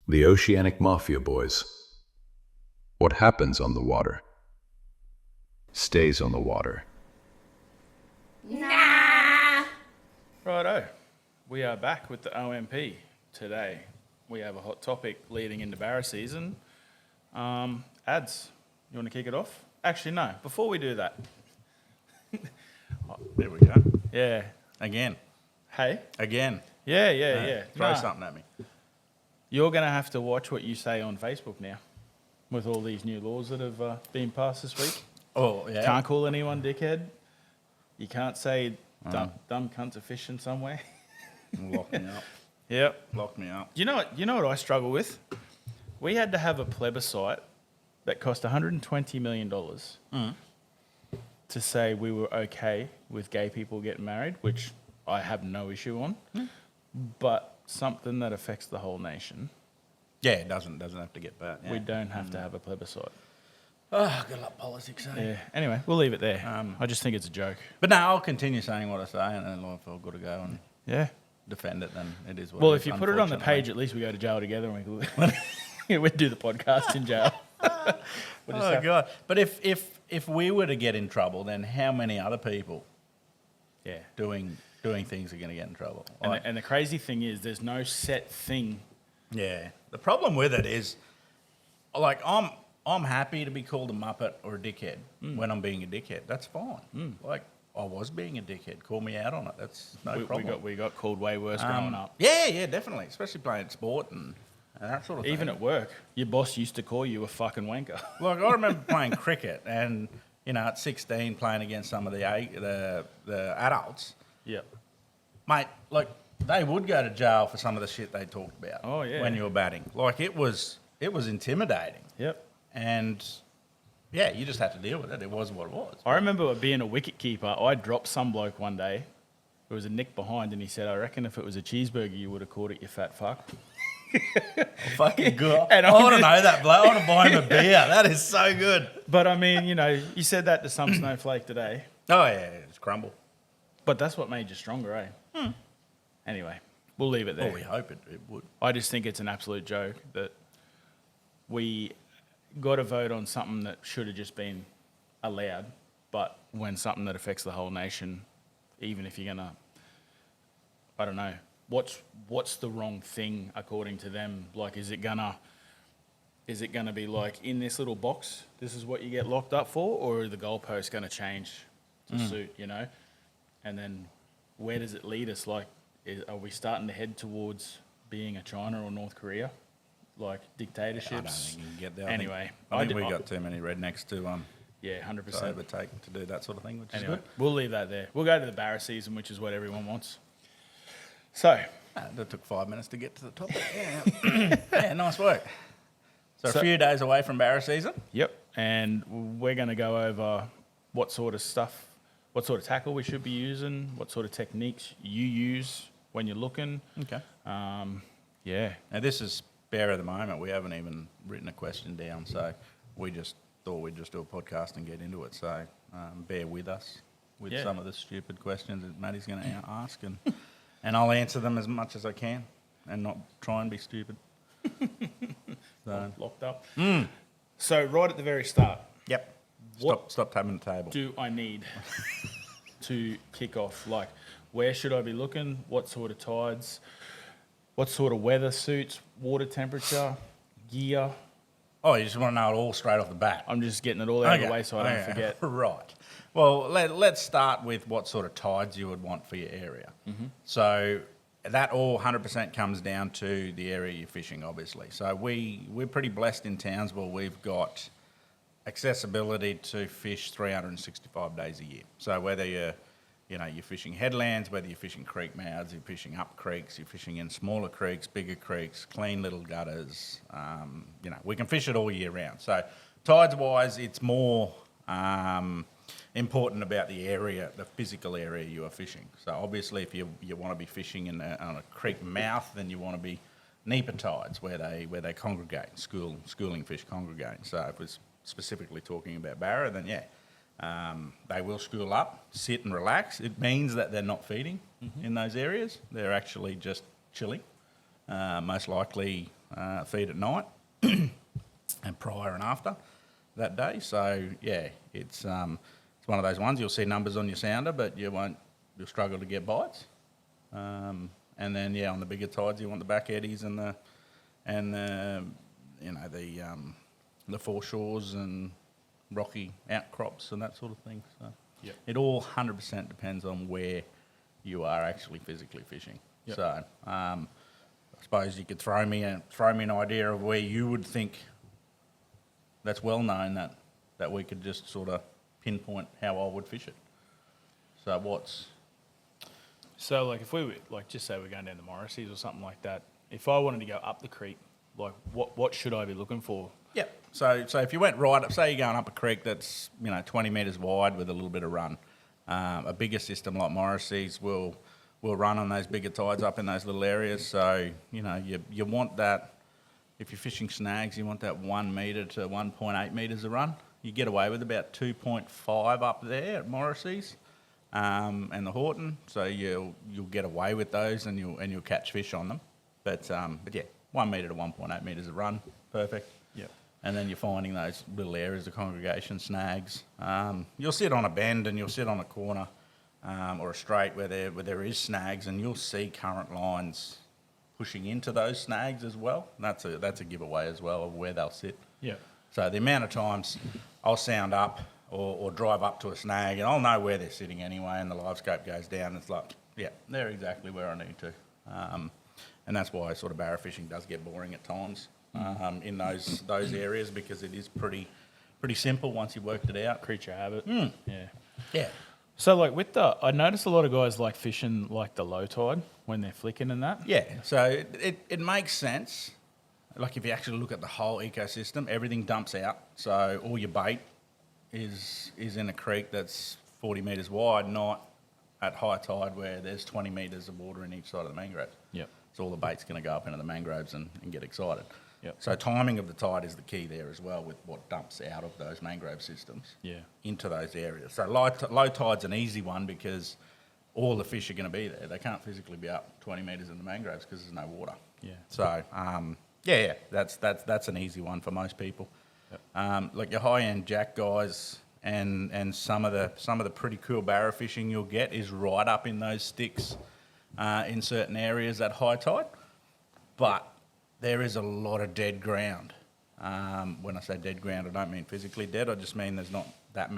The Oceanic Mafia Boys. What happens on the water stays on the water. Nah. Righto, we are back with the OMP today. We have a hot topic leading into Barra season. Ads, you want to kick it off? Actually, no. Before we do that, There we go. yeah. Again. Hey. Again. Yeah. Throw Nah. something at me. You're going to have to watch what you say on Facebook now, with all these new laws that have been passed this week. Oh, yeah. Can't call anyone dickhead. You can't say dumb cunts are fishing somewhere. Lock me up. Yep. Lock me up. You know what I struggle with? We had to have a plebiscite that cost $120 million to say we were okay with gay people getting married, which I have no issue on, but something that affects the whole nation, Yeah, it doesn't have to get bad. Yeah. we don't have to have a plebiscite. Oh, good luck politics, eh? Yeah. Anyway, we'll leave it there. I just think it's a joke. But no, I'll continue saying what I say, and then if I've got to go and Yeah. defend it, then it is what Well, it if is, you put it on the unfortunately. page, at least we go to jail together and we'd do the podcast in jail. Oh, God. But if we were to get in trouble, then how many other people Yeah. doing things are going to get in trouble? And the crazy thing is, there's no set thing. Yeah. The problem with it is, like, I'm happy to be called a muppet or a dickhead when I'm being a dickhead. That's fine. Like, I was being a dickhead. Call me out on it. That's no problem. We got called way worse growing up. Yeah, definitely. Especially playing sport and that sort of thing. Even at work, your boss used to call you a fucking wanker. Like, I remember playing cricket and, at 16 playing against some of the adults. Yep. Mate, like, they would go to jail for some of the shit they talked about. Oh, yeah. When you were batting. Like, it was intimidating. Yep. And, yeah, you just had to deal with it. It was what it was. I remember being a wicket keeper. I dropped some bloke one day. It was a nick behind, and he said, "I reckon if it was a cheeseburger, you would have caught it, you fat fuck." Fucking good. And I want to know that, bloke. I want to buy him a beer. That is so good. But I mean, you said that to some snowflake today. Oh, yeah, it's crumble. But that's what made you stronger, eh? Anyway, we'll leave it there. Well, we hope it would. I just think it's an absolute joke that we got to vote on something that should have just been allowed, but when something that affects the whole nation, even if you're gonna, I don't know, what's the wrong thing according to them? Like, is it gonna be like, in this little box, this is what you get locked up for, or are the goalposts gonna change to suit, And then where does it lead us? Like, are we starting to head towards being a China or North Korea? Like dictatorships? I don't think you can get there. Anyway. I think we got too many rednecks to Yeah, 100%. to overtake to do that sort of thing, which is Anyway, good. we'll leave that there. We'll go to the Barra season, which is what everyone wants. So, That took 5 minutes to get to the topic. Yeah, yeah, nice work. So So- a few days away from Barra season. yep. And we're going to go over what sort of tackle we should be using, what sort of techniques you use when you're looking. Okay. Yeah. Now this is bare at the moment. We haven't even written a question down, so we just thought we'd just do a podcast and get into it. So bear with us with Yeah. some of the stupid questions that Matty's going to ask, and I'll answer them as much as I can, and not try and be stupid. So, Locked up. So, right at the very start, yep. What- Stop tapping the table. do I need to kick off? Like, where should I be looking? What sort of tides? What sort of weather suits? Water temperature? Gear? Oh, you just want to know it all straight off the bat. I'm just getting it all out of the Okay, way so I don't okay, forget. Right. Well, let's start with what sort of tides you would want for your area. So that all 100% comes down to the area you're fishing, obviously. So we're pretty blessed in Townsville. We've got accessibility to fish 365 days a year. So whether you're fishing headlands, whether you're fishing creek mouths, you're fishing up creeks, you're fishing in smaller creeks, bigger creeks, clean little gutters, we can fish it all year round. So tides-wise, it's more important about the area, the physical area you are fishing. So obviously, if you want to be fishing on a creek mouth, then you want to be Nipa tides where they congregate, schooling fish congregate. So if we're specifically talking about Barra, then they will school up, sit and relax. It means that they're not feeding in those areas. They're actually just chilling. Most likely feed at night and prior and after that day. So yeah, it's one of those ones you'll see numbers on your sounder, but you'll struggle to get bites. And then yeah, on the bigger tides, you want the back eddies and the foreshores and rocky outcrops and that sort of thing. So Yep. it all 100% depends on where you are actually physically fishing. Yep. So I suppose you could throw me an idea of where you would think that's well known that we could just sort of pinpoint how I would fish it. So So, like, if we were, like, just say we're going down the Morrisseys or something like that, if I wanted to go up the creek, like, what should I be looking for? yeah. So if you went right up, say you're going up a creek that's 20 metres wide with a little bit of run, a bigger system like Morrisseys will run on those bigger tides up in those little areas. So you want that. If you're fishing snags, you want that 1 metre to 1.8 metres of run. You get away with about 2.5 up there at Morrisseys and the Horton. So you'll get away with those and you'll catch fish on them. But yeah, 1 metre to 1.8 metres of run, perfect. Yep. And then you're finding those little areas of congregation, snags. You'll sit on a bend and you'll sit on a corner or a straight where there is snags, and you'll see current lines pushing into those snags as well. That's a giveaway as well of where they'll sit. Yeah. So the amount of times I'll sound up or drive up to a snag and I'll know where they're sitting anyway, and the live scope goes down. It's like, yeah, they're exactly where I need to. And that's why sort of barra fishing does get boring at times in those areas, because it is pretty simple once you've worked it out. Creature habit. Mm. Yeah. Yeah. So, like, I noticed a lot of guys like fishing, like, the low tide when they're flicking and that. Yeah, so it makes sense. Like, if you actually look at the whole ecosystem, everything dumps out. So all your bait is in a creek that's 40 metres wide, not at high tide where there's 20 metres of water in each side of the mangroves. Yep. So all the bait's going to go up into the mangroves and get excited. Yep. So timing of the tide is the key there as well, with what dumps out of those mangrove systems Yeah. into those areas. So low tide's an easy one because all the fish are going to be there. They can't physically be up 20 metres in the mangroves because there's no water. Yeah. So yeah, that's an easy one for most people. Yep. Like your high-end jack guys and some of the pretty cool barra fishing you'll get is right up in those sticks in certain areas at high tide, but there is a lot of dead ground. When I say dead ground, I don't mean physically dead. I just mean there's not that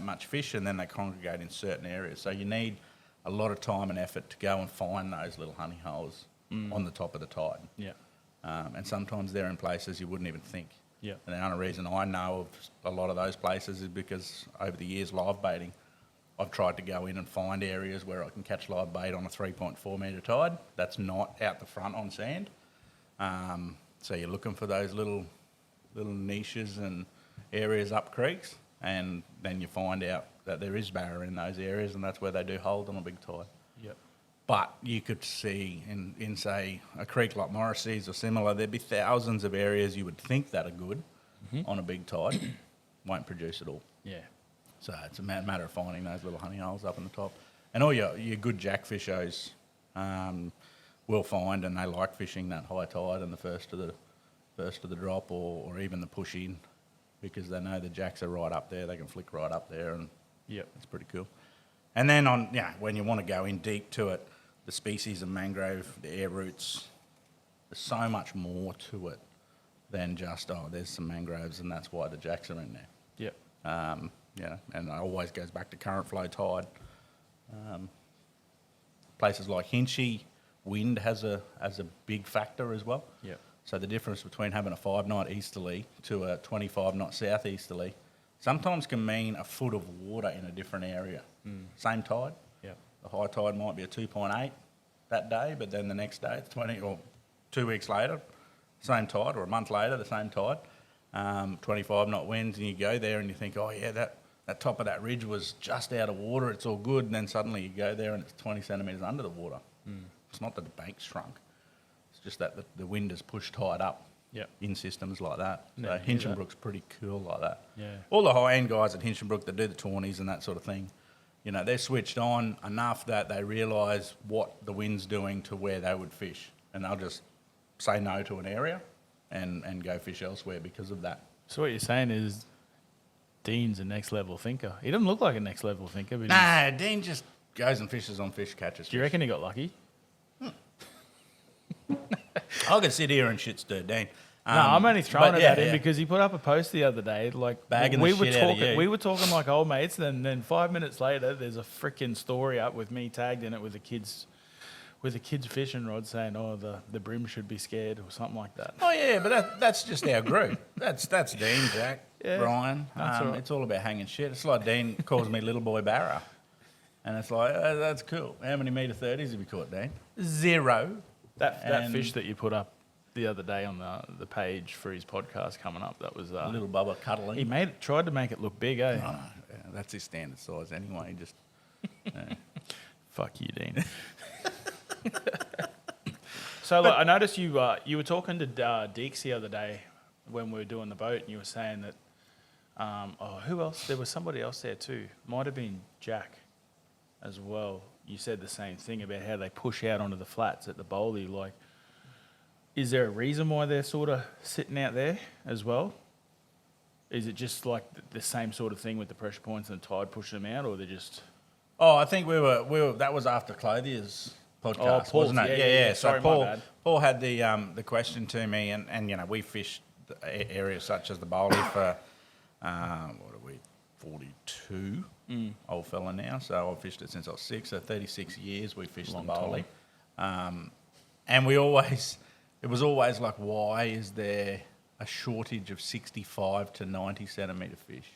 much fish, and then they congregate in certain areas. So you need a lot of time and effort to go and find those little honey holes on the top of the tide. Yeah. And sometimes they're in places you wouldn't even think. Yeah. And the only reason I know of a lot of those places is because over the years live baiting, I've tried to go in and find areas where I can catch live bait on a 3.4 metre tide. That's not out the front on sand. So you're looking for those little niches and areas up creeks, and then you find out that there is barra in those areas, and that's where they do hold on a big tide. Yep. But you could see in say, a creek like Morrisseys or similar, there'd be thousands of areas you would think that are good on a big tide, won't produce at all. Yeah. So it's a matter of finding those little honey holes up in the top. And all your good jackfishers will find, and they like fishing that high tide and the first of the drop or even the push in, because they know the jacks are right up there. They can flick right up there, and Yep. it's pretty cool. And then when you want to go in deep to it, the species of mangrove, the air roots, there's so much more to it than just, there's some mangroves and that's why the jacks are in there. Yep. And it always goes back to current flow tide. Places like Hinchy, wind has a big factor as well. Yep. So the difference between having a 5-knot easterly to a 25-knot southeasterly sometimes can mean a foot of water in a different area. Same tide. Yep. The high tide might be a 2.8 that day, but then the next day it's 20, or 2 weeks later, same tide, or a month later, the same tide. 25-knot winds, and you go there and you think, oh yeah, that top of that ridge was just out of water, it's all good, and then suddenly you go there and it's 20 centimetres under the water. It's not that the bank's shrunk, it's just that the wind has pushed tide up. Yep. In systems like that. So Never knew that. Hinchinbrook's pretty cool like that. Yeah. All the high-end guys at Hinchinbrook that do the tawnies and that sort of thing, they're switched on enough that they realise what the wind's doing to where they would fish. And they'll just say no to an area and go fish elsewhere because of that. So what you're saying is Dean's a next level thinker. He doesn't look like a next level thinker, but Nah, Dean just goes and fishes on fish, catches do you fish. reckon he got lucky? I could sit here and shit stir Dean. No, I'm only throwing but it at him because he put up a post the other day, like Bagging we the were shit out of talking, you. we were talking like old mates. Then 5 minutes later, there's a freaking story up with me tagged in it with a kid's fishing rod saying, "Oh, the brim should be scared" or something like that. Oh yeah, but that's just our group. That's Dean, Jack, Yeah, Brian. that's all right. It's all about hanging shit. It's like Dean calls me little boy Barra, and it's like that's cool. How many meter 30s have you caught, Dean? 0. That And- fish that you put up the other day on the page for his podcast coming up, that was Little Bubba cuddling. he tried to make it look big, eh? Oh, no, yeah, that's his standard size anyway. Just Fuck you, Dean. So like, I noticed you were talking to Deeks the other day when we were doing the boat, and you were saying that who else? There was somebody else there too. Might have been Jack as well. You said the same thing about how they push out onto the flats at the bowley. Like, is there a reason why they're sort of sitting out there as well? Is it just like the same sort of thing with the pressure points and the tide pushing them out, or they're just... I think we were. That was after Clothier's podcast, Paul's, wasn't it? yeah. So Sorry, my bad. Paul had the question to me, and we fished areas such as the Bowley for what are we, 42, old fella now. So I've fished it since I was 6. So 36 years we fished Long the Bowley, time. and it was always like, why is there a shortage of 65 to 90 centimetre fish?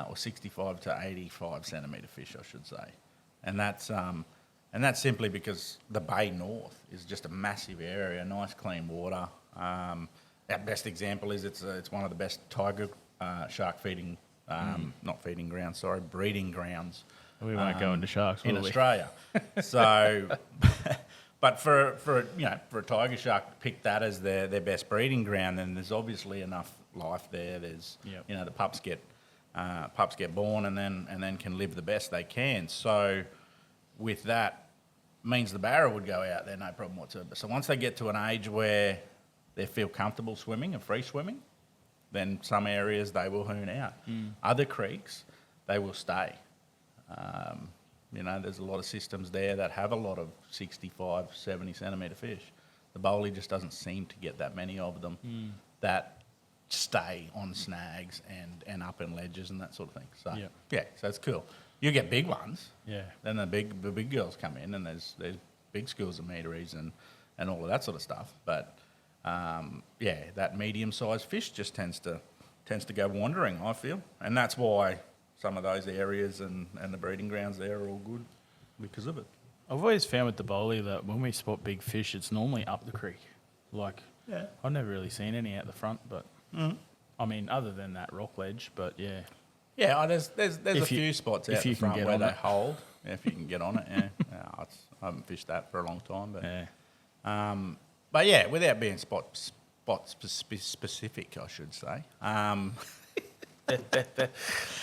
Or 65 to 85 centimetre fish, I should say. And that's simply because the Bay North is just a massive area, nice clean water. Our best example is it's one of the best tiger shark feeding, not feeding grounds, sorry, breeding grounds. We won't go into sharks, in will we? Australia. So, but for a tiger shark to pick that as their best breeding ground, then there's obviously enough life there. There's Yep. the pups get born and then can live the best they can. So with that means the Barra would go out there no problem whatsoever. So once they get to an age where they feel comfortable swimming and free swimming, then some areas they will hoon out. Other creeks, they will stay. There's a lot of systems there that have a lot of 65, 70 centimetre fish. The Bowley just doesn't seem to get that many of them that stay on snags and up in ledges and that sort of thing. So so it's cool. You get big ones. Yeah. Then the big girls come in, and there's big schools of meteries and all of that sort of stuff. But that medium sized fish just tends to go wandering, I feel, and that's why some of those areas and the breeding grounds there are all good because of it. I've always found with the Bowley that when we spot big fish, it's normally up the creek. Like, I've never really seen any out the front, but I mean, other than that rock ledge, but yeah. Yeah, there's a If you- few spots if out you the can front get where on they it. hold. Yeah, if you can get on it, I haven't fished that for a long time, but yeah, without being spot specific, I should say.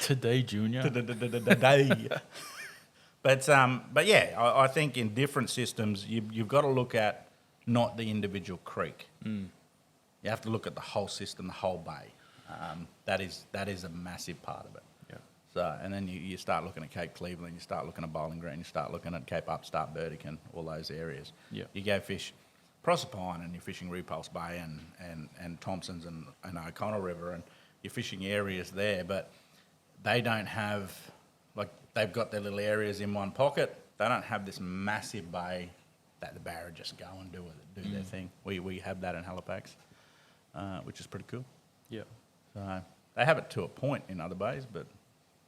Today, Junior. But yeah, I think in different systems, you've got to look at not the individual creek. You have to look at the whole system, the whole bay. That is a massive part of it. Yeah. So, and then you start looking at Cape Cleveland, you start looking at Bowling Green, you start looking at Cape Upstart, Burdekin, all those areas. Yeah. You go fish Proserpine and you're fishing Repulse Bay and Thompson's and O'Connell River, and you're fishing areas there, but they don't have, like, they've got their little areas in one pocket. They don't have this massive bay that the Barra just go and do their thing. We have that in Halifax, which is pretty cool. Yeah. So they have it to a point in other bays, but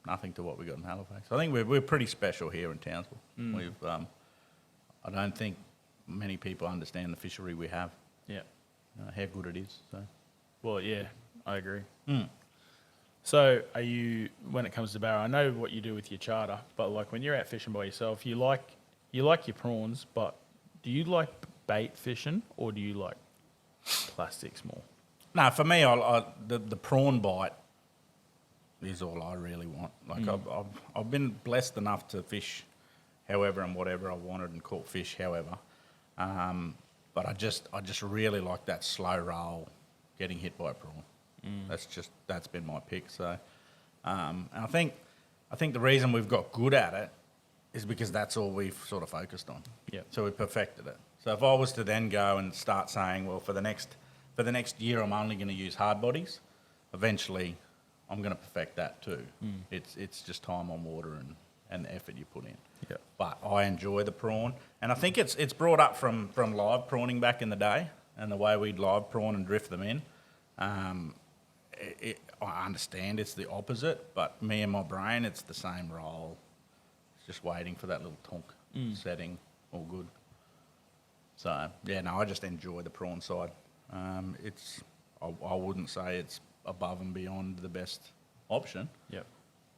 nothing to what we got in Halifax. I think we're pretty special here in Townsville. We've I don't think many people understand the fishery we have, Yeah. how good it is. So Well, yeah, I agree. So, are you, when it comes to Barra, I know what you do with your charter, but like when you're out fishing by yourself, you like your prawns, but do you like bait fishing or do you like plastics more? no, for me, the prawn bite is all I really want. Like I've been blessed enough to fish however and whatever I wanted and caught fish however. But But I just really like that slow roll, getting hit by a prawn. That's been my pick. So, and I think the reason we've got good at it is because that's all we've sort of focused on. Yep. So we perfected it. So if I was to then go and start saying, well, for the next year, I'm only going to use hard bodies, eventually I'm going to perfect that too. It's just time on water and the effort you put in. Yep. But I enjoy the prawn, and I think it's brought up from live prawning back in the day, and the way we'd live prawn and drift them in. I understand it's the opposite, but me and my brain, it's the same roll. It's just waiting for that little tonk setting, all good. So yeah, no, I just enjoy the prawn side. I wouldn't say it's above and beyond the best option. Yep.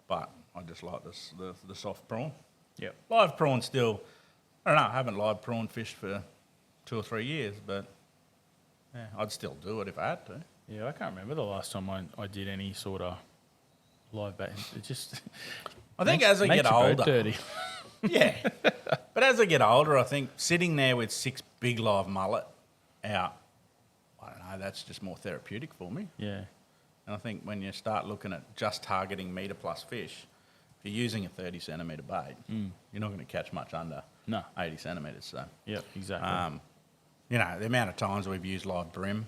But I just like the soft prawn. Yep. Live prawn still, I don't know, I haven't live prawn fished for 2 or 3 years, but yeah, I'd still do it if I had to. Yeah, I can't remember the last time I did any sort of live bait. It just I think makes- as I makes get your boat older, dirty. yeah. But as I get older, I think sitting there with 6 big live mullet out, I don't know, that's just more therapeutic for me. Yeah. And I think when you start looking at just targeting metre plus fish, if you're using a 30 centimetre bait, you're not going to catch much under No. 80 centimetres. So, Yep. Exactly. you know, the amount of times we've used live brim,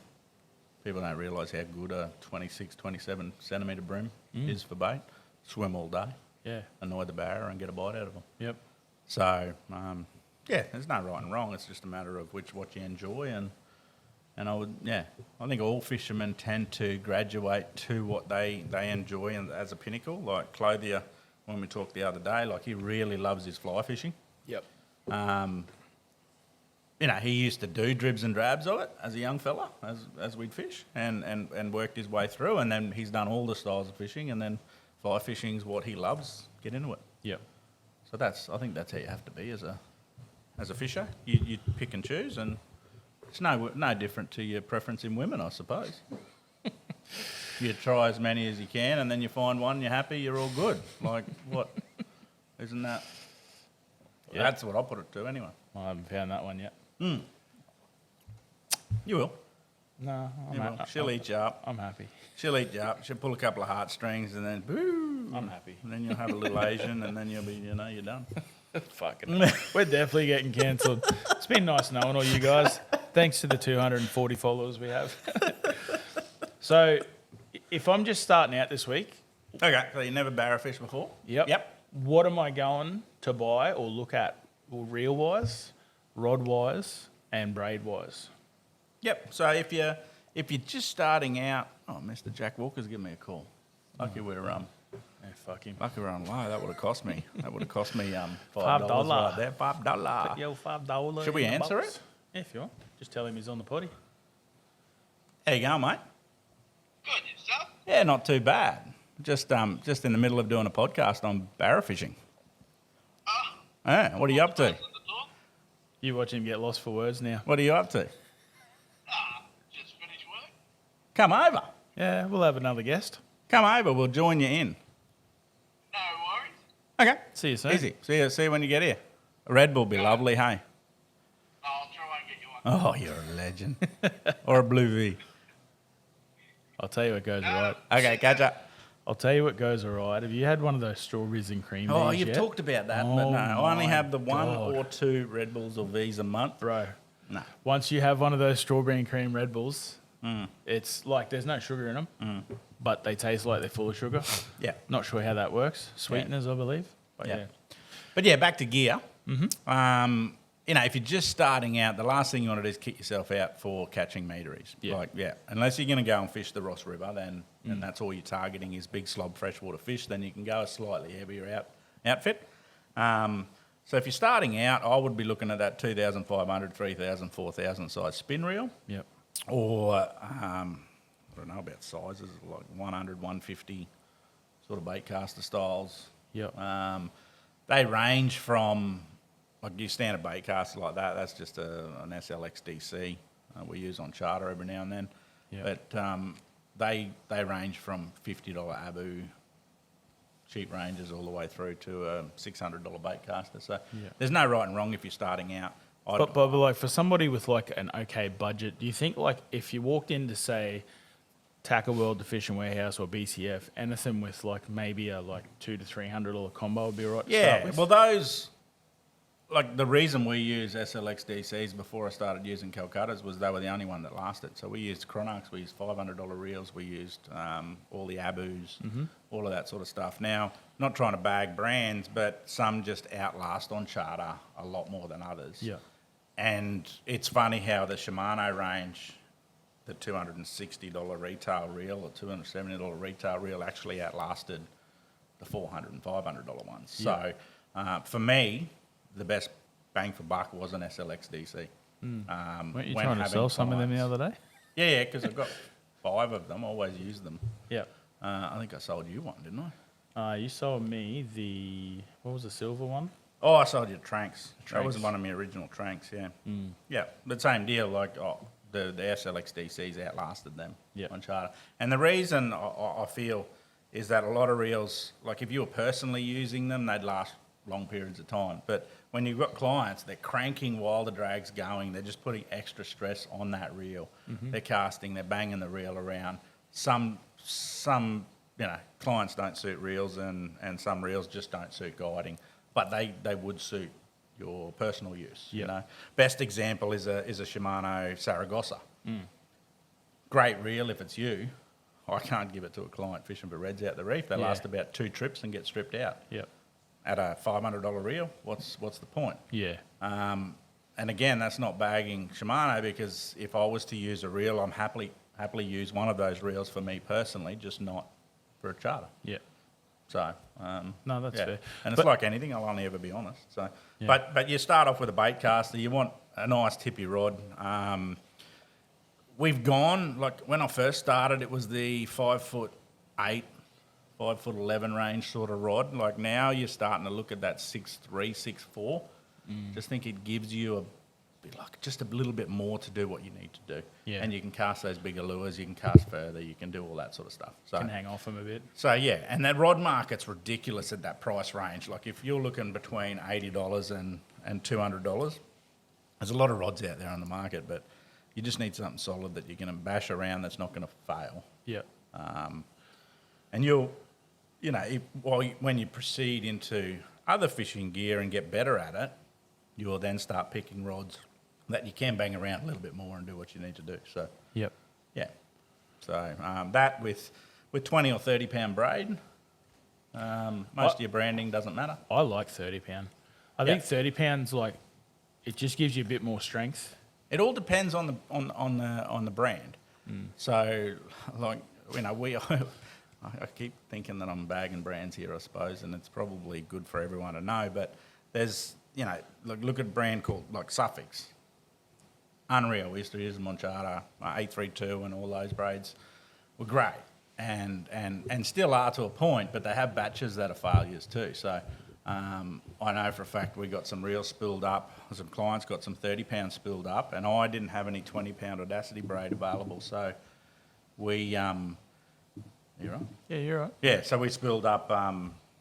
people don't realise how good a 26, 27 centimetre brim is for bait. Swim all day, yeah. annoy the barra and get a bite out of them. Yep. So, yeah, there's no right and wrong. It's just a matter of what you enjoy. And I think all fishermen tend to graduate to what they enjoy and as a pinnacle. Like Clothier, when we talked the other day, like he really loves his fly fishing. Yep. You know, he used to do dribs and drabs of it as a young fella, as we'd fish, and worked his way through. And then he's done all the styles of fishing, and then fly fishing's what he loves. Get into it. Yep. So I think that's how you have to be as a fisher. You pick and choose, and it's no different to your preference in women, I suppose. You try as many as you can, and then you find one, you're happy, you're all good. Like what? Isn't that? Yeah. That's what I put it to anyway. I haven't found that one yet. You will. No, You will. She'll eat you up. I'm happy. She'll eat you up. She'll pull a couple of heartstrings, and then boo. I'm happy. And then you'll have a little Asian, and then you'll be, you're done. Fucking. We're definitely getting cancelled. It's been nice knowing all you guys. Thanks to the 240 followers we have. So, if I'm just starting out this week, Okay, so you never barra fished before? Yep. What am I going to buy or look at? Well, reel wise, rod wise, and braid wise. Yep. So if you're just starting out, oh, Mr. Jack Walker's giving me a call. Lucky we're Yeah, fuck him. lucky we're on low. That would have cost me. $5 $5 right there. $5. Yo, $5. Should we in the answer box. it? Yeah, if you want. Just tell him he's on the potty. How you going, mate? Good, yourself? Yeah, not too bad. Just in the middle of doing a podcast on barra fishing. Ah, Yeah, what are you up to? on the door? You watch him get lost for words now. What are you up to? Just finished work. Come over. Yeah, we'll have another guest. Come over. We'll join you in. No worries. Okay. See you soon. Easy. See you when you get here. A Red Bull be lovely, hey? I'll try and get you one. Oh, you're a legend. Or a Blue V. I'll tell you what goes all right. Okay, catch up. I'll tell you what goes all right. Have you had one of those strawberries and cream Oh, Vs you've yet? talked about that, but Oh no. I only my have the one God. or two Red Bulls or Vs a month. Bro, No. once you have one of those strawberry and cream Red Bulls, it's like there's no sugar in them, but they taste like they're full of sugar. Yeah. Not sure how that works. Sweeteners, I believe. But Yeah. yeah. But yeah, back to gear. You know, if you're just starting out, the last thing you want to do is kick yourself out for catching meteries. Yeah. Unless you're going to go and fish the Ross River, then and that's all you're targeting is big slob freshwater fish, then you can go a slightly heavier outfit. So if you're starting out, I would be looking at that 2,500, 3,000, 4,000 size spin reel. Yep. Or, I don't know about sizes, like 100, 150 sort of bait caster styles. Yep. They range from, like your standard bait caster like that, that's just an SLX DC we use on charter every now and then. Yep. But they range from $50 Abu cheap ranges all the way through to a $600 bait caster. So Yeah. there's no right and wrong if you're starting out. But like for somebody with like an okay budget, do you think like if you walked into say Tackle World, the Fishing Warehouse, or BCF, anything with like maybe a like $200 to $300 combo would be right? To start with? Well, those, like the reason we use SLX DCs before I started using Calcuttas was they were the only one that lasted. So we used Chronux, we used $500 reels, we used all the Abus, all of that sort of stuff. Now, not trying to bag brands, but some just outlast on charter a lot more than others. Yeah. And it's funny how the Shimano range, the $260 retail reel or $270 retail reel actually outlasted the $400 and $500 ones. Yeah. So for me, the best bang for buck was an SLX DC. Weren't you trying to sell some of them the other day? Yeah, because I've got 5 of them. I always use them. Yeah. I think I sold you one, didn't I? You sold me what was the silver one? Oh, I sold you Tranks. That Tranks. was one of my original Tranks, yeah. Yeah, the same deal, like the SLX DCs outlasted them on charter. And the reason I feel is that a lot of reels, like if you were personally using them, they'd last long periods of time. But when you've got clients, they're cranking while the drag's going. They're just putting extra stress on that reel. They're casting, they're banging the reel around. Some clients don't suit reels and some reels just don't suit guiding. But they would suit your personal use. Yep. You know, best example is a Shimano Saragossa. Great reel if it's you. I can't give it to a client fishing for reds out the reef. They last about 2 trips and get stripped out. Yep. At a $500 reel, what's the point? Yeah. And again, that's not bagging Shimano, because if I was to use a reel, I'm happily use one of those reels for me personally, just not for a charter. Yeah. So No, that's fair. And it's like anything, I'll only ever be honest. So, but you start off with a bait caster. You want a nice tippy rod. We've gone, like when I first started, it was the 5'8", 5'11" range sort of rod. Like now you're starting to look at that 6'3", 6'4". Just think it gives you just a little bit more to do what you need to do. Yeah. And you can cast those bigger lures, you can cast further, you can do all that sort of stuff. So Can hang off them a bit. So yeah, and that rod market's ridiculous at that price range. Like if you're looking between $80 and $200, there's a lot of rods out there on the market, but you just need something solid that you're going to bash around that's not going to fail. Yeah. And when you proceed into other fishing gear and get better at it, you will then start picking rods that you can bang around a little bit more and do what you need to do. So Yep. yeah. So that with 20 or 30 pound braid, most of your branding doesn't matter. I like 30 pound. I think 30 pounds like it just gives you a bit more strength. It all depends on the brand. So like I keep thinking that I'm bagging brands here, I suppose, and it's probably good for everyone to know. But there's look at a brand called like Suffix. Unreal. We used to use them on charter, 832 and all those braids were great, and still are to a point, but they have batches that are failures too. So I know for a fact we got some reels spilled up. Some clients got some 30 pounds spilled up, and I didn't have any 20 pound Audacity braid available. So we, you right? Yeah, you're right. Yeah, so we spilled up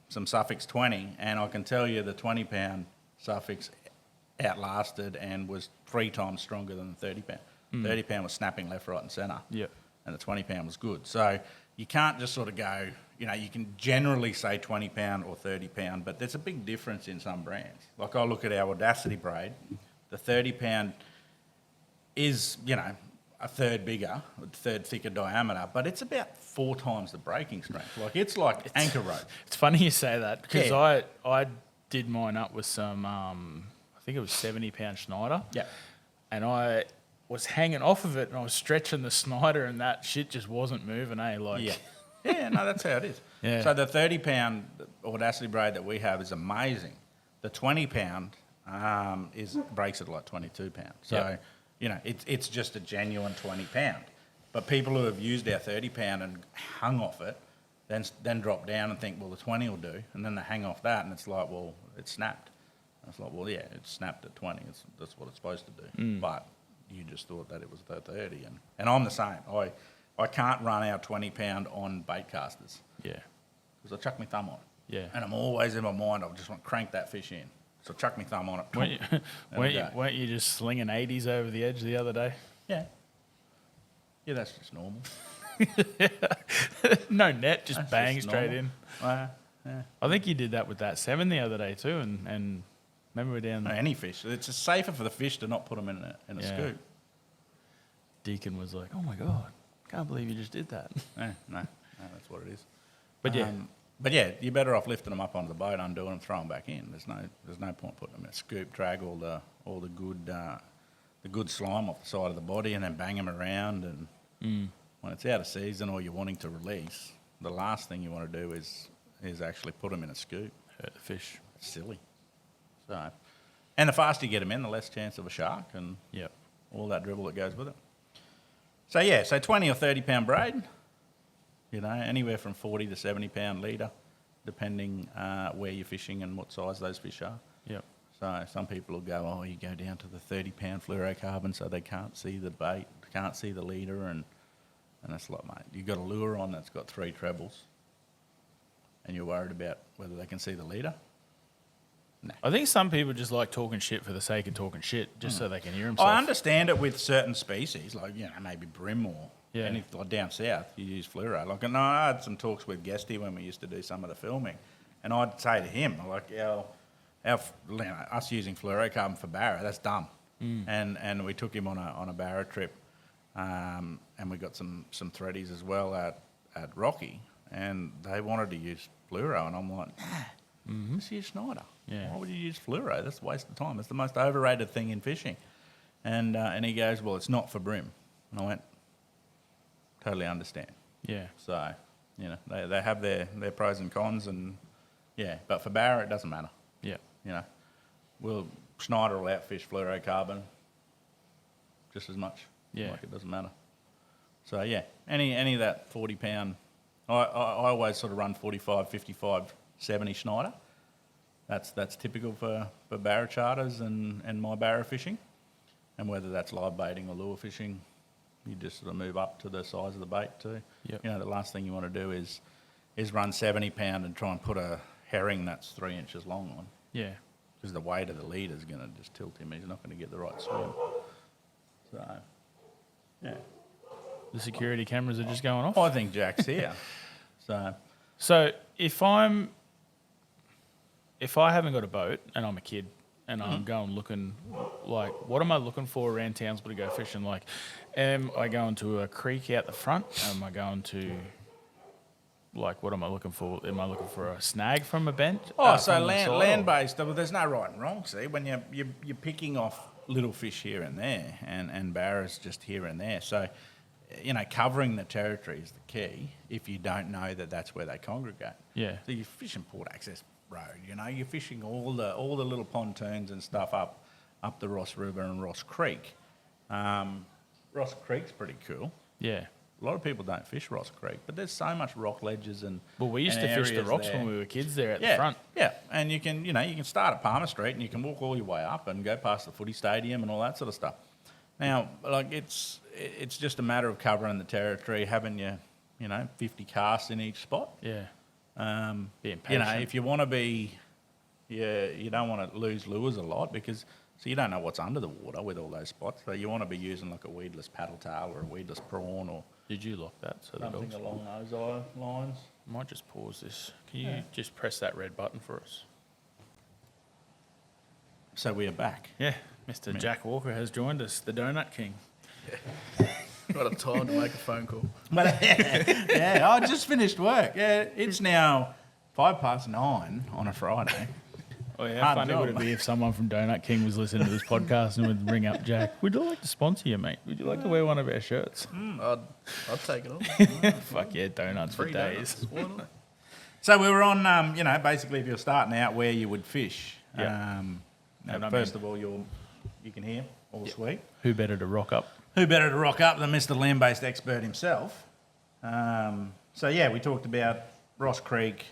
some Suffix 20, and I can tell you the 20 pound Suffix outlasted and was 3 times stronger than the 30 pound. 30 pound was snapping left, right, and centre. Yep. And the 20 pound was good. So you can't just sort of go, you can generally say 20 pound or 30 pound, but there's a big difference in some brands. Like I look at our Audacity braid, the 30 pound is, a third bigger, a third thicker diameter, but it's about 4 times the breaking strength. Like it's like anchor rope. It's funny you say that because Yeah. I did mine up with some, I think it was 70 pound Schneider. Yeah. And I was hanging off of it and I was stretching the Snyder and that shit just wasn't moving, Like, Yeah, no, that's how it is. Yeah. So the 30 pound Audacity braid that we have is amazing. The 20 pound breaks at like 22 pounds. So, it's just a genuine 20 pound. But people who have used our 30 pound and hung off it, then drop down and think, well, the 20 will do. And then they hang off that and it's like, well, it snapped. And it's like, well, yeah, it snapped at 20. That's what it's supposed to do. But you just thought that it was the 30. And I'm the same. I can't run our 20 pound on bait casters Yeah. because I chuck my thumb on it. Yeah. And I'm always in my mind, I just want to crank that fish in. So chuck my thumb on it. Weren't you just slinging 80s over the edge the other day? Yeah. Yeah, that's just normal. No net, just That's bang just straight normal. in. Yeah. I think you did that with that 7 the other day too, and remember we're down. No, any fish. It's just safer for the fish to not put them in a Yeah. scoop. Deacon was like, "Oh my god, can't believe you just did that." No, that's what it is. But yeah. But yeah, you're better off lifting them up onto the boat, undoing them, throwing them back in. There's no point putting them in a scoop, drag all the good slime off the side of the body, and then bang them around. And when it's out of season or you're wanting to release, the last thing you want to do is actually put them in a scoop. Hurt the fish. It's silly. So, and the faster you get them in, the less chance of a shark and Yep. all that dribble that goes with it. So yeah, 20 or 30 pound braid. You know, anywhere from 40 to 70 pound leader, depending where you're fishing and what size those fish are. Yep. So some people will go, oh, you go down to the 30 pound fluorocarbon so they can't see the bait, can't see the leader, and it's like, mate, you've got a lure on that's got 3 trebles, and you're worried about whether they can see the leader. I think some people just like talking shit for the sake of talking shit, just so they can hear themselves. I understand it with certain species, like, you know, maybe brim or Yeah. anything like down south, you use fluoro. Like, and I had some talks with Guesty when we used to do some of the filming, and I'd say to him, like, us using fluorocarbon for Barra, that's dumb. And we took him on a Barra trip, and we got some threadies as well at Rocky, and they wanted to use fluoro, and I'm like, nah, just use Schneider. Yeah. Why would you use fluoro? That's a waste of time. It's the most overrated thing in fishing. And he goes, well, it's not for brim. And I went, totally understand. Yeah. So, you know, they have their pros and cons, and yeah, but for Barra, it doesn't matter. Yeah. You know, Schneider will outfish fluorocarbon just as much. Yeah. Like, it doesn't matter. So yeah, any of that 40 pound, I always sort of run 45, 55, 70 Schneider. That's typical for Barra charters and my Barra fishing. And whether that's live baiting or lure fishing, you just sort of move up to the size of the bait too. Yep. You know, the last thing you want to do is run 70 pound and try and put a herring that's 3 inches long on. Yeah. Because the weight of the leader is going to just tilt him. He's not going to get the right swim. So, yeah. The security cameras are just going off. I think Jack's here. So if I haven't got a boat and I'm a kid and I'm going looking, like, what am I looking for around Townsville to go fishing? Like, am I going to a creek out the front? Am I going to, like, what am I looking for? Am I looking for a snag from a bench? So from the side, or- land-based, well, there's no right and wrong, see. When you're picking off little fish here and there, and Barra's just here and there. So, you know, covering the territory is the key if you don't know that that's where they congregate. Yeah. So you're fishing Port Access Road, you know, you're fishing all the little pontoons and stuff up the Ross River and Ross Creek. Ross Creek's pretty cool. Yeah. A lot of people don't fish Ross Creek, but there's so much rock ledges and Well, we used and to fish the areas rocks there. when we were kids there at Yeah, the front. yeah, and you can start at Palmer Street and you can walk all your way up and go past the footy stadium and all that sort of stuff. Now, like, it's just a matter of covering the territory, having your 50 casts in each spot. Yeah. Being You know, patient. if you want to be, you don't want to lose lures a lot because so you don't know what's under the water with all those spots. So you want to be using like a weedless paddle tail or a weedless prawn or Did you lock that? So the something dogs. along those lines. I might just pause this. Can you just press that red button for us? So we are back. Yeah. Mr. Jack Walker has joined us, the Donut King. Got a time to make a phone call. But yeah, I just finished work. Yeah, it's now 9:05 on a Friday. Oh, yeah. Hard How funny job. would it be if someone from Donut King was listening to this podcast and would ring up Jack? Would you like to sponsor you, mate? Would you like to wear one of our shirts? I'd take it on. Fuck yeah, donuts for Free days. donuts. Why not? So we were on, basically if you're starting out where you would fish. Yeah. And I First mean- of all, you can hear all sweet. Who better to rock up? Who better to rock up than Mr. Land-based expert himself? So yeah, we talked about Ross Creek,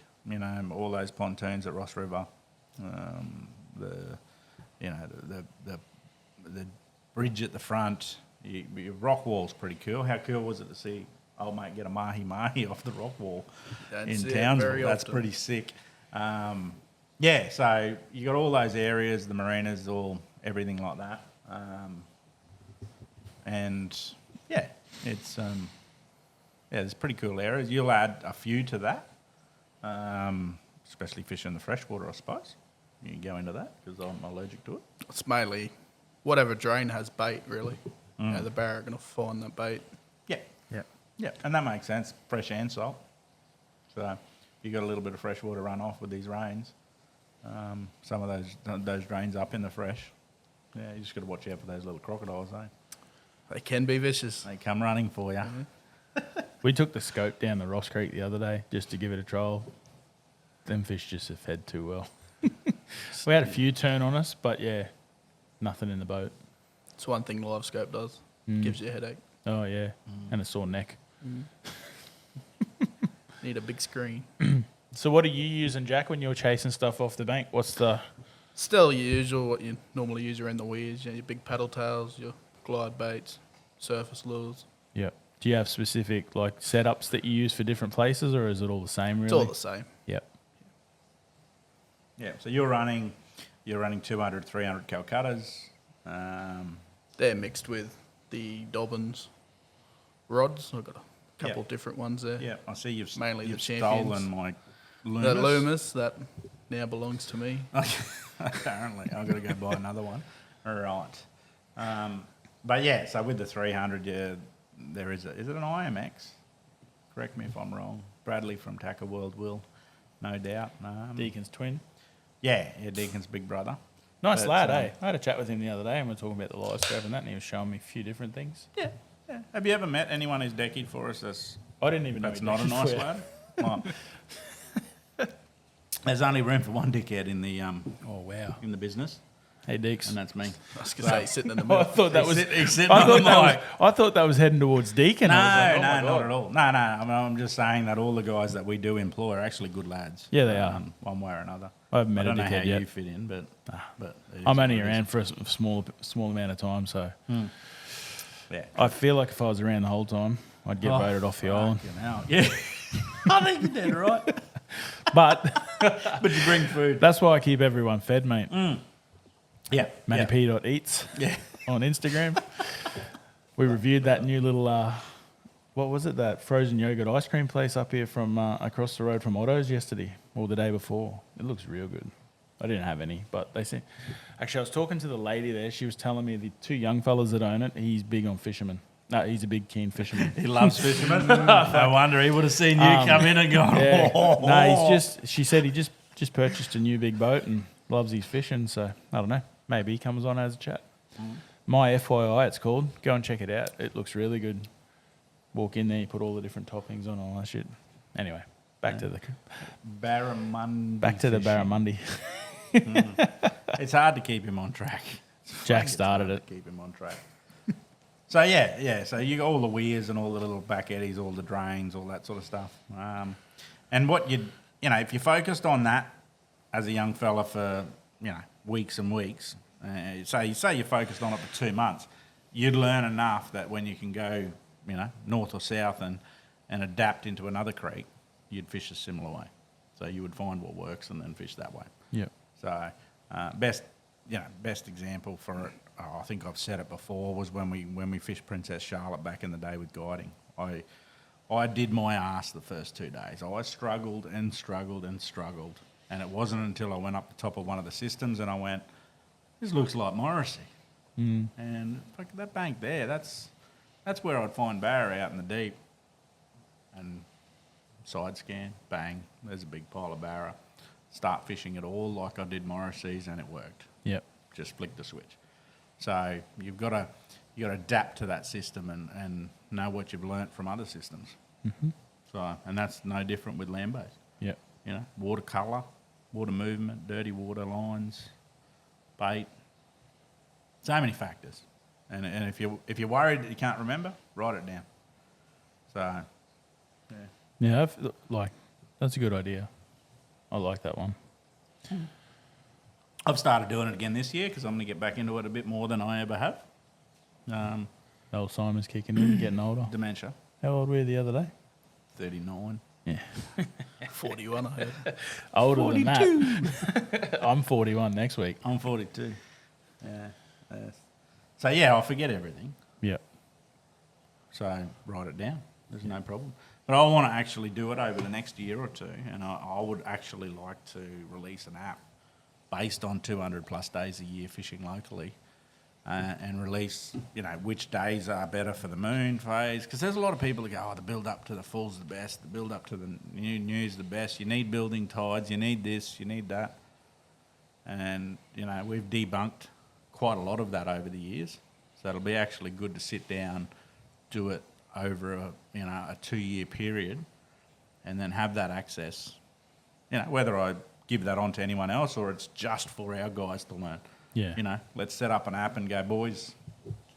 all those pontoons at Ross River, the bridge at the front. Your rock wall's pretty cool. How cool was it to see old mate get a mahi-mahi off the rock wall Don't in see it Townsville? very That's often. pretty sick. Yeah, so you got all those areas, the marinas, everything like that, and yeah, it's there's pretty cool areas. You'll add a few to that, especially fishing the freshwater, I suppose. You can go into that because I'm allergic to it. It's mainly whatever drain has bait, really. The Barra are going to find that bait. Yeah, yeah, and that makes sense. Fresh and salt. So you got a little bit of freshwater runoff with these rains. Some of those drains up in the fresh. Yeah, you just got to watch out for those little crocodiles, eh? They can be vicious. They come running for you. We took the scope down the Ross Creek the other day just to give it a trial. Them fish just have fed too well. We had a few turn on us, but yeah, nothing in the boat. It's one thing the live scope does. Gives you a headache. Oh yeah, and a sore neck. Need a big screen. So what are you using, Jack, when you're chasing stuff off the bank? What's the... Still your usual, what you normally use around the weirs, your big paddle tails, your glide baits, surface lures. Yeah. Do you have specific like setups that you use for different places, or is it all the same really? It's all the same. Yep. Yeah, so you're running 200, 300 Calcuttas. They're mixed with the Dobbins rods. I've got a couple Yeah. of different ones there. Yeah, I see you've Mainly the you've champions. stolen my Loomis. That Loomis, that now belongs to me. Apparently, I've got to go buy another one. All right. But yeah, so with the 300, there is it an IMX? Correct me if I'm wrong. Bradley from Tackle World will, no doubt. Deacon's twin. Yeah, Deacon's big brother. Nice But, lad, eh? I had a chat with him the other day and we were talking about the live scope and that, and he was showing me a few different things. Yeah. Have you ever met anyone who's deckied for us I didn't even know that's he not a did nice it. lad? Well, there's only room for one dickhead in the Oh wow. in the business, Hey Deeks. and that's me. I was going to say, sitting in the I middle. thought that was. He's sitting I on thought the that was. mic. I thought that was heading towards Deacon. No, I was like, oh my not God. at all. No. I mean, I'm just saying that all the guys that we do employ are actually good lads. Yeah, they are. One way or another. I haven't met I don't a know how dickhead yet. you fit in, but it is I'm what only it is. around for a small amount of time, so Yeah. I feel like if I was around the whole time, I'd get voted off the island. fucking hell. Yeah. I think you're dead right. But But you bring food. that's why I keep everyone fed, mate. Yeah. MannyP.eats Yeah. on Instagram. We reviewed that new little, what was it, that frozen yogurt ice cream place up here from across the road from Otto's yesterday or the day before. It looks real good. I didn't have any, but they said. Actually, I was talking to the lady there. She was telling me the two young fellas that own it, he's big on fishermen. No, he's a big keen fisherman. He loves fishermen. No wonder he would have seen you come in and gone, Yeah. oh. No, she said he just purchased a new big boat and loves his fishing, so I don't know. Maybe he comes on as a chat. My FYI, it's called. Go and check it out. It looks really good. Walk in there, you put all the different toppings on, all that shit. Anyway, back to the Barramundi Barramundi. It's hard to keep him on track. Jack It's started hard it. to keep him on track. So yeah. So you got all the weirs and all the little back eddies, all the drains, all that sort of stuff. And what if you focused on that as a young fella for weeks and weeks, say you focused on it for 2 months, you'd learn enough that when you can go north or south and adapt into another creek, you'd fish a similar way. So you would find what works and then fish that way. Yeah. So best example for it, I think I've said it before, was when we fished Princess Charlotte back in the day with guiding. I did my ass the first 2 days. I struggled and struggled and struggled, and it wasn't until I went up the top of one of the systems and I went, this looks like Morrissey. And fuck, that bank there, that's where I'd find Barra out in the deep. And side scan, bang, there's a big pile of Barra. Start fishing it all like I did Morrissey's, and it worked. Yep. Just flick the switch. So you've got to adapt to that system and know what you've learnt from other systems. So, and that's no different with land-based. Yep. Water colour, water movement, dirty water lines, bait. So many factors. And if you're worried that you can't remember, write it down. So, Yeah, that's a good idea. I like that one. I've started doing it again this year because I'm going to get back into it a bit more than I ever have. Old Simon's kicking in, getting older. Dementia, How old were you the other day? 39. Yeah. 41, I heard. Older than that. I'm 41 next week. I'm 42. Yeah. So, yeah, I forget everything. Yeah. So write it down. There's no problem. But I want to actually do it over the next year or two, and I would actually like to release an app based on 200 plus days a year fishing locally, and release, which days are better for the moon phase. Because there's a lot of people that go, oh, the build up to the full's the best, the build up to the new's the best. You need building tides, you need this, you need that. And, we've debunked quite a lot of that over the years. So it'll be actually good to sit down, do it over a 2-year period, and then have that access. Whether I give that on to anyone else or it's just for our guys to learn. Yeah. Let's set up an app and go, boys,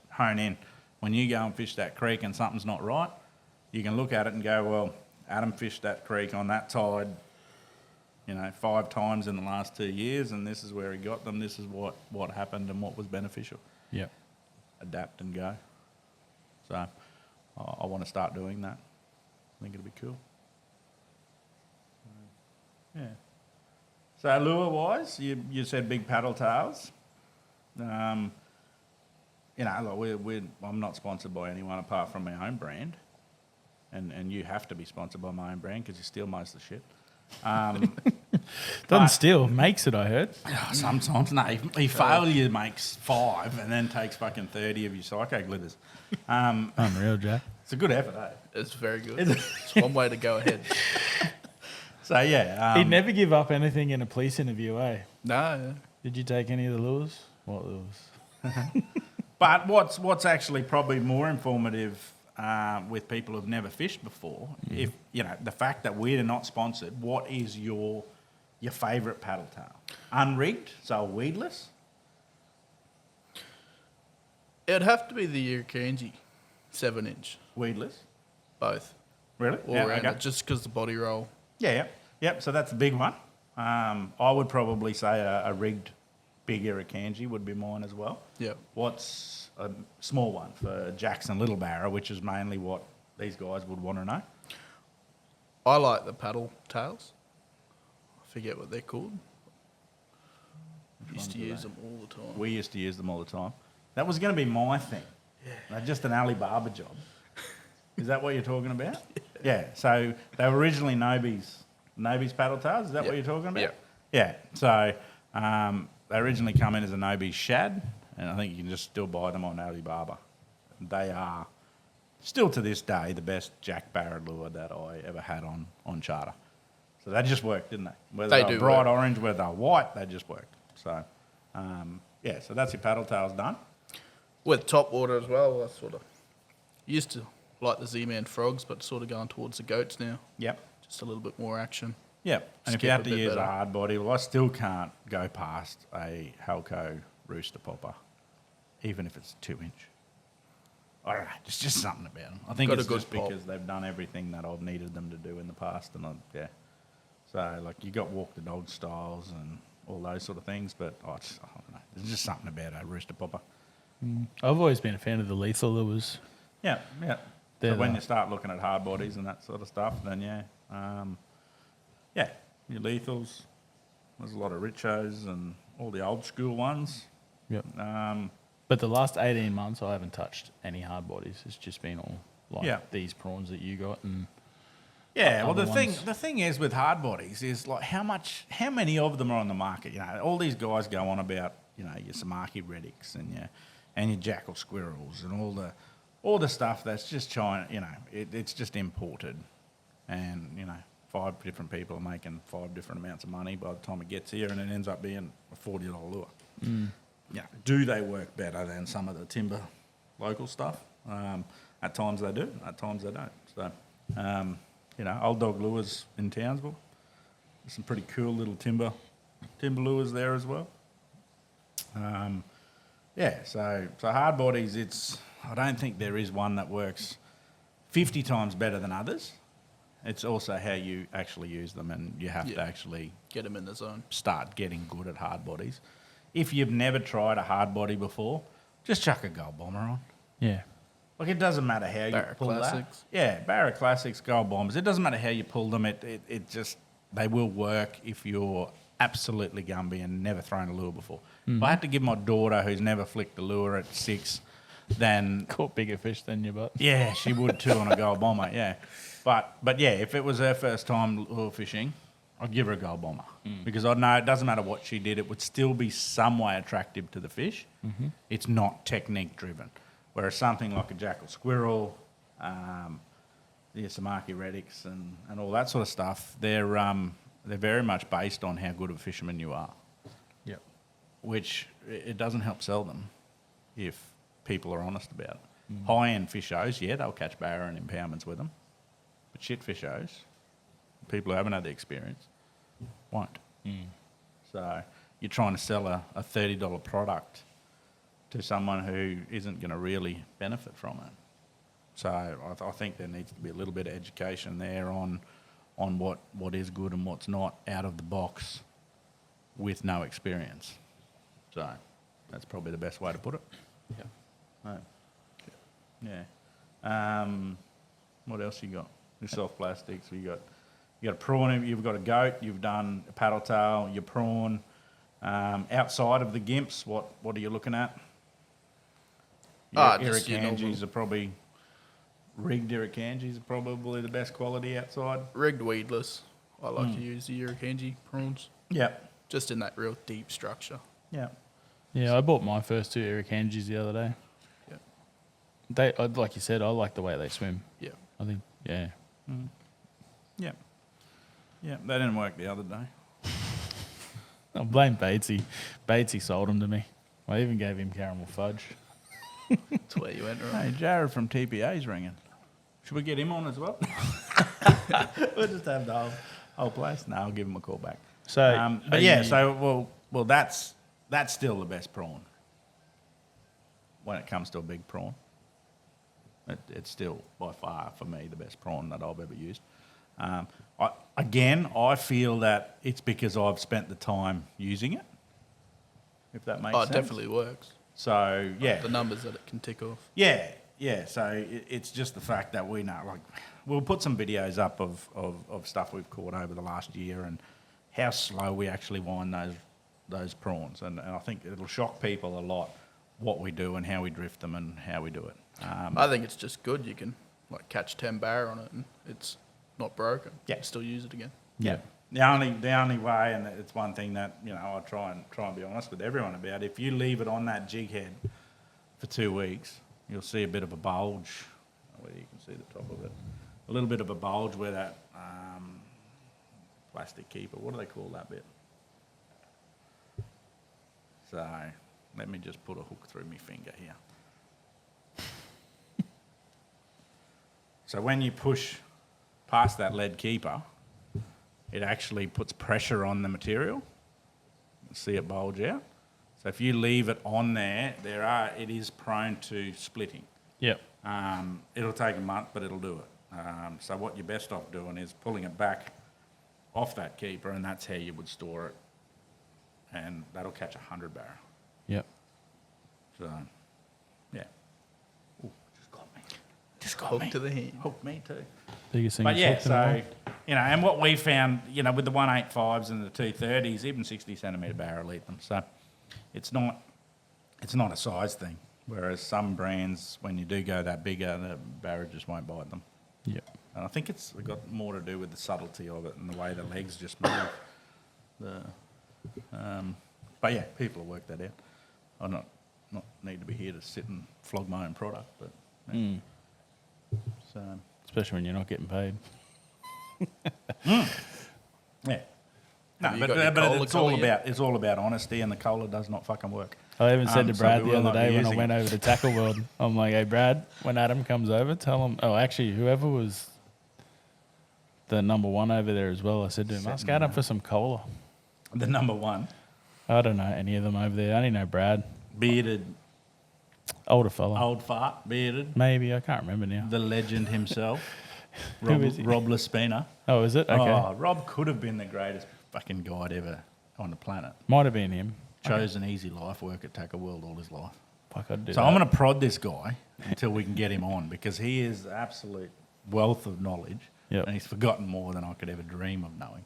hone in. When you go and fish that creek and something's not right, you can look at it and go, well, Adam fished that creek on that tide, 5 times in the last 2 years, and this is where he got them. This is what happened and what was beneficial. Yeah. Adapt and go. So I want to start doing that. I think it'll be cool. Yeah. So lure-wise, you said big paddle tails. I'm not sponsored by anyone apart from my own brand, and you have to be sponsored by my own brand because you steal most of the shit. Doesn't steal, makes it, I heard. Sometimes, no. He failure makes 5 and then takes fucking 30 of your psycho glitters. Unreal, Jack. It's a good effort, eh? It's very good. It's one way to go ahead. So, yeah. He'd never give up anything in a police interview, eh? No, Did you take any of the lures? What lures? But what's actually probably more informative with people who've never fished before, if the fact that we're not sponsored, what is your favourite paddle tail? Unrigged, so weedless? it'd have to be the Irukandji 7-inch, Weedless? both. Really? All around it, just because the body roll. Yep. So that's a big one. I would probably say a rigged big Irukandji would be mine as well. Yep. What's a small one for Jackson Little Barra, which is mainly what these guys would want to know? I like the paddle tails. I forget what they're called. Used to use them all the time. We used to use them all the time. That was going to be my thing. Yeah. Just an Alibaba job. Is that what you're talking about? Yeah. So they were originally Nobi's paddle tails. Is that what you're talking about? Yep. Yeah. So they originally come in as a Nobi's shad, and I think you can just still buy them on Alibaba. They are still to this day the best Jack Barrett lure that I ever had on charter. So they just worked, didn't they? Whether They they do were bright work. orange, whether they were white, they just worked. So so that's your paddle tails done. With top water as well, I sort of used to like the Z-Man frogs, but sort of going towards the goats now. Yep. Just a little bit more action. Yep. And if Skip you a have to bit use better. a hard body, well, I still can't go past a Halco rooster popper, even if it's 2-inch. I don't know. It's just something about them. I think Got a it's good just pop. because they've done everything that I've needed them to do in the past, and So like you got walk the dog styles and all those sort of things, but I don't know. There's just something about a rooster popper. I've always been a fan of the lethal lures. Yeah. So They're when the- you start looking at hard bodies and that sort of stuff, then your lethals. There's a lot of Richos and all the old school ones. Yep. But the last 18 months, I haven't touched any hard bodies. It's just been all like these prawns that you got. And Yeah, well, other the ones. thing is with hard bodies is like how many of them are on the market? All these guys go on about your Samaki Reddicks and your Jackal Squirrels and all the stuff that's just China. It's just imported, and 5 different people are making 5 different amounts of money by the time it gets here, and it ends up being a $40 lure. Do they work better than some of the timber local stuff? At times they do, at times they don't. So, Old Dog Lures in Townsville. There's some pretty cool little timber lures there as well. So hard bodies, I don't think there is one that works 50 times better than others. It's also how you actually use them, and you have to actually Get them in the zone. start getting good at hard bodies. If you've never tried a hard body before, just chuck a gold bomber on. yeah, Like, it doesn't matter how Barra you pull Classics. that. Yeah, Barra Classics, Gold Bombers. It doesn't matter how you pull them. It just, they will work if you're absolutely Gumby and never thrown a lure before. If I had to give my daughter, who's never flicked a lure at 6, then Caught bigger fish than you, but yeah, she would too on a Gold Bomber, yeah. But yeah, if it was her first time lure fishing, I'd give her a Gold Bomber. Because I know it doesn't matter what she did, it would still be some way attractive to the fish. It's not technique driven. Whereas something like a Jackal Squirrel, the Samaki Redics and all that sort of stuff, they're very much based on how good of a fisherman you are. yep. Which it doesn't help sell them if people are honest about it. High-end fishers, yeah, they'll catch barra and impoundments with them. But shit fishers, people who haven't had the experience, won't. So you're trying to sell a $30 product to someone who isn't going to really benefit from it. So I think there needs to be a little bit of education there on what is good and what's not out of the box with no experience. So that's probably the best way to put it. Yep. Right. Yeah. What else you got? Your soft plastics. You got a prawn. You've got a goat. You've done a paddle tail. Your prawn. Outside of the gimps, what are you looking at? Just your normal- Irukandjis are probably rigged. Irukandjis are probably the best quality outside. Rigged weedless. I like to use the Irukandji prawns, Yep. just in that real deep structure. Yep. Yeah, I bought my first 2 Irukandjis the other day. Yeah. Like you said, I like the way they swim. Yeah. I think, yeah. Yep. Yeah, they didn't work the other day. I blame Batesy. Batesy sold them to me. I even gave him caramel fudge. That's where you went wrong. Hey, Jared from TPA's ringing. Should we get him on as well? We'll just have the whole place. No, I'll give him a call back. So, but yeah, so well, that's still the best prawn when it comes to a big prawn. It's still by far for me the best prawn that I've ever used. I feel that it's because I've spent the time using it. If that makes Oh, sense. it definitely works. So yeah, The numbers that it can tick off. yeah. So it's just the fact that we know, like, we'll put some videos up of stuff we've caught over the last year and how slow we actually wind those prawns. And I think it'll shock people a lot what we do and how we drift them and how we do it. I think it's just good. You can like catch 10 bar on it and it's not broken. Yeah. You can still use it again. Yeah. The only way, and it's one thing that, you know, I try and be honest with everyone about, if you leave it on that jig head for 2 weeks, you'll see a bit of a bulge, where you can see the top of it, a little bit of a bulge where that plastic keeper, what do they call that bit? So let me just put a hook through my finger here. So when you push past that lead keeper, it actually puts pressure on the material. See it bulge out. So if you leave it on there, it is prone to splitting. yep. It'll take a month, but it'll do it. So what you're best off doing is pulling it back off that keeper, and that's how you would store it. And that'll catch 100 barra. Yep. So, yeah. Ooh, just got me. Just got Hook me. to the hand. Hooked me too. Biggest thing But is yeah, hooked in them so, you know, and what we found, you know, with the 185s and the 230s, even 60 centimetre barra will eat them. So it's not a size thing. Whereas some brands, when you do go that bigger, the barra just won't bite them. all. Yep. And I think it's got more to do with the subtlety of it and the way the legs just move. But yeah, people will work that out. I not need to be here to sit and flog my own product, but yeah. So Especially when you're not getting paid. yeah. No, Have you but got your cola it's all colour yet? about honesty, and the cola does not fucking work. I even said to So Brad we the will other not be day when I using went it. over to Tackle World, I'm like, hey, Brad, when Adam comes over, tell him, oh, actually, whoever was the number one over there as well, I said to him, ask Sitting Adam there. for some cola. The number one, I don't know any of them over there. I only know Brad. bearded, Older fella. old fart, bearded, Maybe. I can't remember now. the legend himself, Who is he? Rob Laspina. Oh, is it? Okay. Oh, Rob could have been the greatest fucking guide ever on the planet. Might have been him. Chose an easy life, work at Tackle World all his life. Fuck, I'd do So that. I'm going to prod this guy until we can get him on because he is absolute wealth of knowledge. Yep. And he's forgotten more than I could ever dream of knowing.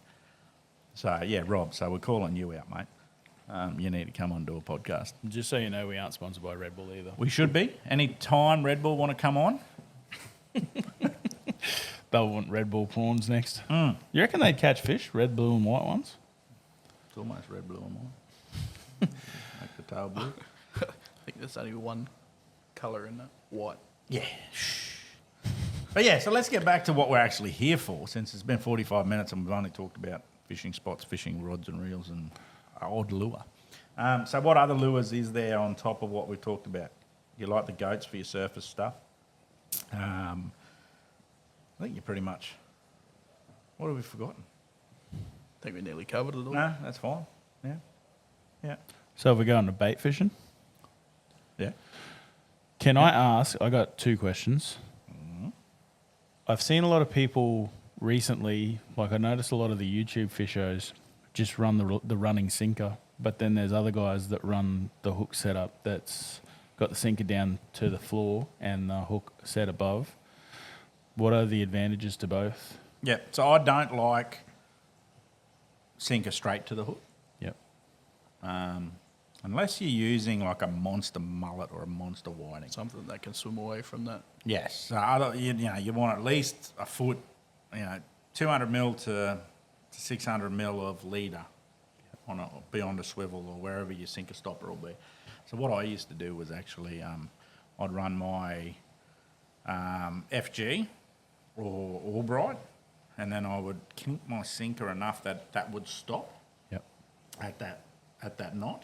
So, yeah, Rob, so we're calling you out, mate. You need to come on to a podcast. Just so you know, we aren't sponsored by Red Bull either. We should be. Any time Red Bull want to come on? They'll want Red Bull prawns next. Mm. You reckon they'd catch fish, red, blue, and white ones? It's almost red, blue, and white. Make the tail blue. I think there's only one colour in that, white. Yeah. But yeah, so let's get back to what we're actually here for, since it's been 45 minutes and we've only talked about fishing spots, fishing rods and reels, and odd lure. So what other lures is there on top of what we talked about? You like the goats for your surface stuff. I think you're pretty much... What have we forgotten? I think we nearly covered it all. No, that's fine. Yeah. Yeah. So if we're going to bait fishing, Yeah. can I ask, I got 2 questions. I've seen a lot of people recently, like I noticed a lot of the YouTube fishers just run the running sinker, but then there's other guys that run the hook setup that's got the sinker down to the floor and the hook set above. What are the advantages to both? Yeah. So I don't like sinker straight to the hook. Yep. Unless you're using like a monster mullet or a monster whiting. Something that can swim away from that. Yes. So you want at least a foot, 200 mil to 600 mil of leader beyond a swivel or wherever your sinker stopper will be. So what I used to do was actually I'd run my FG or braid, and then I would kink my sinker enough that would stop Yep. at that knot,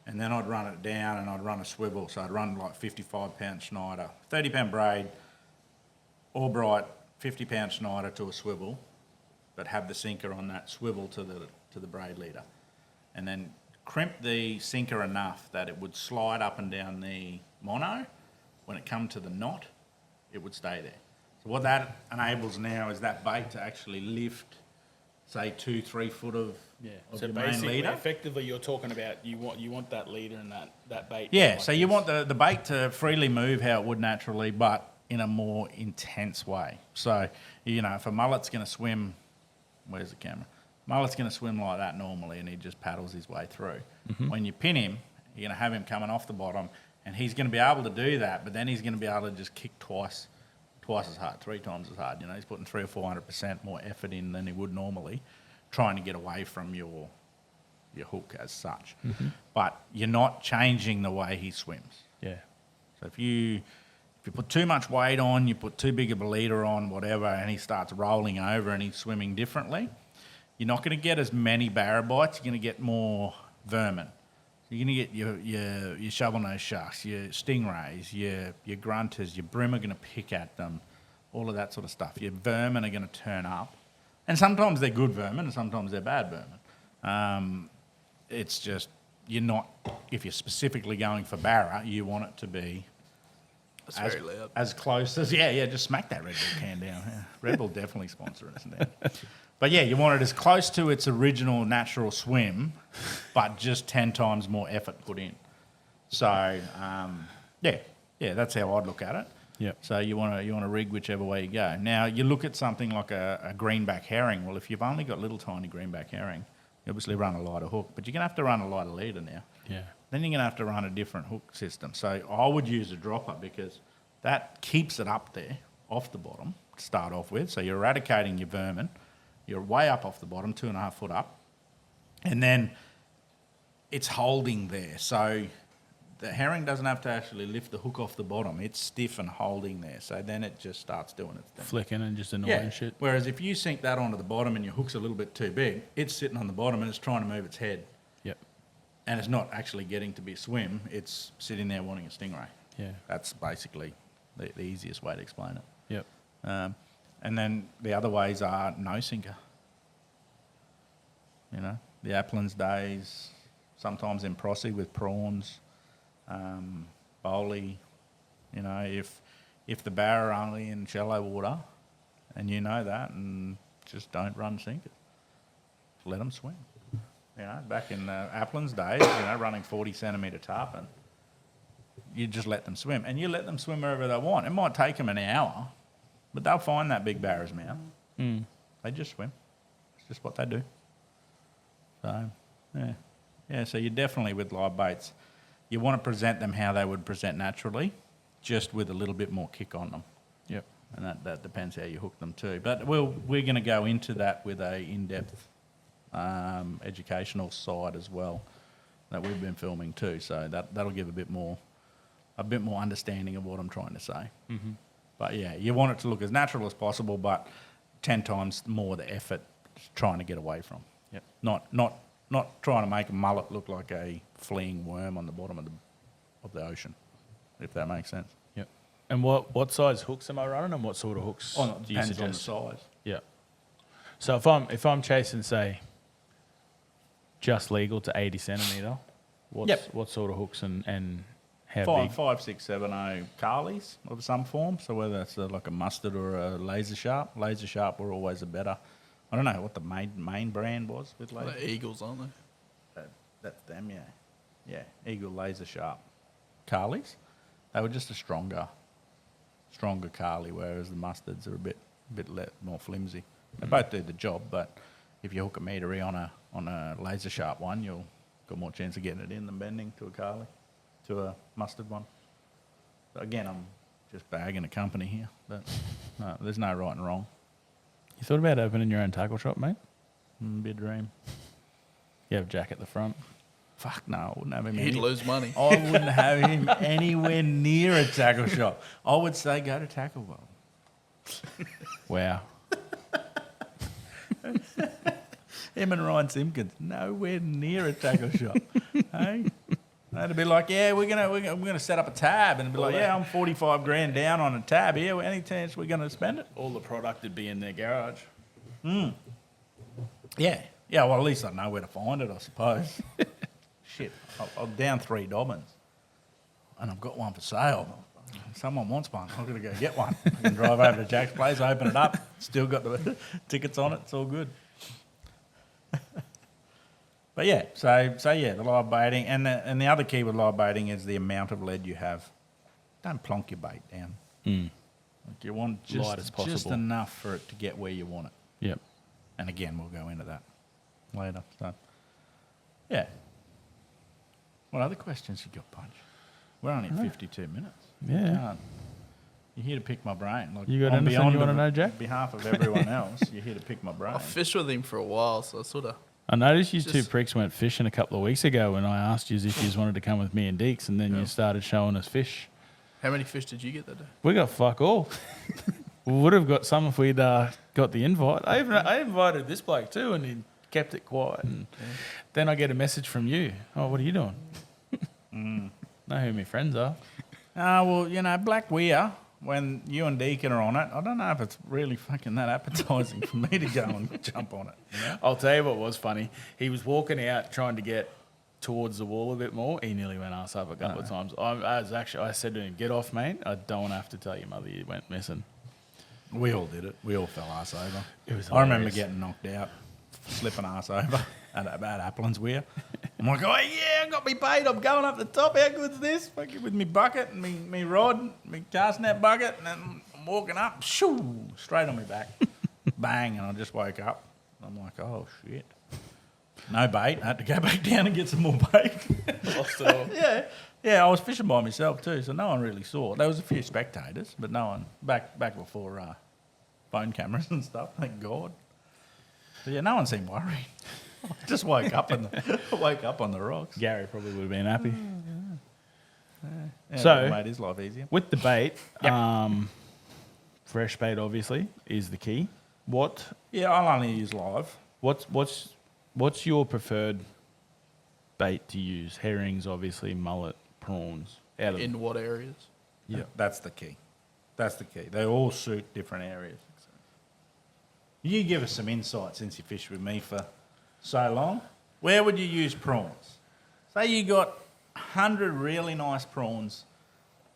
and then I'd run it down and I'd run a swivel. So I'd run like 55-pound Schneider, 30-pound braid, all bright, 50-pound Schneider to a swivel, but have the sinker on that swivel to the braid leader, and then crimp the sinker enough that it would slide up and down the mono. When it come to the knot, it would stay there. So what that enables now is that bait to actually lift, say 2-3 foot of So your main basically, leader. effectively, you're talking about you want that leader and that bait. Yeah, like so you this. want the bait to freely move how it would naturally, but in a more intense way. So, if a mullet's going to swim, where's the camera? Mullet's going to swim like that normally, and he just paddles his way through. Mm-hmm. When you pin him, you're going to have him coming off the bottom, and he's going to be able to do that, but then he's going to be able to just kick twice as hard, 3 times as hard. He's putting 300 or 400% more effort in than he would normally, trying to get away from your hook as such. Mm-hmm. But you're not changing the way he swims. Yeah. So if you put too much weight on, you put too big of a leader on, whatever, and he starts rolling over and he's swimming differently, you're not going to get as many barra bites. You're going to get more vermin. You're going to get your shovel-nosed sharks, your stingrays, your grunters, your brim are going to pick at them, all of that sort of stuff. Your vermin are going to turn up. And sometimes they're good vermin and sometimes they're bad vermin. It's just, if you're specifically going for barra, you want it to be It's very loud. as close as, just smack that Red Bull can down. Yeah. Red Bull definitely sponsor us now. But yeah, you want it as close to its original natural swim, but just 10 times more effort put in. So, that's how I'd look at it. Yep. So you want to rig whichever way you go. Now, you look at something like a greenback herring. Well, if you've only got little tiny greenback herring, you obviously run a lighter hook, but you're going to have to run a lighter leader now. Yeah. Then you're going to have to run a different hook system. So I would use a dropper because that keeps it up there off the bottom to start off with. So you're eradicating your vermin. You're way up off the bottom, 2.5 foot up. And then it's holding there. So the herring doesn't have to actually lift the hook off the bottom. It's stiff and holding there. So then it just starts doing its thing. Flicking and just annoying shit. Whereas if you sink that onto the bottom and your hook's a little bit too big, it's sitting on the bottom and it's trying to move its head. Yep. And it's not actually getting to be a swim. It's sitting there wanting a stingray. Yeah. That's basically the easiest way to explain it. Yep. And then the other ways are no sinker. The Applin's days, sometimes in Prossie with prawns, bowley. If the barra are only in shallow water, and you know that, and just don't run sinkers. Let them swim. Back in Applin's days, running 40 centimetre tarpon, you just let them swim. And you let them swim wherever they want. It might take them an hour, but they'll find that big Barra's mouth. They just swim. It's just what they do. So, yeah. Yeah, so you're definitely with live baits. You want to present them how they would present naturally, just with a little bit more kick on them. Yep. And that depends how you hook them too. But we're going to go into that with a in-depth educational side as well that we've been filming too. So that'll give a bit more understanding of what I'm trying to say. Mm-hmm. But yeah, you want it to look as natural as possible, but 10 times more the effort trying to get away from. Yep. Not trying to make a mullet look like a fleeing worm on the bottom of the ocean, if that makes sense. Yep. And what size hooks am I running, and what sort of hooks do you Depends on the suggest? size. Yeah. So if I'm chasing, say, just legal to 80 centimetre, what sort of hooks and how big? 5, 6, 7, 8 Carlies of some form. So whether it's like a mustard or a laser sharp were always a better. I don't know what the main brand was with laser. The Eagles, aren't they? That's them, yeah. Yeah, Eagle laser sharp Carlies. They were just a stronger Carly, whereas the mustards are a bit more flimsy. They both do the job, but if you hook a metery on a laser sharp one, you'll got more chance of getting it in than bending to a Carly, to a mustard one. But again, I'm just bagging a company here, but no, there's no right and wrong. You thought about opening your own tackle shop, mate? Be a dream. You have Jack at the front. Fuck no, I wouldn't have him. He'd lose money. I wouldn't have him anywhere near a tackle shop. I would say go to Tackle World. Wow. Him and Ryan Simpkins, nowhere near a tackle shop. Hey? They'd be like, yeah, we're gonna set up a tab, and be like, yeah, I'm 45 grand down on a tab here. Any chance we're gonna spend it? All the product would be in their garage. Yeah. Yeah, well, at least I know where to find it, I suppose. Shit, I'm down 3 Dobbins, and I've got one for sale. Someone wants one. I'm going to go get one. I can drive over to Jack's place, open it up, still got the tickets on it. It's all good. But yeah, so yeah, the live baiting, and the other key with live baiting is the amount of lead you have. Don't plonk your bait down. Like you want Light as possible. just enough for it to get where you want it. Yep. And again, we'll go into that later. So, yeah. What other questions you got, Punch? We're only at 52 minutes. Yeah. You're here to pick my brain. Like, You got on anything you beyond wanna of- know, Jack? On behalf of everyone else, you're here to pick my brain. I fished with him for a while, so I sort of... I noticed you two Just- pricks went fishing a couple of weeks ago when I asked you if you wanted to come with me and Deeks, and then you started showing us fish. How many fish did you get that day? We got fuck all. We would have got some if we'd got the invite. I invited this bloke too, and he kept it quiet. And then I get a message from you. Oh, what are you doing? Know who my friends are. Well, Black Weir, when you and Deacon are on it, I don't know if it's really fucking that appetising for me to go and jump on it. You know? I'll tell you what was funny. He was walking out trying to get towards the wall a bit more. He nearly went ass up a couple of times. I said to him, "Get off, mate. I don't want to have to tell your mother you went missing." We all did it. We all fell ass over. It was I remember hilarious. getting knocked out, slipping ass over at Applin's Weir. I'm like, oh yeah, I got me bait. I'm going up the top. How good's this? Fucking with me bucket and me rod, me cast net bucket, and then I'm walking up, shoo, straight on my back, bang, and I just woke up. I'm like, oh shit, no bait. I had to go back down and get some more bait. Lost it all. Yeah. I was fishing by myself too, so no one really saw. There was a few spectators, but no one back before phone cameras and stuff. Thank God. But yeah, no one seemed worried. I just woke up on the rocks. Gary probably would have been happy. Yeah, So- it made his life easier. With the bait, fresh bait obviously is the key. Yeah, I'll only use live. What's your preferred bait to use? Herrings, obviously, mullet, prawns. In what areas? Yeah, that's the key. They all suit different areas. You give us some insight since you fished with me for so long. Where would you use prawns? Say you got 100 really nice prawns.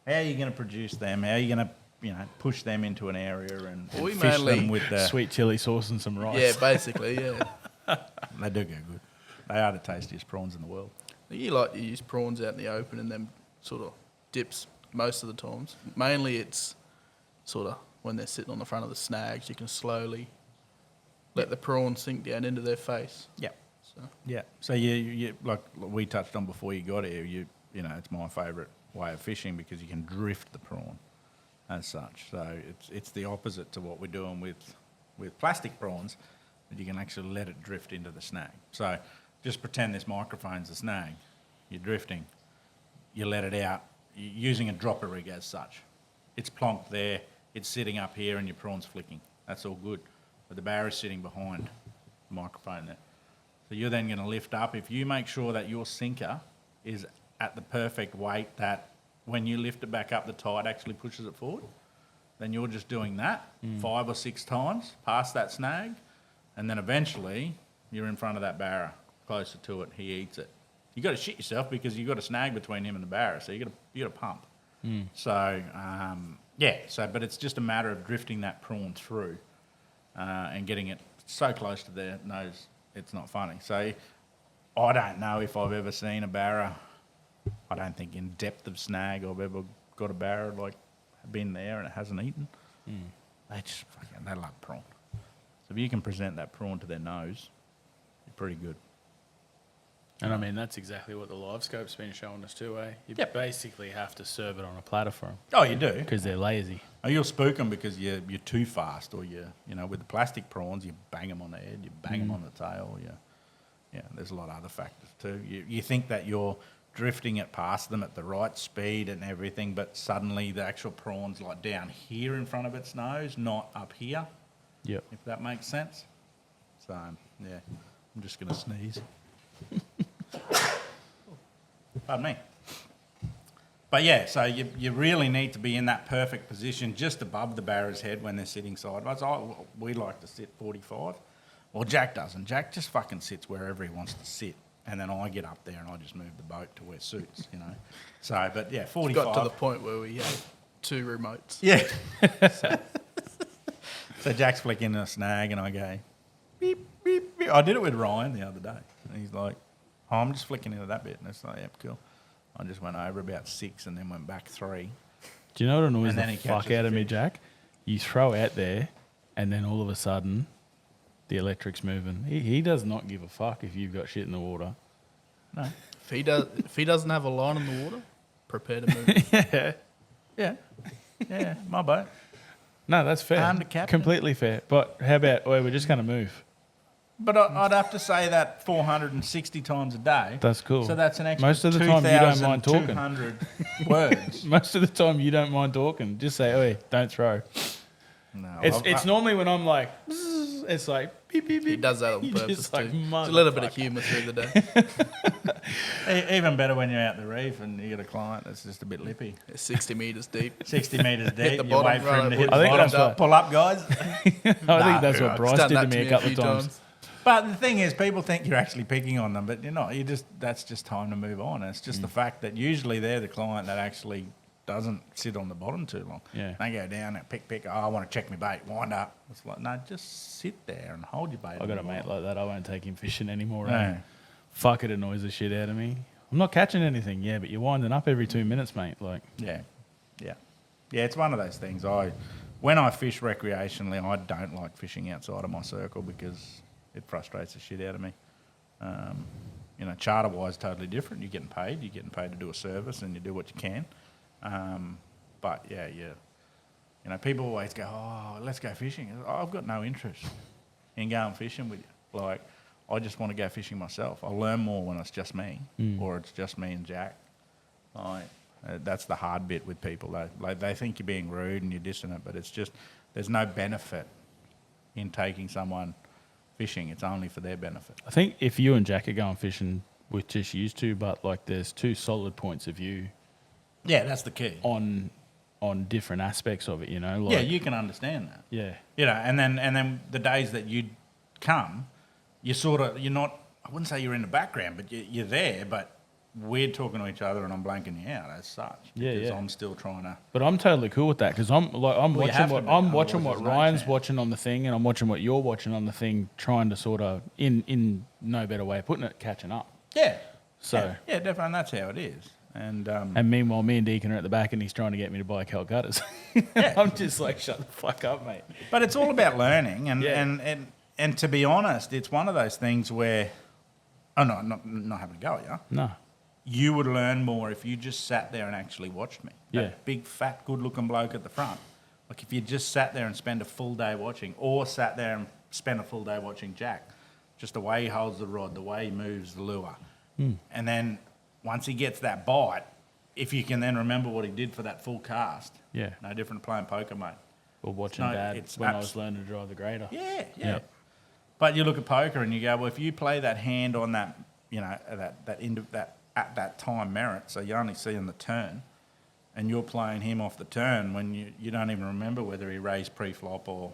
How are you going to produce them? How are you going to, push them into an area and We fish mainly- them with the... Sweet chili sauce and some rice. Yeah, basically, yeah. They do go good. They are the tastiest prawns in the world. You like to use prawns out in the open and then sort of dips most of the times. Mainly it's sort of when they're sitting on the front of the snags, you can slowly let the prawn sink down into their face. Yeah. So Yeah. So you like we touched on before you got here, you know, it's my favourite way of fishing because you can drift the prawn as such. So it's the opposite to what we're doing with plastic prawns, but you can actually let it drift into the snag. So just pretend this microphone's a snag. You're drifting. You let it out. You're using a dropper rig as such. It's plonked there. It's sitting up here and your prawn's flicking. That's all good. But the barra's sitting behind the microphone there. So you're then going to lift up. If you make sure that your sinker is at the perfect weight that when you lift it back up, the tide actually pushes it forward, then you're just doing that 5 or 6 times past that snag, and then eventually you're in front of that barra, closer to it. He eats it. You got to shit yourself because you got a snag between him and the barra, so you got to pump. So but it's just a matter of drifting that prawn through and getting it so close to their nose, it's not funny. So I don't know if I've ever seen a barra. I don't think in depth of snag I've ever got a barra like been there and it hasn't eaten. They love prawn. So if you can present that prawn to their nose, you're pretty good. And I mean, that's exactly what the live scope's been showing us too, eh? You Yep. basically have to serve it on a platter for them Oh, you do? because they're lazy. Oh, you'll spook them because you're too fast, or you know, with the plastic prawns, you bang them on the head, you bang them on the tail. Yeah, there's a lot of other factors too. You think that you're drifting it past them at the right speed and everything, but suddenly the actual prawn's like down here in front of its nose, not up here, Yep. if that makes sense. So, yeah, I'm just going to sneeze. Pardon me. But yeah, so you really need to be in that perfect position just above the barra's head when they're sitting sideways. We like to sit 45. Well, Jack doesn't. Jack just fucking sits wherever he wants to sit. And then I get up there and I just move the boat to where it suits, you know. So, but yeah, 45. got to the point where we had 2 remotes. Yeah. So Jack's flicking a snag and I go, beep, beep, beep. I did it with Ryan the other day. And he's like, oh, I'm just flicking into that bit. And it's like, yep, cool. I just went over about 6 and then went back 3. Do you know what annoys And then the he fuck catches out the of me, fish. Jack? You throw out there, and then all of a sudden, the electric's moving. He does not give a fuck if you've got shit in the water. No. If he doesn't have a line in the water, prepare to move. Yeah, my boat. No, that's fair. I'm the captain. Completely fair. But how about, we're just going to move? But I'd have to say that 460 times a day. That's cool. So that's an extra Most of the time you don't mind talking. 2,200 words. Most of the time you don't mind talking. Just say, oi, don't throw. No, It's normally when I'm like, "Bzzz," it's like, beep, beep, beep. He does that on You purpose just too. like, It's a little bit of motherfucker. humour through the day. Even better when you're out the reef and you get a client that's just a bit lippy. It's 60 metres deep. 60 metres deep. the You bottom, wait for him right, to hit I the think bottom. that's what- Pull up, guys. I think that's what Bryce Done did to that me a couple few of times. But the thing is, people think you're actually picking on them, but you're not. That's just time to move on. It's just the fact that usually they're the client that actually doesn't sit on the bottom too long. Yeah. They go down and pick. Oh, I want to check my bait. Wind up. It's like, no, just sit there and hold your bait. I got a mate like that. I won't take him fishing anymore. No. Eh? Fuck, it annoys the shit out of me. I'm not catching anything, yeah, but you're winding up every 2 minutes, mate. Like, Yeah. It's one of those things. When I fish recreationally, I don't like fishing outside of my circle because it frustrates the shit out of me. Charter-wise, totally different. You're getting paid. You're getting paid to do a service, and you do what you can. But yeah, people always go, "Oh, let's go fishing." I've got no interest in going fishing with you. Like, I just want to go fishing myself. I learn more when it's just me, or it's just me and Jack. That's the hard bit with people. They think you're being rude and you're dissing it, but it's just there's no benefit in taking someone fishing. It's only for their benefit. I think if you and Jack are going fishing with just used to, but like there's 2 solid points of view Yeah, that's the key. on different aspects of it, you know. Like, Yeah, you can understand that. yeah. And then the days that you come, you're not. I wouldn't say you're in the background, but you're there. But we're talking to each other, and I'm blanking you out as such. Yeah, because yeah. I'm still trying to. But I'm totally cool with that because I'm Well, you watching have to what be, I'm watching what otherwise there's no Ryan's chance. watching on the thing, and I'm watching what you're watching on the thing, trying to sort of in no better way of putting it, catching up. Yeah. So Yeah, definitely. And that's how it is. And meanwhile, me and Deacon are at the back, and he's trying to get me to buy Calcuttas. I'm just like, shut the fuck up, mate. But it's all about learning, and, Yeah. and to be honest, it's one of those things where, not having a go at you. No. You would learn more if you just sat there and actually watched me. Yeah. That big, fat, good-looking bloke at the front. Like if you just sat there and spend a full day watching, or sat there and spent a full day watching Jack, just the way he holds the rod, the way he moves the lure, and then once he gets that bite, if you can then remember what he did for that full cast, Yeah. no different to playing poker, mate. Or watching No, Dad it's when I was learning to drive the grader. Yeah. Yep. But you look at poker and you go, well, if you play that hand on that, that at that time merit, so you're only seeing the turn, and you're playing him off the turn when you don't even remember whether he raised pre-flop or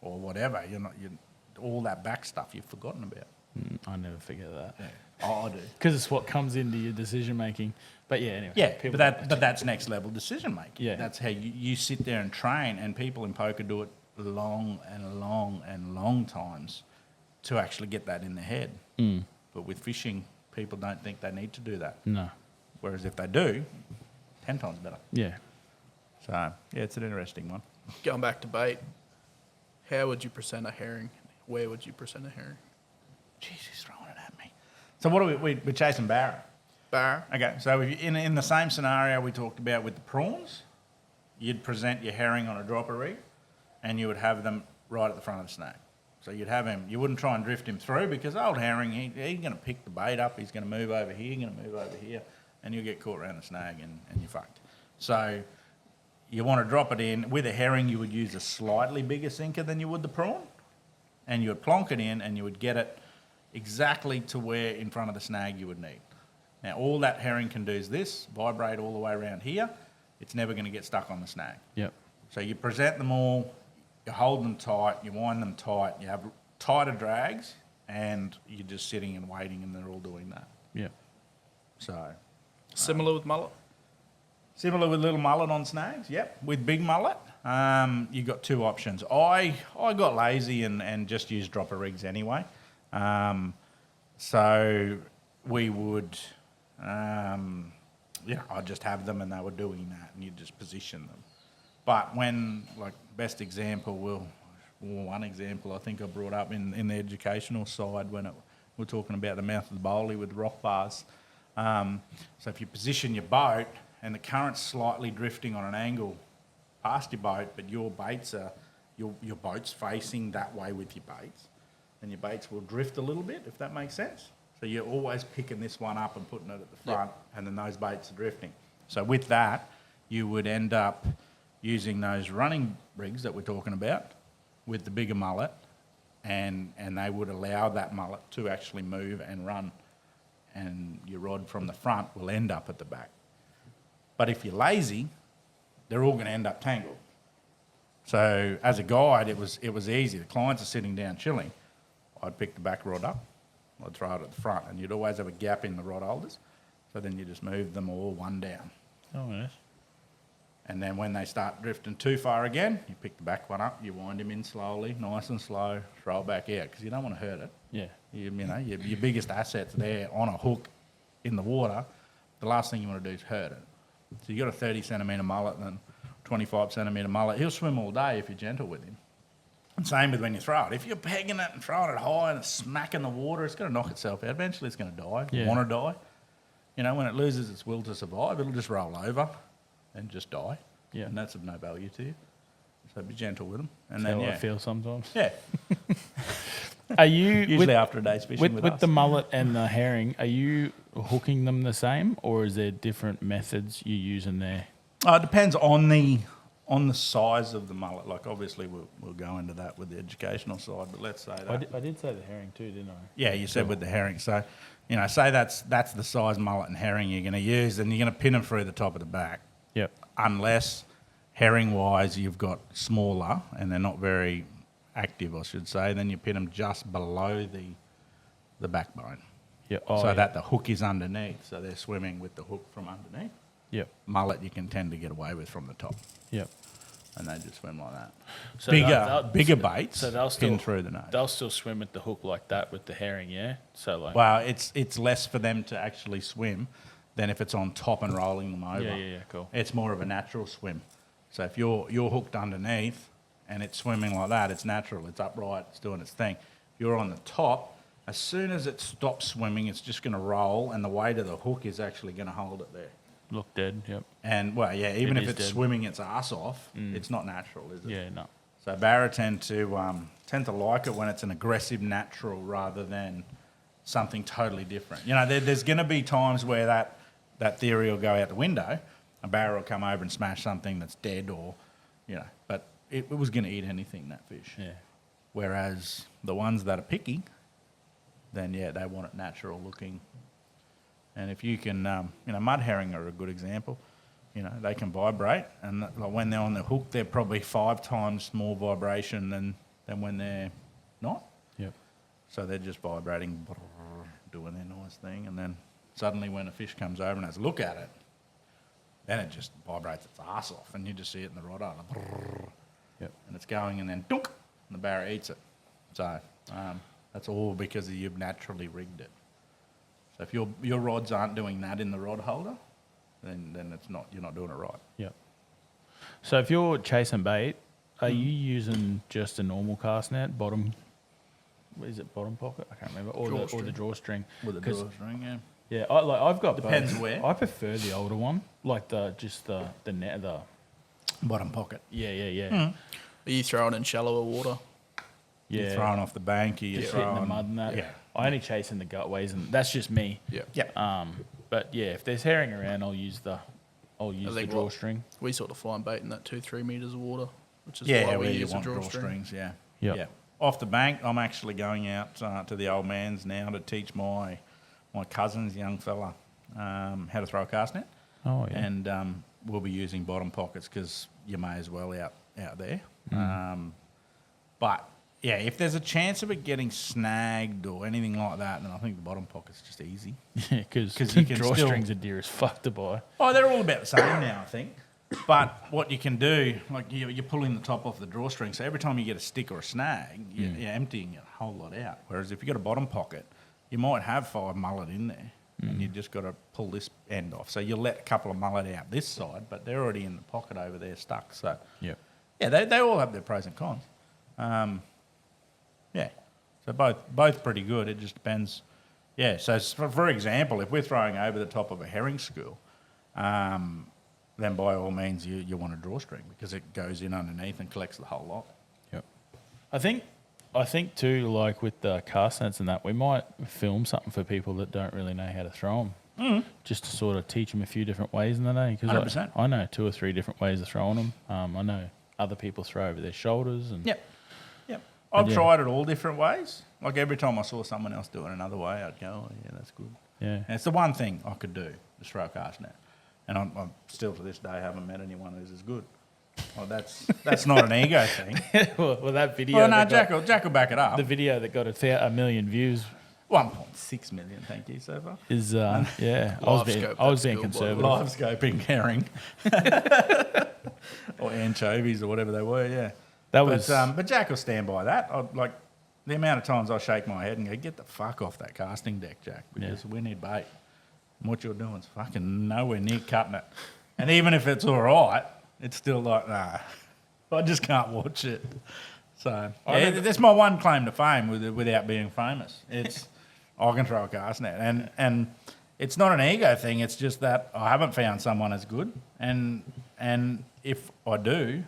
whatever. All that back stuff you've forgotten about. I never forget that. Yeah. Oh, I do. Because it's what comes into your decision making. But yeah, anyway. Yeah, people- but that's next level decision making. Yeah. That's how you sit there and train, and people in poker do it long and long and long times to actually get that in their head. But with fishing, people don't think they need to do that. No. Whereas if they do, 10 times better. Yeah. So, yeah, it's an interesting one. Going back to bait, how would you present a herring? Where would you present a herring? Jeez, he's throwing it at me. So what are we're chasing Barra. Barra. Okay, so if in the same scenario we talked about with the prawns, you'd present your herring on a dropper rig, and you would have them right at the front of the snag. So you'd have him, you wouldn't try and drift him through, because old herring, he's going to pick the bait up, he's going to move over here, going to move over here, and you'll get caught around the snag and you're fucked. So you want to drop it in. With a herring, you would use a slightly bigger sinker than you would the prawn, and you would plonk it in, and you would get it exactly to where in front of the snag you would need. Now, all that herring can do is this, vibrate all the way around here. It's never going to get stuck on the snag. Yep. So you present them all, you hold them tight, you wind them tight, you have tighter drags, and you're just sitting and waiting, and they're all doing that. Yep. So Similar with mullet. similar with little mullet on snags, yep. With big mullet, you've got two options. I got lazy and just used dropper rigs anyway. So we would, I'd just have them, and they were doing that, and you just position them. But when, like, best example, one example I think I brought up in the educational side when we're talking about the mouth of the bowley with rock bars. So if you position your boat and the current's slightly drifting on an angle past your boat, but your baits are, your boat's facing that way with your baits, then your baits will drift a little bit, if that makes sense. So you're always picking this one up and putting it at the front, and then those baits are drifting. So with that, you would end up using those running rigs that we're talking about with the bigger mullet, and they would allow that mullet to actually move and run, and your rod from the front will end up at the back. But if you're lazy, they're all going to end up tangled. So as a guide, it was easy. The clients are sitting down chilling. I'd pick the back rod up, I'd throw it at the front, and you'd always have a gap in the rod holders. So then you just move them all one down. Oh, yes. And then when they start drifting too far again, you pick the back one up, you wind him in slowly, nice and slow, throw it back out, because you don't want to hurt it. Yeah. Your biggest asset's there on a hook in the water. The last thing you want to do is hurt it. So you got a 30 centimetre mullet and 25 centimetre mullet. He'll swim all day if you're gentle with him. And same with when you throw it. If you're pegging it and throwing it high and it's smacking the water, it's going to knock itself out. Eventually it's going to die. Yeah. Want to die. When it loses its will to survive, it'll just roll over and just die. Yeah. And that's of no value to you. So be gentle with them. And That's then, how I feel sometimes. Yeah. Are you Usually after a day's fishing with with us. the mullet and the herring? Are you hooking them the same, or is there different methods you're using there? It depends on the size of the mullet. Like, obviously, we'll go into that with the educational side, but let's say that. I did say the herring too, didn't I? Yeah, you said with the herring. So, say that's the size mullet and herring you're going to use, and you're going to pin them through the top of the back. Yep. Unless, herring-wise, you've got smaller, and they're not very active, I should say, then you pin them just below the backbone. Yeah. That the hook is underneath, so they're swimming with the hook from underneath. Yep. Mullet you can tend to get away with from the top, Yep. and they just swim like that. So Bigger baits so they'll still pin through the nose. They'll still swim with the hook like that with the herring, yeah. So like. Well, it's less for them to actually swim than if it's on top and rolling them over. Yeah, cool. It's more of a natural swim. So if you're hooked underneath and it's swimming like that, it's natural, it's upright, it's doing its thing. If you're on the top, as soon as it stops swimming, it's just going to roll, and the weight of the hook is actually going to hold it there. Look dead, yep. And, well, yeah, even It if is it's dead. swimming its ass off, it's not natural, is it? Yeah, no. So Barra tend to like it when it's an aggressive natural rather than something totally different. You know, there's going to be times where that theory will go out the window. A Barra will come over and smash something that's dead, or, you know, but it was going to eat anything, that fish. Yeah. Whereas the ones that are picky, then yeah, they want it natural looking. And if you can, mud herring are a good example. You know, they can vibrate, and like when they're on the hook, they're probably 5 times more vibration than when they're not. Yep. So they're just vibrating, doing their nice thing, and then suddenly when a fish comes over and has a look at it, then it just vibrates its ass off, and you just see it in the rod arm. Yep. And it's going, and then dunk, and the Barra eats it. So that's all because you've naturally rigged it. So if your rods aren't doing that in the rod holder, then it's not, you're not doing it right. Yep. So if you're chasing bait, are you using just a normal cast net, bottom? Is it bottom pocket? I can't remember. Or the drawstring. With a 'Cause- drawstring, yeah. Yeah, I've got Depends both. where. I prefer the older one, like the net. Bottom pocket. Yeah. Are you throwing in shallower water? Yeah. You're throwing off the bank, you're Just hitting throwing the mud and that. Yeah. I only chase in the gutways, and that's just me. Yeah. Yeah. But yeah, if there's herring around, I'll use the think what- drawstring. We sort of find bait in that 2-3 metres of water, which is Yeah, why where we you use a want drawstring. drawstrings, yeah. Yep. Yeah. Off the bank, I'm actually going out to the old man's now to teach my cousin's young fella how to throw a cast net. Oh yeah. And we'll be using bottom pockets because you may as well out there. But yeah, if there's a chance of it getting snagged or anything like that, then I think the bottom pocket's just easy. Yeah, because 'Cause you can drawstrings are dear as fuck to buy. Oh, they're all about the same now, I think. But what you can do, like you're pulling the top off the drawstring, so every time you get a stick or a snag, you're emptying a whole lot out. Whereas if you've got a bottom pocket, you might have 5 mullet in there, and you just got to pull this end off. So you'll let a couple of mullet out this side, but they're already in the pocket over there stuck. So Yep. yeah, they all have their pros and cons. Yeah, so both pretty good. It just depends. Yeah, so for example, if we're throwing over the top of a herring school, then by all means you want a drawstring because it goes in underneath and collects the whole lot. Yep. I think too, like with the cast nets and that, we might film something for people that don't really know how to throw them, just to sort of teach them a few different ways in the day. 100%. I know 2 or 3 different ways of throwing them. I know other people throw over their shoulders and Yep. I've yeah. tried it all different ways. Like every time I saw someone else do it another way, I'd go, oh yeah, that's good. yeah. And it's the one thing I could do, just throw a cast net. And I'm still to this day haven't met anyone who's as good. Well, that's not an ego thing. well, that video. Well, no, that got- Jack will back it up. the video that got a million views 1.6 million, thank you so far. is yeah. I was being Live-scope, conservative. Live scoping herring. Or anchovies or whatever they were, yeah. That was But Jack will stand by that. Like the amount of times I shake my head and go, get the fuck off that casting deck, Jack, because we need bait. And what you're doing is fucking nowhere near cutting it. And even if it's all right, it's still like, nah, I just can't watch it. So that's my one claim to fame without being famous. It's I can throw a cast net. And it's not an ego thing. It's just that I haven't found someone as good. And if I do,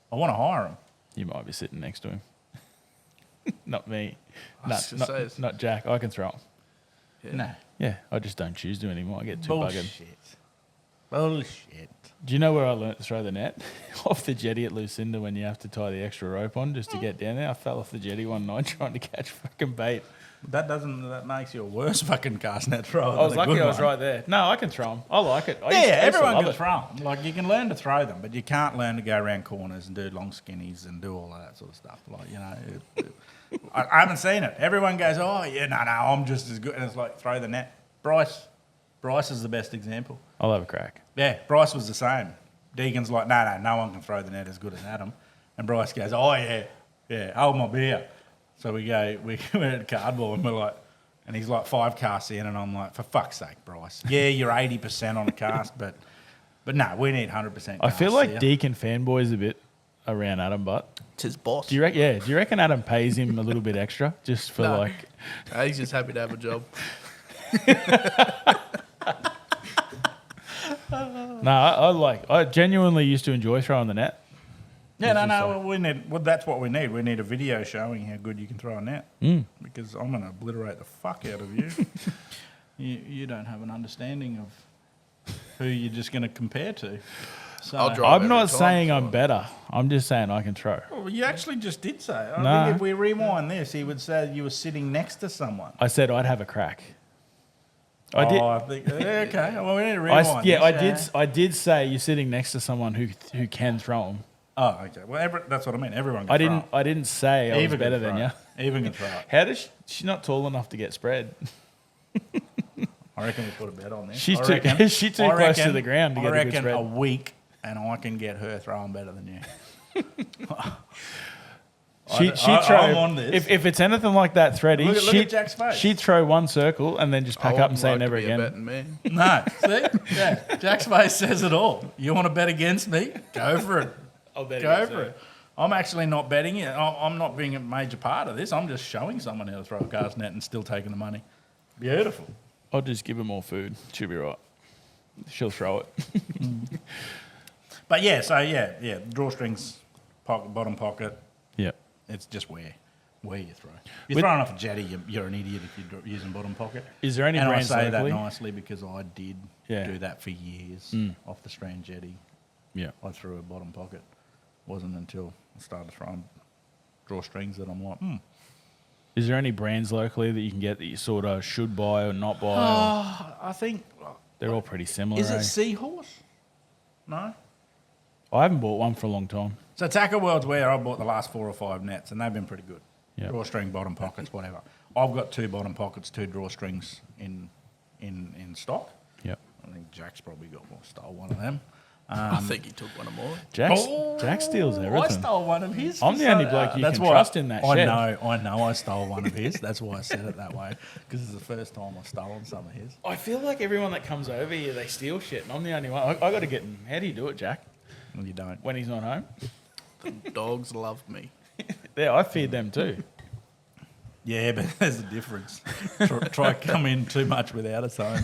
I want to hire them. you might be sitting next to him. Not me. was Not, gonna say, not Jack. I can throw him. Yeah. No. Yeah, I just don't choose to anymore. I get too buggered. Bullshit. Do you know where I learnt to throw the net? Off the jetty at Lucinda when you have to tie the extra rope on just to get down there. I fell off the jetty one night trying to catch fucking bait. That makes you a worse fucking cast net thrower. I was than a lucky good I was one. right there. No, I can throw them. I like it. I Yeah, used to everyone love can it. throw them. Like you can learn to throw them, but you can't learn to go around corners and do long skinnies and do all of that sort of stuff. Like I haven't seen it. Everyone goes, oh yeah, no, I'm just as good. And it's like throw the net. Bryce is the best example. I'll have a crack. Yeah, Bryce was the same. Deacon's like, no one can throw the net as good as Adam. And Bryce goes, oh yeah, hold my beer. So we went at cardboard and we're like, And he's like 5 casts in, and I'm like, for fuck's sake, Bryce. Yeah, you're 80% on a cast, but no, we need 100%. I feel like here. Deacon fanboys a bit around Adam, but It's his boss. do you reckon Adam pays him a little bit extra just for like? He's just happy to have a job. No, I genuinely used to enjoy throwing the net. Yeah, no. We need. Well, that's what we need. We need a video showing how good you can throw a net. Because I'm going to obliterate the fuck out of you. You don't have an understanding of who you're just going to compare to. So I'll drive I'm every not time, saying so- I'm better. I'm just saying I can throw. Well, you actually just did say. I No. think if we rewind this, he would say you were sitting next to someone. I said I'd have a crack. I did. I think. Okay. Well, we need to rewind. I did say you're sitting next to someone who can throw them. Oh, okay. Well, that's what I mean. Everyone can throw. I didn't say I was Even better can than you. throw. Even can throw. How does she's not tall enough to get spread? I reckon we put a bet on this. She's I too reckon- she's too I close to reckon- the ground to I get a good reckon spread. a week, and I can get her throwing better than you. She I'm throw on this. if it's anything like that thready, Look at Jack's face. she'd throw one circle and then just pack up and say never again. Betting man. No, see? Yeah, Jack's face says it all. You want to bet against me? Go for it. I'll bet Go against for her. it. I'm actually not betting it. I'm not being a major part of this. I'm just showing someone how to throw a cast net and still taking the money. Beautiful. I'll just give her more food. She'll be right. She'll throw it. But yeah, drawstrings, pocket, bottom pocket. Yeah. It's just where you throw. If you're throwing off a jetty, you're an idiot if you're using bottom pocket. Is there any and I brands say locally? that nicely because I did do that for years off the Strand jetty. Yeah. I threw a bottom pocket. Wasn't until I started throwing drawstrings that I'm like, Is there any brands locally that you can get that you sort of should buy or not buy? I think, They're all pretty similar. is it eh? Seahorse? No? I haven't bought one for a long time. So Tackle World's where I bought the last 4 or 5 nets, and they've been pretty good. Yeah. Drawstring, bottom pockets, whatever. I've got 2 bottom pockets, 2 drawstrings in stock. Yep. I think Jack's probably stole one of them. I think he took one of mine. Jack steals I everything. stole one of his. I'm the only bloke you can trust in that I shed. I know I stole one of his. That's why I said it that way, because it's the first time I've stolen some of his. I feel like everyone that comes over here, they steal shit, and I'm the only one. I got to get him. How do you do it, Jack? Well, you don't. When he's not home? Dogs love me. Yeah, I feed them too. Yeah, but there's a difference. Try come in too much without us home.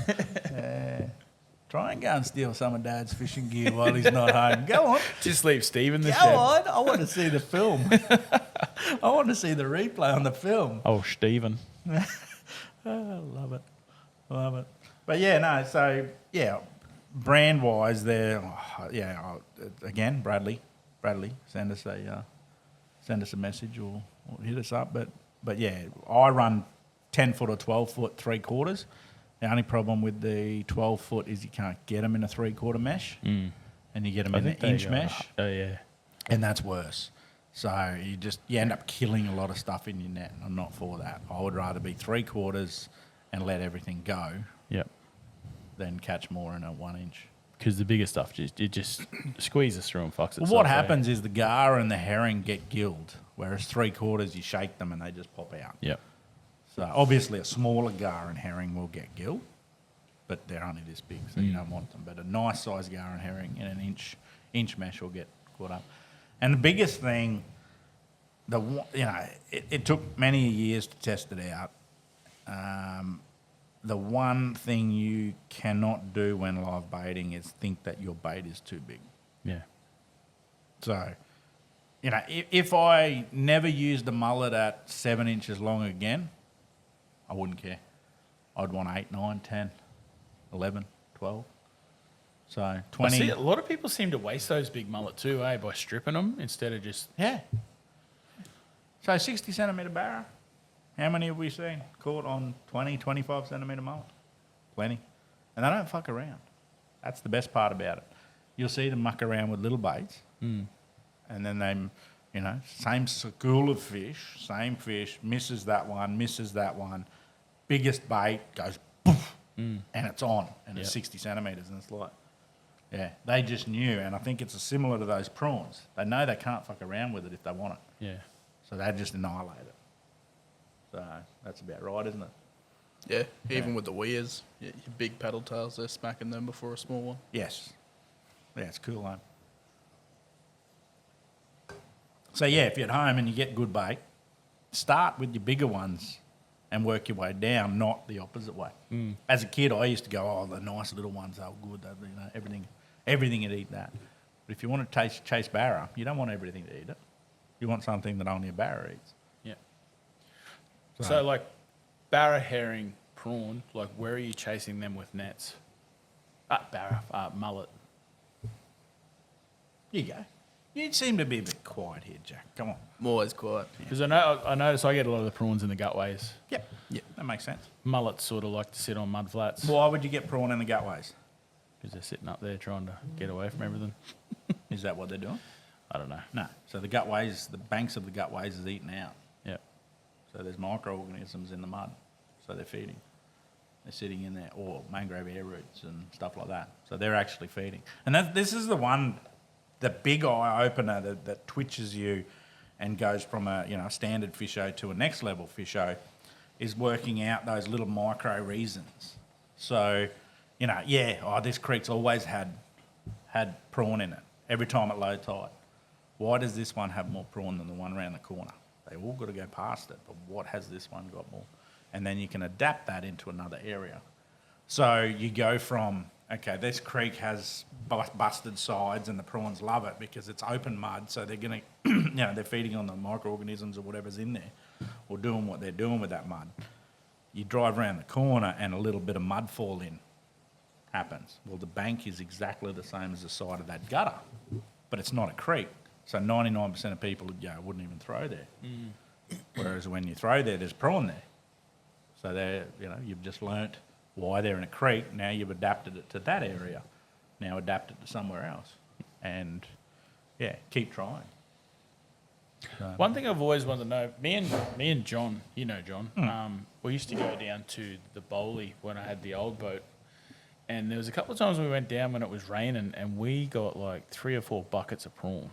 Try and go and steal some of Dad's fishing gear while he's not home. Go on. Just leave Steve in the Go shed. on. I want to see the film. I want to see the replay on the film. Oh, Stephen. I love it. Love it. But yeah, no, so yeah, brand wise, again, Bradley, send us a message or hit us up. But yeah, I run 10 foot or 12 foot 3/4. The only problem with the 12 foot is you can't get them in a 3/4 mesh, and you get them in an inch mesh, Oh, yeah. and that's worse. So you end up killing a lot of stuff in your net, and I'm not for that. I would rather be 3/4 and let everything go Yep. than catch more in a 1 inch. Because the bigger stuff, it just squeezes through and fucks itself. Well, what eh? happens is the gar and the herring get gilled, whereas 3/4 you shake them and they just pop out. Yep. So obviously a smaller gar and herring will get gilled, but they're only this big, so you don't want them. But a nice size gar and herring in an inch mesh will get caught up. And the biggest thing, it took many years to test it out. The one thing you cannot do when live baiting is think that your bait is too big. Yeah. So, if I never used a mullet at 7 inches long again, I wouldn't care. I'd want 8, 9, 10, 11, 12. So 20. See, a lot of people seem to waste those big mullet too, by stripping them instead of just... Yeah. So 60 centimetre barra. How many have we seen caught on 20, 25 centimetre mullet? Plenty. And they don't fuck around. That's the best part about it. You'll see them muck around with little baits. And then they, same school of fish, same fish, misses that one. Biggest bait goes poof, and it's on, and it's 60 centimetres, and it's like, yeah, they just knew, and I think it's similar to those prawns. They know they can't fuck around with it if they want it, Yeah. so they just annihilate it. So that's about right, isn't it? Yeah, even with the weirs, your big paddle tails, they're smacking them before a small one. Yes. Yeah, it's cool, though. So, yeah, if you're at home and you get good bait, start with your bigger ones and work your way down, not the opposite way. As a kid, I used to go, oh, the nice little ones are good. You know, everything would eat that. But if you want to chase Barra, you don't want everything to eat it. You want something that only a Barra eats. Yeah. So, like, Barra, herring, prawn, like, where are you chasing them with nets? Barra, mullet. Here you go. You seem to be a bit quiet here, Jack. Come on. I'm always quiet. Because I notice I get a lot of the prawns in the gutways. Yep. That makes sense. Mullets sort of like to sit on mud flats. Why would you get prawn in the gutways? Because they're sitting up there trying to get away from everything. Is that what they're doing? I don't know. No. So the gutways, the banks of the gutways is eaten out. Yeah. So there's microorganisms in the mud. So they're feeding. They're sitting in there, or mangrove air roots and stuff like that. So they're actually feeding. And this is the big eye opener that twitches you and goes from a standard fisho to a next level fisho, is working out those little micro reasons. So, this creek's always had prawn in it every time at low tide. Why does this one have more prawn than the one around the corner? They all got to go past it, but what has this one got more? And then you can adapt that into another area. So you go from, okay, this creek has busted sides and the prawns love it because it's open mud, so they're going to, they're feeding on the microorganisms or whatever's in there or doing what they're doing with that mud. You drive around the corner and a little bit of mud fall in happens. Well, the bank is exactly the same as the side of that gutter, but it's not a creek. So 99% of people wouldn't even throw there. Whereas when you throw there's prawn there. So you've just learnt why they're in a creek. Now you've adapted it to that area. Now adapt it to somewhere else. And, keep trying. One thing I've always wanted to know, me and John, John, we used to go down to the Bowley when I had the old boat. And there was a couple of times we went down when it was raining and we got like 3 or 4 buckets of prawn.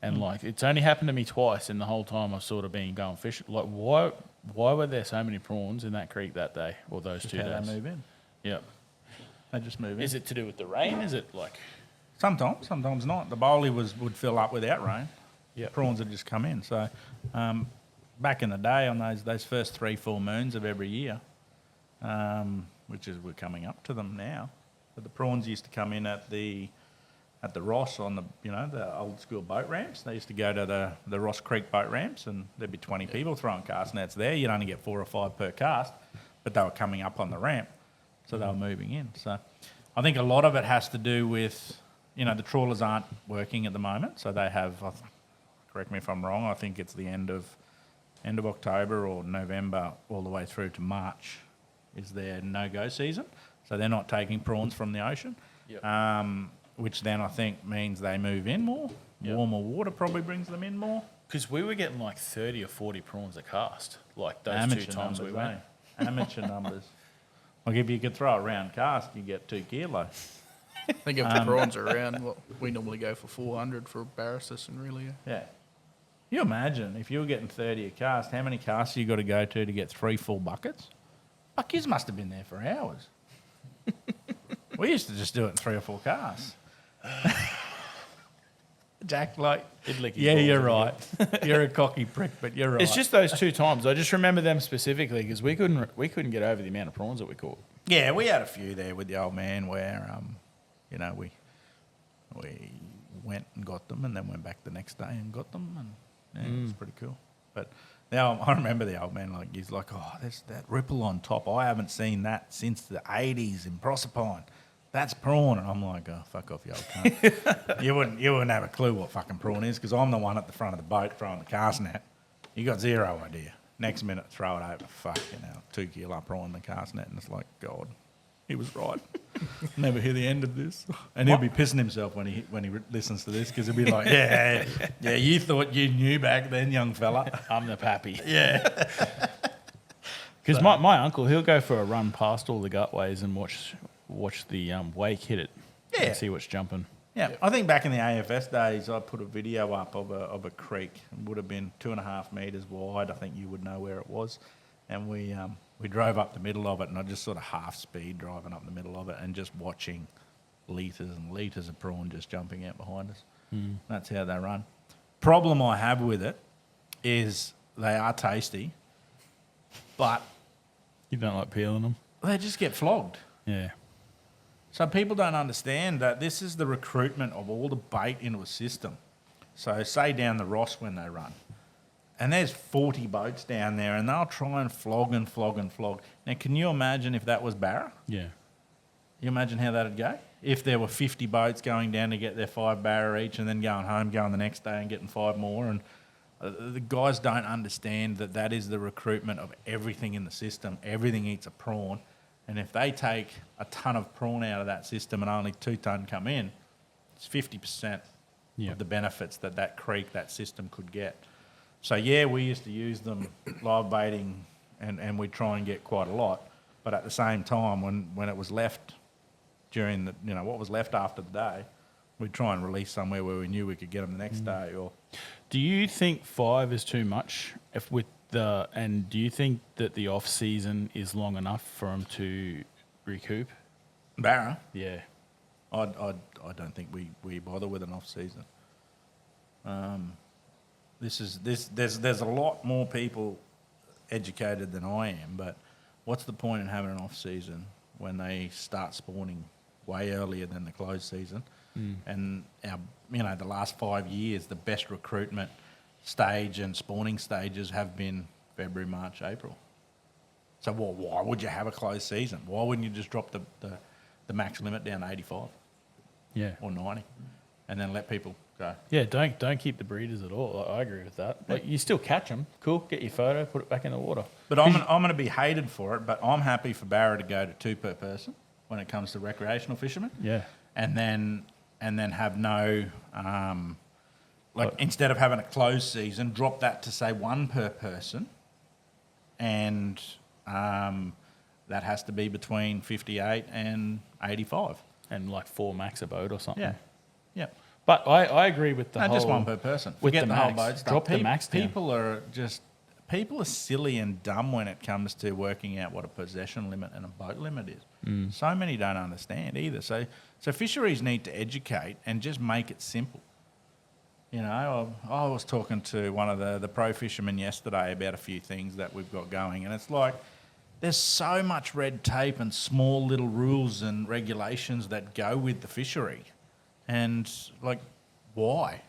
And like, it's only happened to me twice in the whole time I've sort of been going fishing. Like, why were there so many prawns in that creek that day or those Just 2 days? how they move in. Yep. They just move in. Is it to do with the rain? Is it like... Sometimes not. The Bowley would fill up without rain. Yep. Prawns would just come in. So back in the day on those first 3 full moons of every year, we're coming up to them now. But the prawns used to come in at the Ross on the old school boat ramps. They used to go to the Ross Creek boat ramps and there'd be 20 people throwing cast nets there. You'd only get 4 or 5 per cast, but they were coming up on the ramp, so they were moving in. So I think a lot of it has to do with, the trawlers aren't working at the moment, so they have, correct me if I'm wrong, I think it's the end of October or November all the way through to March is their no-go season. So they're not taking prawns from the ocean. Yep. Which then I think means they move in more. Yep. Warmer water probably brings them in more. Because we were getting like 30 or 40 prawns a cast, like those Amateur 2 times we went. Amateur numbers. Like if you could throw a round cast, you get 2 kilos. I think if the prawns are around, we normally go for 400 for a Barra session, really. Yeah. You imagine if you were getting 30 a cast, how many casts you got to go to get 3 full buckets? Fuck, you must have been there for hours. We used to just do it in 3 or 4 casts. Jack, you're right. You're a cocky prick, but you're right. It's just those 2 times. I just remember them specifically because we couldn't get over the amount of prawns that we caught. Yeah, we had a few there with the old man where, we went and got them and then went back the next day and got them and it was pretty cool. But now I remember the old man, he's like, oh, there's that ripple on top. I haven't seen that since the 80s in Proserpine. That's prawn. And I'm like, oh, fuck off, you old cunt. you wouldn't have a clue what fucking prawn is because I'm the one at the front of the boat throwing the cast net. You got 0 idea. Next minute, throw it over. Fuck, 2 kilo prawn in the cast net. And it's like, God, he was right. Never hear the end of this. And he'll be pissing himself when he listens to this because he'll be like, yeah, you thought you knew back then, young fella. I'm the pappy. Yeah. Because my uncle, he'll go for a run past all the gutways and watch the wake hit it and see what's jumping. Yeah, I think back in the AFS days, I put a video up of a creek. It would have been 2.5 metres wide. I think you would know where it was. and we drove up the middle of it, and I just sort of half speed driving up the middle of it and just watching litres and litres of prawn just jumping out behind us. That's how they run. Problem I have with it is they are tasty, but You don't like peeling them? they just get flogged. Yeah. So people don't understand that this is the recruitment of all the bait into a system. So say down the Ross when they run, and there's 40 boats down there, and they'll try and flog and flog and flog. Now, can you imagine if that was Barra? Yeah. You imagine how that'd go? If there were 50 boats going down to get their 5 Barra each and then going home, going the next day and getting 5 more. And the guys don't understand that that is the recruitment of everything in the system. Everything eats a prawn. And if they take a ton of prawn out of that system and only 2 ton come in, it's 50% Yeah. of the benefits that creek, that system could get. So, yeah, we used to use them live baiting and we'd try and get quite a lot. But at the same time, when it was left during the, what was left after the day, we'd try and release somewhere where we knew we could get them the next day. Or Do you think 5 is too much? And do you think that the off season is long enough for them to recoup? Barra, Yeah. I don't think we bother with an off season. There's a lot more people educated than I am, but what's the point in having an off season when they start spawning way earlier than the closed season? And the last 5 years, the best recruitment stage and spawning stages have been February, March, April. So why would you have a closed season? Why wouldn't you just drop the max limit down to 85 Yeah. or 90 and then let people go? Yeah, don't keep the breeders at all. I agree with that. Like, you still catch them. Cool, get your photo, put it back in the water. But I'm going to be hated for it, but I'm happy for Barra to go to 2 per person when it comes to recreational fishermen. Yeah. And then have no, instead of having a closed season, drop that to say 1 per person, and that has to be between 58 and 85. And like 4 max a boat or something. Yeah, yeah. But I agree with the No, whole... just 1 per person. With Forget the the whole max. boat stuff. Drop the max down. People are silly and dumb when it comes to working out what a possession limit and a boat limit is. So many don't understand either. So fisheries need to educate and just make it simple. I was talking to one of the pro fishermen yesterday about a few things that we've got going, and it's like there's so much red tape and small little rules and regulations that go with the fishery, and like, why?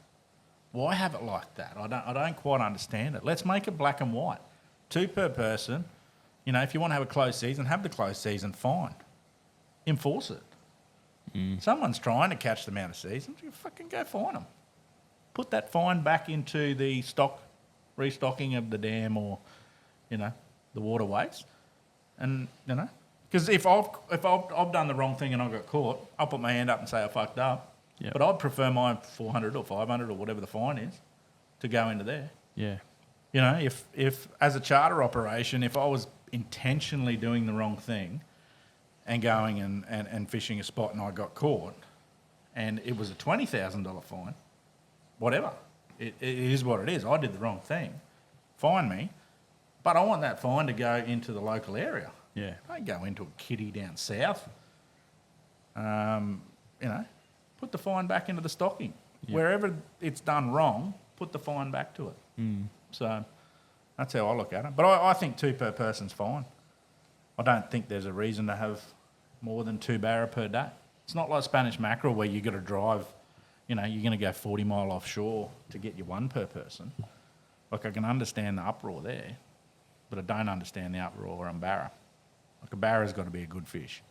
Why have it like that? I don't quite understand it. Let's make it black and white. 2 per person. If you want to have a closed season, have the closed season, fine. Enforce it. Someone's trying to catch them out of season, you fucking go fine them. Put that fine back into the restocking of the dam or, the waterways. And, because if I've done the wrong thing and I got caught, I'll put my hand up and say I fucked up. Yep. But I'd prefer my 400 or 500 or whatever the fine is to go into there. Yeah. If as a charter operation, if I was intentionally doing the wrong thing and going and fishing a spot and I got caught and it was a $20,000 fine, whatever. It is what it is. I did the wrong thing. Fine me. But I want that fine to go into the local area. Yeah. Don't go into a kitty down south. Put the fine back into the stocking. Yep. Wherever it's done wrong, put the fine back to it. So that's how I look at it. But I think 2 per person's fine. I don't think there's a reason to have more than 2 Barra per day. It's not like Spanish mackerel where you've got to drive, you're going to go 40 mile offshore to get your 1 per person. Like, I can understand the uproar there, but I don't understand the uproar on Barra. Like, a Barra's got to be a good fish.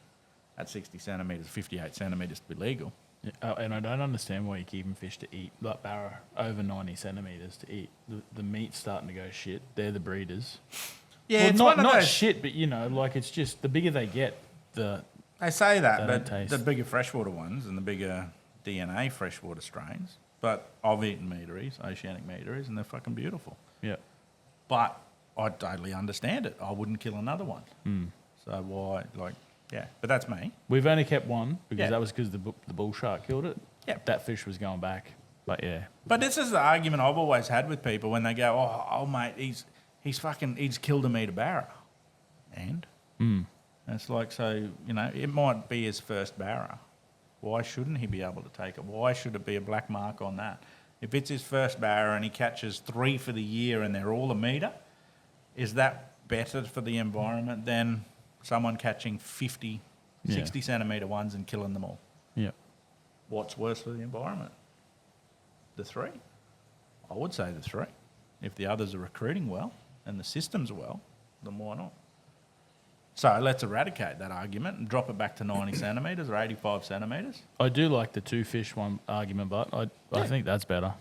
At 60 centimetres, 58 centimetres to be legal. Yeah, and I don't understand why you're keeping fish to eat. Like Barra, over 90 centimetres to eat. The meat's starting to go shit. They're the breeders. Yeah, well, it's not, one of not those... shit, but, it's just the bigger they get, the... They say that, They but don't taste. the bigger freshwater ones and the bigger DNA freshwater strains. But I've eaten meateries, oceanic meateries, and they're fucking beautiful. Yeah. But I totally understand it. I wouldn't kill another one. So why, yeah. But that's me. We've only kept one because Yeah. that was because the bull shark killed it. Yeah. That fish was going back. But, yeah. But this is the argument I've always had with people when they go, oh mate, he's killed a meter Barra. end. And it's like, so, you know, it might be his first barra. Why shouldn't he be able to take it? Why should it be a black mark on that? If it's his first barra and he catches 3 for the year and they're all a metre, is that better for the environment than someone catching 50, 60 centimetre ones and killing them all? Yeah. What's worse for the environment? The 3? I would say the 3. If the others are recruiting well and the system's well, then why not? So let's eradicate that argument and drop it back to 90 centimetres or 85 centimetres. I do like the 2 fish one argument, but I think that's better.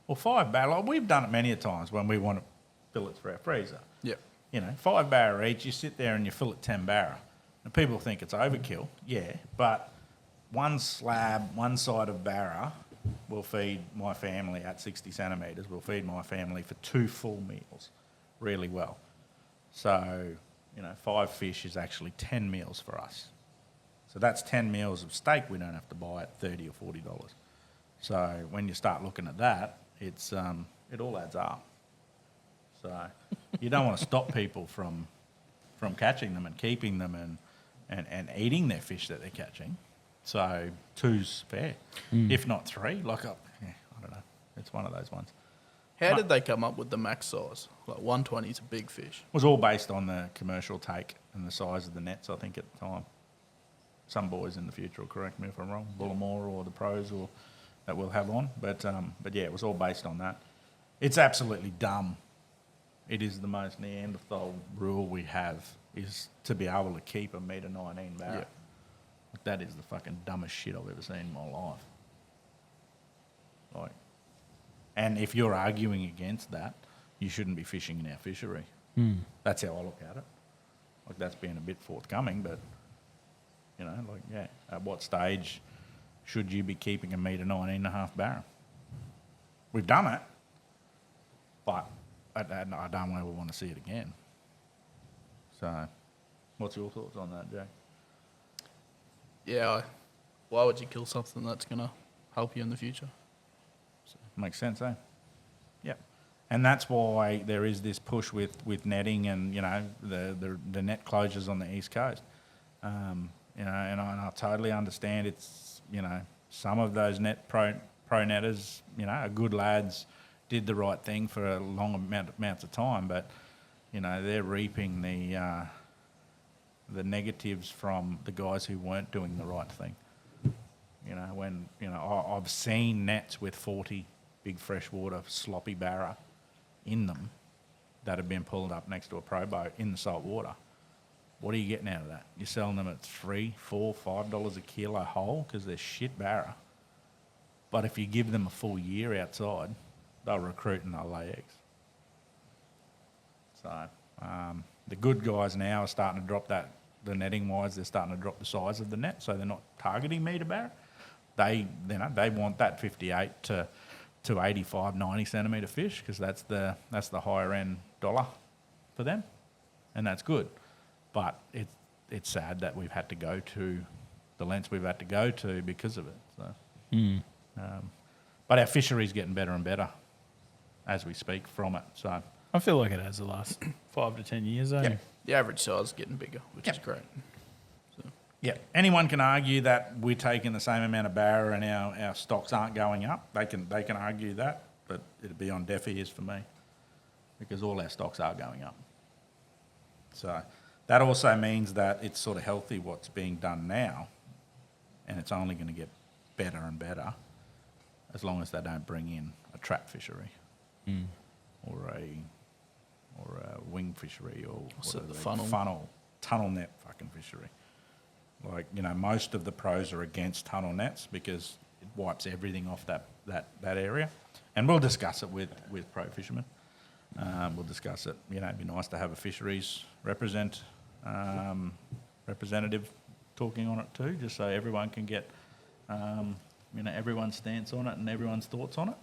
Well, 5 barra, we've done it many a times when we want fillets for our freezer. Yep. You know, 5 barra each, you sit there and you fillet 10 barra. And people think it's overkill, yeah, but one slab, one side of barra will feed my family at 60 centimetres, will feed my family for 2 full meals really well. So, you know, 5 fish is actually 10 meals for us. So that's 10 meals of steak we don't have to buy at $30 or $40. So when you start looking at that, it's it all adds up. So you don't want to stop people from catching them and keeping them and eating their fish that they're catching. So 2's fair, if not 3. Like, I don't know. It's one of those ones. How did they come up with the max size? Like 120 is a big fish. It was all based on the commercial take and the size of the nets, I think, at the time. Some boys in the future will correct me if I'm wrong, Bullimore or the pros or that we'll have on. But yeah, it was all based on that. It's absolutely dumb. It is the most Neanderthal rule we have, is to be able to keep a metre 19 barra. Yeah. That is the fucking dumbest shit I've ever seen in my life. Like, and if you're arguing against that, you shouldn't be fishing in our fishery. That's how I look at it. Like, that's being a bit forthcoming, but, you know, like, yeah, at what stage should you be keeping a metre 19.5 barra? We've done it, but I don't ever want to see it again. So, what's your thoughts on that, Jake? Yeah, why would you kill something that's going to help you in the future? Makes sense, eh? Yep. And that's why there is this push with netting and, you know, the net closures on the East Coast. You know, and I totally understand it's, you know, some of those pro netters, you know, are good lads, did the right thing for a long amounts of time, but, you know, they're reaping the negatives from the guys who weren't doing the right thing. You know, when, you know, I've seen nets with 40 big freshwater sloppy barra in them that have been pulled up next to a pro boat in the salt water. What are you getting out of that? You're selling them at $3, $4, $5 a kilo whole because they're shit barra. But if you give them a full year outside, they'll recruit and they'll lay eggs. So the good guys now are starting to drop that. The netting wise, they're starting to drop the size of the net, so they're not targeting metre barra. They want that 58 to 85, 90 centimetre fish because that's the higher end dollar for them, and that's good. But it's sad that we've had to go to the lengths we've had to go to because of it. So, but our fishery's getting better and better as we speak from it. So I feel like it has the last 5 to 10 years, eh? The average size is getting bigger, which is great. So. yeah, anyone can argue that we're taking the same amount of barra and our stocks aren't going up. They can argue that, but it'd be on deaf ears for me because all our stocks are going up. So that also means that it's sort of healthy what's being done now, and it's only going to get better and better as long as they don't bring in a trap fishery or a wing fishery or tunnel net fucking fishery. Like, you know, most of the pros are against tunnel nets because it wipes everything off that area. And we'll discuss it with pro fishermen. We'll discuss it. You know, it'd be nice to have a fisheries representative talking on it too, just so everyone can get, you know, everyone's stance on it and everyone's thoughts on it.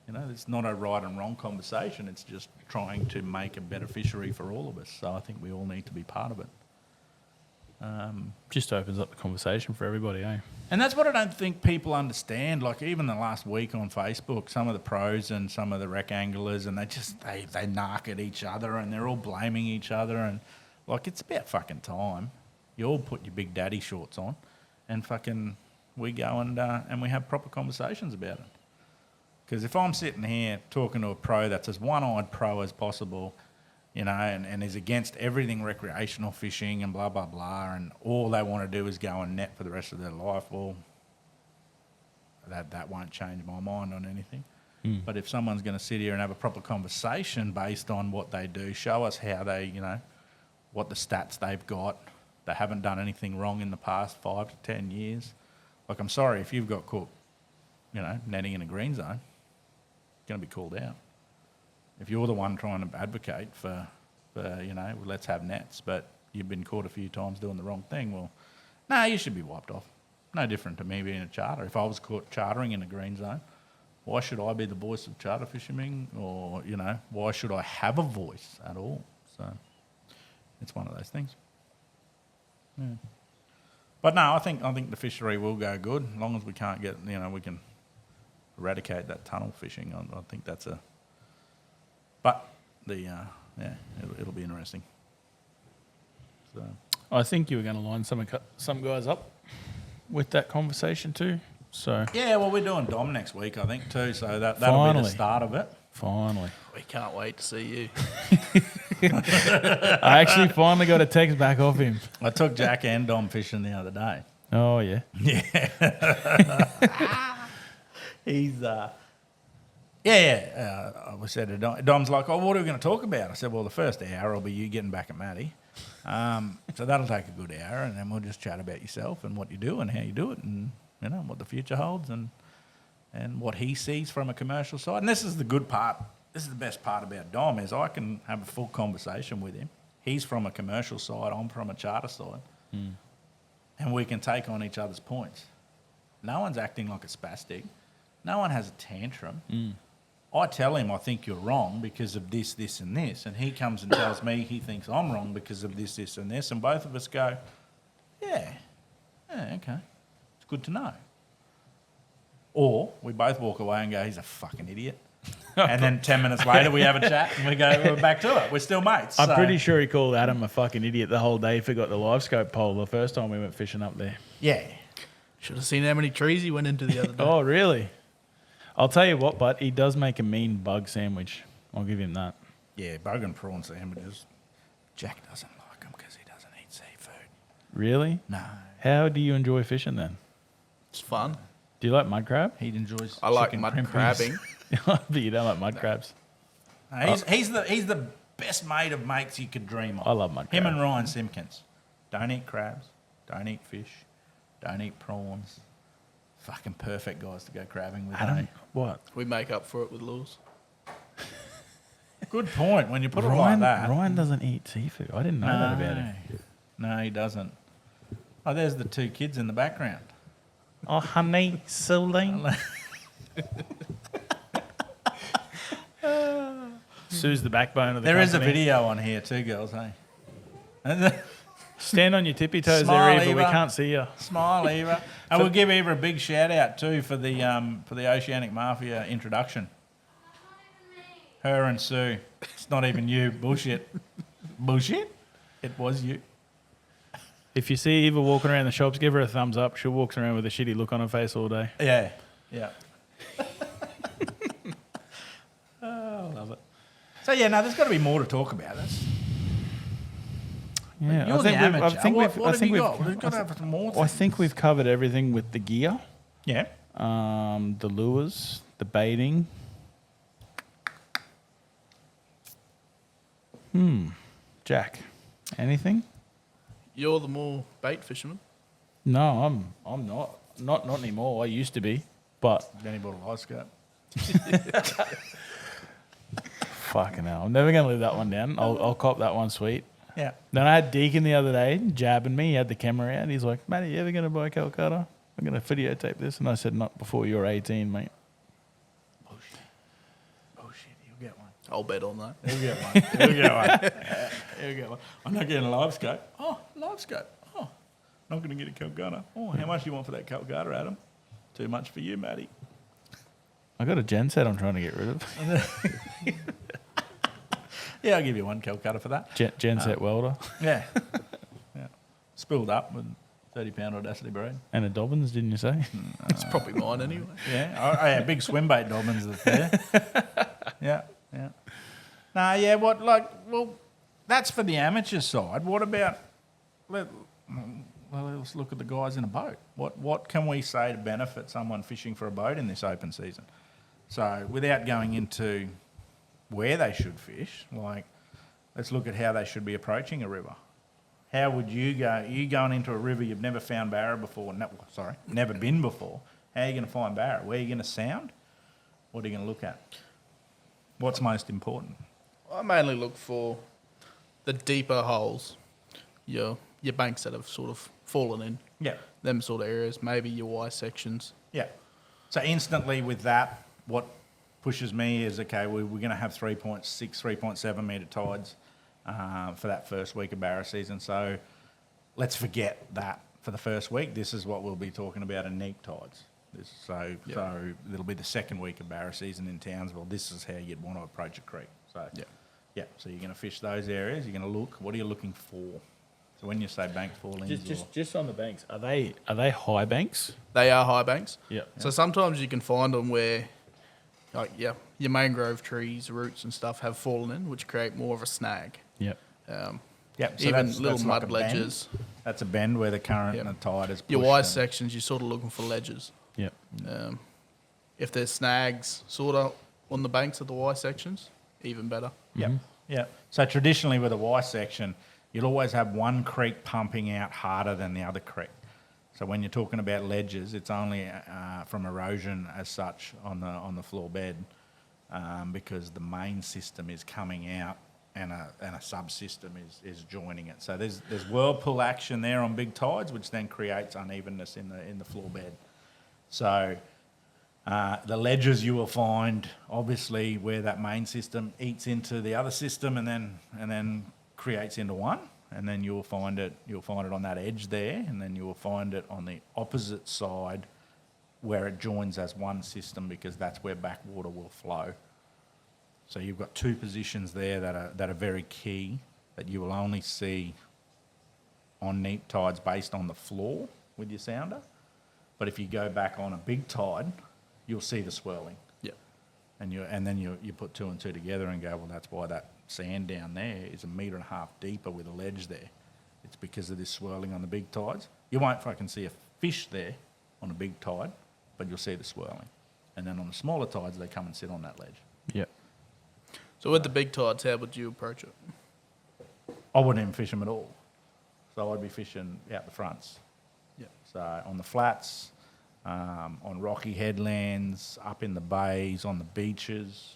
You know, it's not a right and wrong conversation. It's just trying to make a better fishery for all of us. So I think we all need to be part of it. Just opens up the conversation for everybody, eh? And that's what I don't think people understand. Like, even the last week on Facebook, some of the pros and some of the wreck anglers, and they narc at each other and they're all blaming each other. And Like, it's about fucking time. You all put your big daddy shorts on and fucking we go and we have proper conversations about it. Because if I'm sitting here talking to a pro that's as one-eyed pro as possible, you know, and is against everything recreational fishing and blah, blah, blah, and all they want to do is go and net for the rest of their life, well, that won't change my mind on anything. But if someone's going to sit here and have a proper conversation based on what they do, show us how they, you know, what the stats they've got, they haven't done anything wrong in the past 5 to 10 years. Like, I'm sorry, if you've got caught, you know, netting in a green zone, you're going to be called out. If you're the one trying to advocate for you know, let's have nets, but you've been caught a few times doing the wrong thing, well, no, you should be wiped off. No different to me being a charter. If I was caught chartering in a green zone, why should I be the voice of charter fishermen? Or, you know, why should I have a voice at all? So it's one of those things. Yeah. But no, I think the fishery will go good as long as we can't get, you know, we can eradicate that tunnel fishing. I think that's a. But it'll be interesting. So I think you were going to line some guys up with that conversation too. So yeah, well, we're doing Dom next week, I think, too. So that'll be the start of it. Finally. We can't wait to see you. I actually finally got a text back off him. I took Jack and Dom fishing the other day. Oh, yeah. He's I said to Dom, Dom's like, oh, what are we going to talk about? I said, well, the first hour will be you getting back at Matty. So that'll take a good hour, and then we'll just chat about yourself and what you do and how you do it, and you know what the future holds, and what he sees from a commercial side. And this is the good part. This is the best part about Dom is I can have a full conversation with him. He's from a commercial side. I'm from a charter side, and we can take on each other's points. No one's acting like a spastic. No one has a tantrum. I tell him I think you're wrong because of this, this, and this, and he comes and tells me he thinks I'm wrong because of this, this, and this, and both of us go, yeah, okay, it's good to know. Or we both walk away and go, he's a fucking idiot. And then 10 minutes later we have a chat and we're back to it. We're still mates. I'm pretty sure he called Adam a fucking idiot the whole day. He forgot the live scope pole the first time we went fishing up there. Yeah. Should have seen how many trees he went into the other day. Oh, really? I'll tell you what, but he does make a mean bug sandwich. I'll give him that. Yeah, bug and prawn sandwiches. Jack doesn't like them because he doesn't eat seafood. Really? No. How do you enjoy fishing then? It's fun. Do you like mud crab? He enjoys I like chicken mud primpies. crabbing. But you don't like mud crabs. No, he's the best mate of mates you could dream of. I love mud crab. Him and Ryan Simpkins. Don't eat crabs. Don't eat fish. Don't eat prawns. Fucking perfect guys to go crabbing with. Adam, what? We make up for it with lures. Good point. When you put it like that. Ryan doesn't eat seafood. I didn't know that about him. No, he doesn't. Oh, there's the two kids in the background. Oh, honey, Celine. Sue's the backbone of the There is a company. video on here too, girls, hey? Stand on your tippy toes Smile, there, Eva. We Eva. can't see you. Smile, Eva. And we'll give Eva a big shout out too for the Oceanic Mafia introduction. Her and Sue. It's not even you. Bullshit. Bullshit? It was you. If you see Eva walking around the shops, give her a thumbs up. She walks around with a shitty look on her face all day. Yeah. Yeah. Oh, I love it. So yeah, no, there's got to be more to talk about. Yeah, You're the amateur. What have you got? We've got to have some more I things. think we've covered everything with the gear, Yeah. the lures, the baiting. Jack, anything? You're the more bait fisherman. No, I'm not anymore. I used to be, but Then he bought a live scope. fucking hell, I'm never gonna leave that one down. I'll cop that one, sweet. Yeah. Then I had Deacon the other day jabbing me. He had the camera out. He's like, "Matty, you ever gonna buy a Calcutta? I'm gonna videotape this." And I said, "Not before you're 18, mate." Bullshit. You'll get one. I'll bet on that. You'll get one. You'll get one. You'll get one. I'm not getting a live scope. Oh, live scope. Oh, not going to get a Calcutta. Oh, how much do you want for that Calcutta, Adam? Too much for you, Matty. I got a gen set I'm trying to get rid of. Yeah, I'll give you one Calcutta for that. Genset welder Yeah. Yeah. Spilled up with 30-pound audacity braid. and a Dobbins, didn't you say? It's probably mine anyway. Yeah. Oh, yeah, big swim bait Dobbins that's there. Yeah, yeah. No, yeah, well, that's for the amateur side. What about, let's look at the guys in a boat. What can we say to benefit someone fishing for a boat in this open season? So without going into where they should fish, like, let's look at how they should be approaching a river. How would you go? You going into a river you've never found Barra before? Never been before. How are you going to find Barra? Where are you going to sound? What are you going to look at? What's most important? I mainly look for the deeper holes, your banks that have sort of fallen in, Yeah, them sort of areas, maybe your Y sections. yeah. So instantly with that, what pushes me is, okay, we're going to have 3.6, 3.7 metre tides for that first week of Barra season. So let's forget that for the first week. This is what we'll be talking about in neap tides. So it'll be the second week of Barra season in Townsville. This is how you'd want to approach a creek. So so you're going to fish those areas. You're going to look. What are you looking for? So when you say bank fallings, Just on the banks, are they high banks? They are high banks. Yeah. So sometimes you can find them where, like, your mangrove trees, roots and stuff have fallen in, which create more of a snag. Yep. so Even that's little like mud a bend. ledges. That's a bend where the current Yep. and the tide is pushed. Your Y and- sections, you're sort of looking for ledges. Yep. If there's snags sort of on the banks of the Y sections, even better. Yep. Yeah. So traditionally with a Y section, you'll always have one creek pumping out harder than the other creek. So when you're talking about ledges, it's only from erosion as such on the floor bed, because the main system is coming out and a subsystem is joining it. So there's whirlpool action there on big tides, which then creates unevenness in the floor bed. So the ledges you will find obviously where that main system eats into the other system and then creates into one, and then you'll find it on that edge there, and then you will find it on the opposite side where it joins as one system, because that's where backwater will flow. So you've got two positions there that are very key, that you will only see on neap tides based on the floor with your sounder. But if you go back on a big tide, you'll see the swirling. Yeah. And then you put two and two together and go, well, that's why that sand down there is 1.5 meters deeper with a ledge there. It's because of this swirling on the big tides. You won't fucking see a fish there on a big tide, but you'll see the swirling. And then on the smaller tides, they come and sit on that ledge. Yep. So with the big tides, how would you approach it? I wouldn't even fish them at all. So I'd be fishing out the fronts. Yeah. So on the flats, on rocky headlands, up in the bays, on the beaches.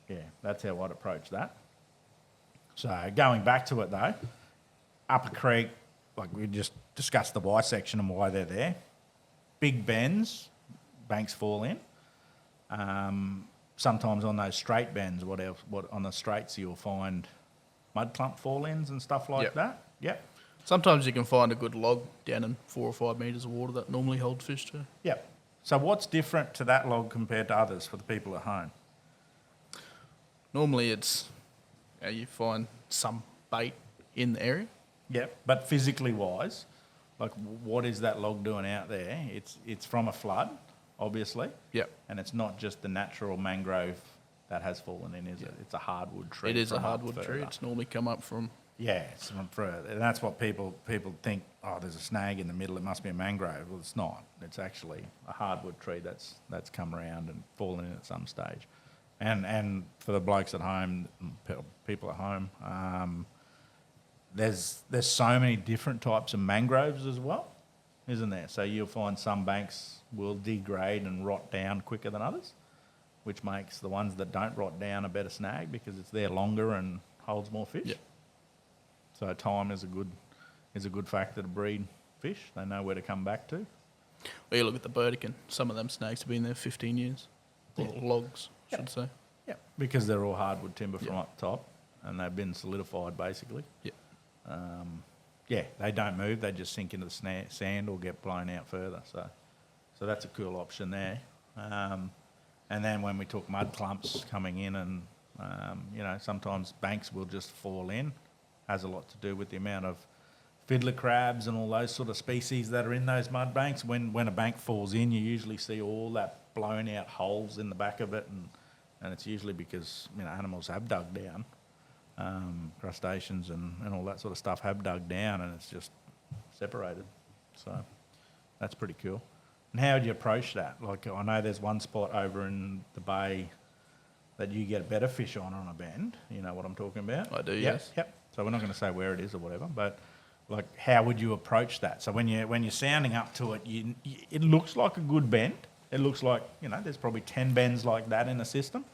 Yeah, that's how I'd approach that. So going back to it though, Upper Creek, like we just discussed the Y section and why they're there. Big bends, banks fall in. Sometimes on those straight bends, what on the straights you'll find mud clump fall-ins and stuff like Yep. that. Yep. Sometimes you can find a good log down in 4 or 5 metres of water that normally hold fish too. Yep. So what's different to that log compared to others for the people at home? Normally it's, you find some bait in the area. Yep. But physically wise, like what is that log doing out there? It's from a flood, obviously. Yep. And it's not just the natural mangrove that has fallen in, is it? It's a hardwood tree. It is a from up hardwood tree. further. It's normally come up from... Yeah, it's and that's what people think, oh, there's a snag in the middle, it must be a mangrove. Well, it's not. It's actually a hardwood tree that's come around and fallen in at some stage. And for the blokes at home, people at home, there's so many different types of mangroves as well, isn't there? So you'll find some banks will degrade and rot down quicker than others, which makes the ones that don't rot down a better snag because it's there longer and holds more fish. Yeah. So time is a good factor to breed fish. They know where to come back to. Well, you look at the Burdekin, some of them snags have been there 15 years. Or logs, I should say. Yeah, because they're all hardwood timber from Yeah. up the top, and they've been solidified basically. Yeah. Yeah, they don't move. They just sink into the sand or get blown out further. So that's a cool option there. And then when we talk mud clumps coming in and Sometimes banks will just fall in. Has a lot to do with the amount of fiddler crabs and all those sort of species that are in those mud banks. When a bank falls in, you usually see all that blown out holes in the back of it, and it's usually because animals have dug down. Crustaceans and all that sort of stuff have dug down, and it's just separated. So that's pretty cool. And how would you approach that? Like, I know there's one spot over in the bay that you get better fish on a bend. You know what I'm talking about? I do, yes. Yep. So we're not going to say where it is or whatever, but like, how would you approach that? So when you're sounding up to it, it looks like a good bend. It looks like there's probably 10 bends like that in the system.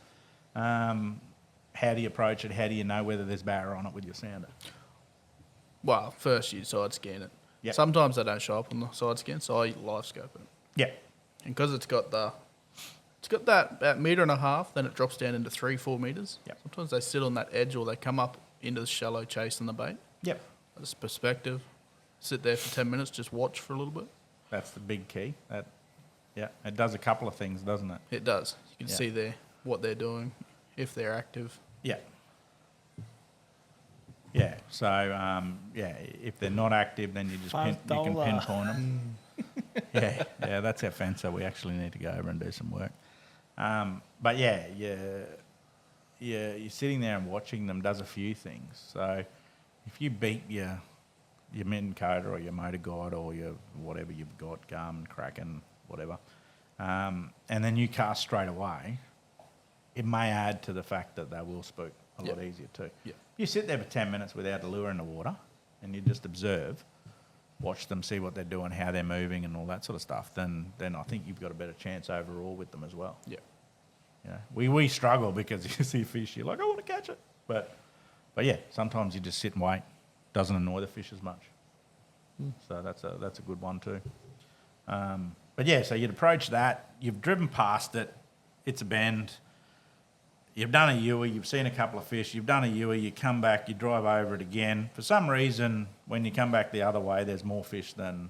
How do you approach it? How do you know whether there's barra on it with your sounder? Well, first you side scan it. Yep. Sometimes they don't show up on the side scan, so I live scope it. Yeah. And because it's got that about metre and a half, then it drops down into 3-4 metres. Yep. Sometimes they sit on that edge or they come up into the shallow chasing the bait. Yep. That's perspective. Sit there for 10 minutes, just watch for a little bit. That's the big key. It does a couple of things, doesn't it? It does. You can Yeah. see there what they're doing, if they're active. Yeah. Yeah. So if they're not active, then you can pinpoint them. yeah, that's our fencer. We actually need to go over and do some work. But you're sitting there and watching them does a few things. So if you beat your mitten coder or your motor guide or your whatever you've got, Garmin, Kraken, whatever, and then you cast straight away, it may add to the fact that they will spook a lot easier too. Yep. You sit there for 10 minutes without a lure in the water and you just observe, watch them, see what they're doing, how they're moving and all that sort of stuff, then I think you've got a better chance overall with them as well. Yeah. We struggle because you see fish, you're like, I want to catch it. But yeah, sometimes you just sit and wait. Doesn't annoy the fish as much. So that's a good one too. But yeah, so you'd approach that. You've driven past it. It's a bend. You've done a ewer. You've seen a couple of fish. You've done a ewer. You come back. You drive over it again. For some reason, when you come back the other way, there's more fish than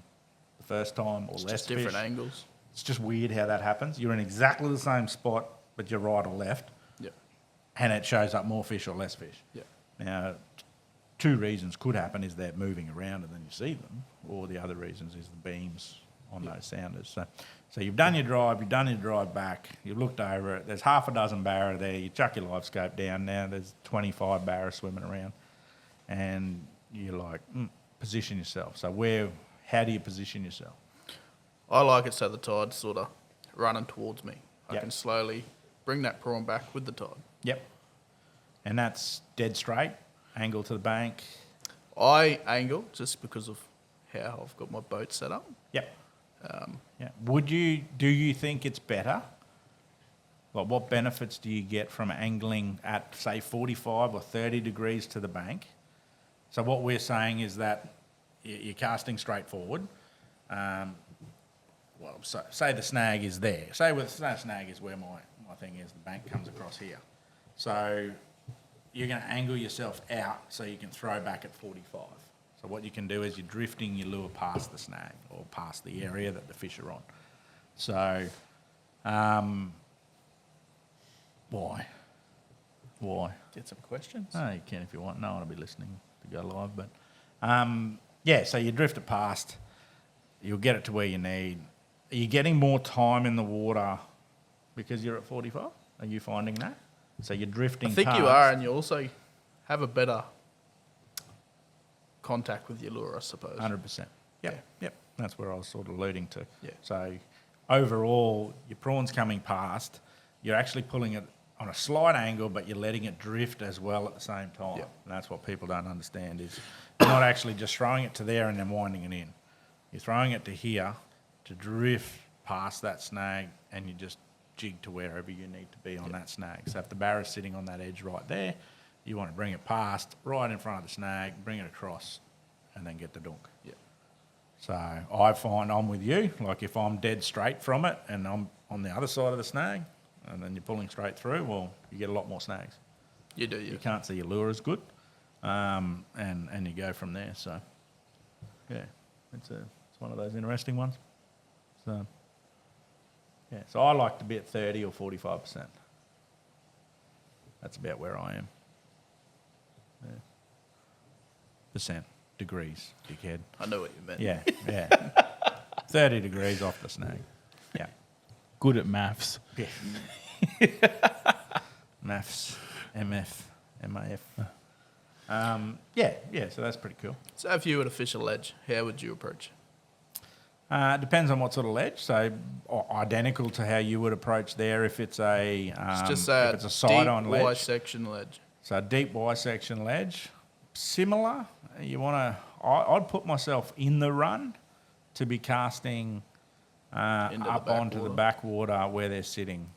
the first time or It's less just fish. different angles. It's just weird how that happens. You're in exactly the same spot, but you're right or left, Yeah. and it shows up more fish or less fish. Yeah. Now, two reasons could happen is they're moving around and then you see them, or the other reasons is the beams on those sounders. So you've done your drive back, you've looked over it, there's half a dozen barra there, you chuck your live scope down, now there's 25 barra swimming around, and you're like, position yourself. So how do you position yourself? I like it so the tide's sort of running towards me. I Yep. can slowly bring that prawn back with the tide. Yep. And that's dead straight, angle to the bank. I angle just because of how I've got my boat set up. Yep. Yeah. Do you think it's better? Like, what benefits do you get from angling at, say, 45 or 30 degrees to the bank? So what we're saying is that you're casting straight forward. So say the snag is there. Say the snag is where my thing is. The bank comes across here. So you're going to angle yourself out so you can throw back at 45. So what you can do is you're drifting your lure past the snag or past the area that the fish are on. So, why? Get some questions. Oh, you can if you want. No one will be listening to go live. But, so you drift it past. You'll get it to where you need. Are you getting more time in the water because you're at 45? Are you finding that? So you're drifting I think past. you are, and you also have a better contact with your lure, I suppose. 100%. Yep. That's where I was sort of alluding to. Yeah. So overall, your prawn's coming past. You're actually pulling it on a slight angle, but you're letting it drift as well at the same time. Yeah. And that's what people don't understand is you're not actually just throwing it to there and then winding it in. You're throwing it to here to drift past that snag, and you just jig to wherever you need to be on that snag. So if the barra's sitting on that edge right there, you want to bring it past, right in front of the snag, bring it across, and then get the dunk. Yeah. So I find I'm with you. Like, if I'm dead straight from it and I'm on the other side of the snag, and then you're pulling straight through, well, you get a lot more snags. You do, yeah. You can't see your lure as good, and you go from there. So, yeah, it's one of those interesting ones. So, yeah, so I like to be at 30 or 45%. That's about where I am. Yeah. Percent degrees, dickhead. I know what you meant. Yeah, yeah. 30 degrees off the snag. Yeah. Good at maths. Yeah. Maths, MF, MAF. Yeah, so that's pretty cool. So if you were to fish a ledge, how would you approach it? Depends on what sort of ledge. So identical to how you would approach there if it's a It's just if it's a side-on deep ledge. Y-section ledge. So a deep Y-section ledge, similar. You want to. I'd put myself in the run to be casting up onto the backwater where they're sitting.